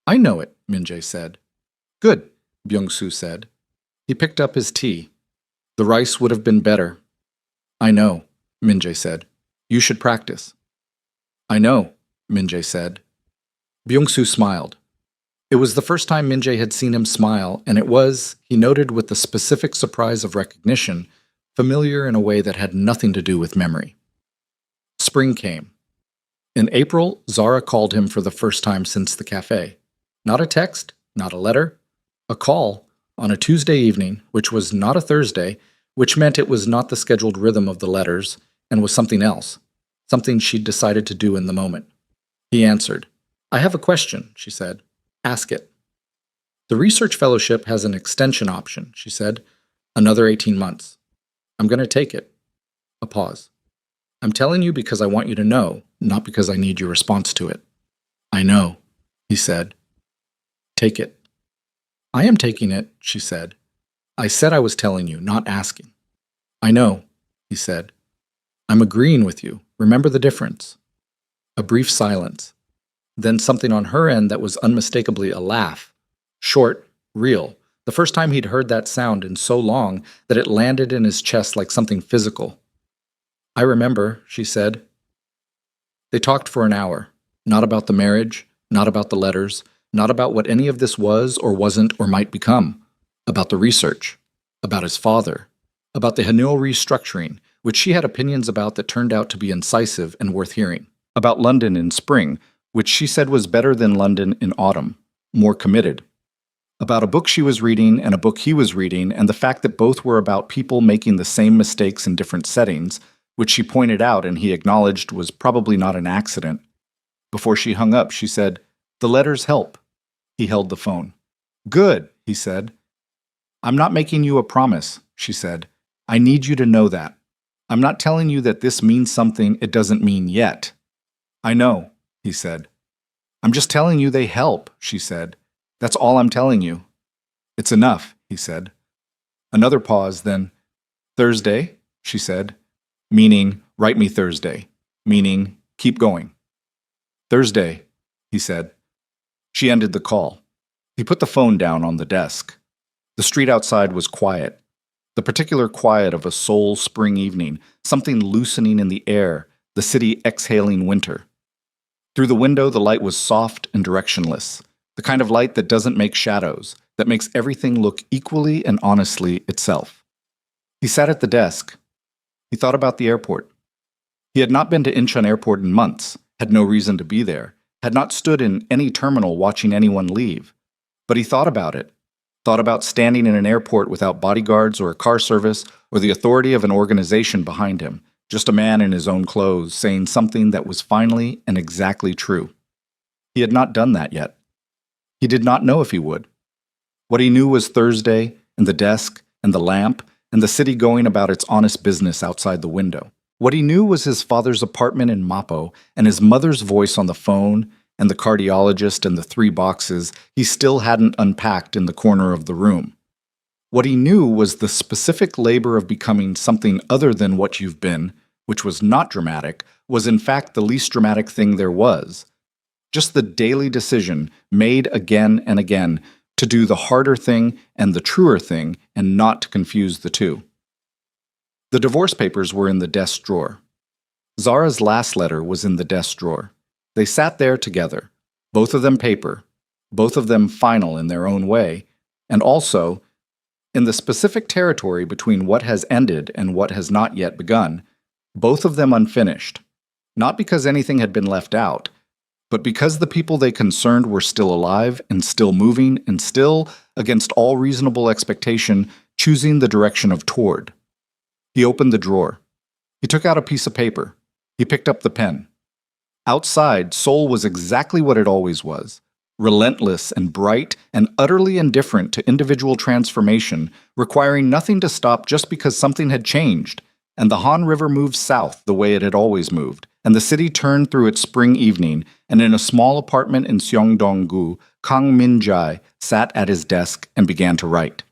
"I know it," Min-jae said. "Good," Byung-soo said. He picked up his tea. "The rice would have been better." "I know," Min-jae said. "You should practice." "I know," Min-jae said. Byung-soo smiled. It was the first time Min-jae had seen him smile, and it was, he noted with the specific surprise of recognition, familiar in a way that had nothing to do with memory. Spring came. In April, Zara called him for the first time since the cafe. Not a text, not a letter, a call on a Tuesday evening, which was not a Thursday, which meant it was not the scheduled rhythm of the letters, and was something else, something she'd decided to do in the moment. He answered. "I have a question," she said. "Ask it." "The research fellowship has an extension option," she said. "Another 18 months. I'm going to take it." A pause. "I'm telling you because I want you to know, not because I need your response to it." "I know," he said. "Take it." "I am taking it," she said. "I said I was telling you, not asking." "I know," he said. "I'm agreeing with you. Remember the difference." A brief silence. Then something on her end that was unmistakably a laugh. Short, real. The first time he'd heard that sound in so long that it landed in his chest like something physical. "I remember," she said. They talked for an hour. Not about the marriage, not about the letters, not about what any of this was or wasn't or might become. About the research. About his father. About the Hanul restructuring, which she had opinions about that turned out to be incisive and worth hearing. About London in spring, which she said was better than London in autumn, more committed. About a book she was reading and a book he was reading, and the fact that both were about people making the same mistakes in different settings, which she pointed out and he acknowledged was probably not an accident. Before she hung up, she said, "The letters help." He held the phone. "Good," he said. "I'm not making you a promise," she said. "I need you to know that. I'm not telling you that this means something it doesn't mean yet." "I know," he said. "I'm just telling you they help," she said. "That's all I'm telling you." "It's enough," he said. Another pause, then, "Thursday," she said, meaning, "Write me Thursday," meaning, "Keep going." "Thursday," he said. She ended the call. He put the phone down on the desk. The street outside was quiet. The particular quiet of a Seoul spring evening, something loosening in the air, the city exhaling winter. Through the window, the light was soft and directionless, the kind of light that doesn't make shadows, that makes everything look equally and honestly itself. He sat at the desk. He thought about the airport. He had not been to Incheon Airport in months, had no reason to be there, had not stood in any terminal watching anyone leave. But he thought about it. Thought about standing in an airport without bodyguards or a car service or the authority of an organization behind him, just a man in his own clothes saying something that was finally and exactly true. He had not done that yet. He did not know if he would. What he knew was Thursday, and the desk, and the lamp, and the city going about its honest business outside the window. What he knew was his father's apartment in Mapo, and his mother's voice on the phone, and the cardiologist and the 3 boxes he still hadn't unpacked in the corner of the room. What he knew was the specific labor of becoming something other than what you've been, which was not dramatic, was in fact the least dramatic thing there was. Just the daily decision, made again and again, to do the harder thing and the truer thing and not to confuse the two. The divorce papers were in the desk drawer. Zara's last letter was in the desk drawer. They sat there together, both of them paper, both of them final in their own way, and also, in the specific territory between what has ended and what has not yet begun, both of them unfinished, not because anything had been left out, but because the people they concerned were still alive and still moving and still, against all reasonable expectation, choosing the direction of toward. He opened the drawer. He took out a piece of paper. He picked up the pen. Outside, Seoul was exactly what it always was, relentless and bright and utterly indifferent to individual transformation, requiring nothing to stop just because something had changed, and the Han River moved south the way it had always moved, and the city turned through its spring evening, and in a small apartment in Seongdong-gu, Kang Min-jae sat at his desk and began to write.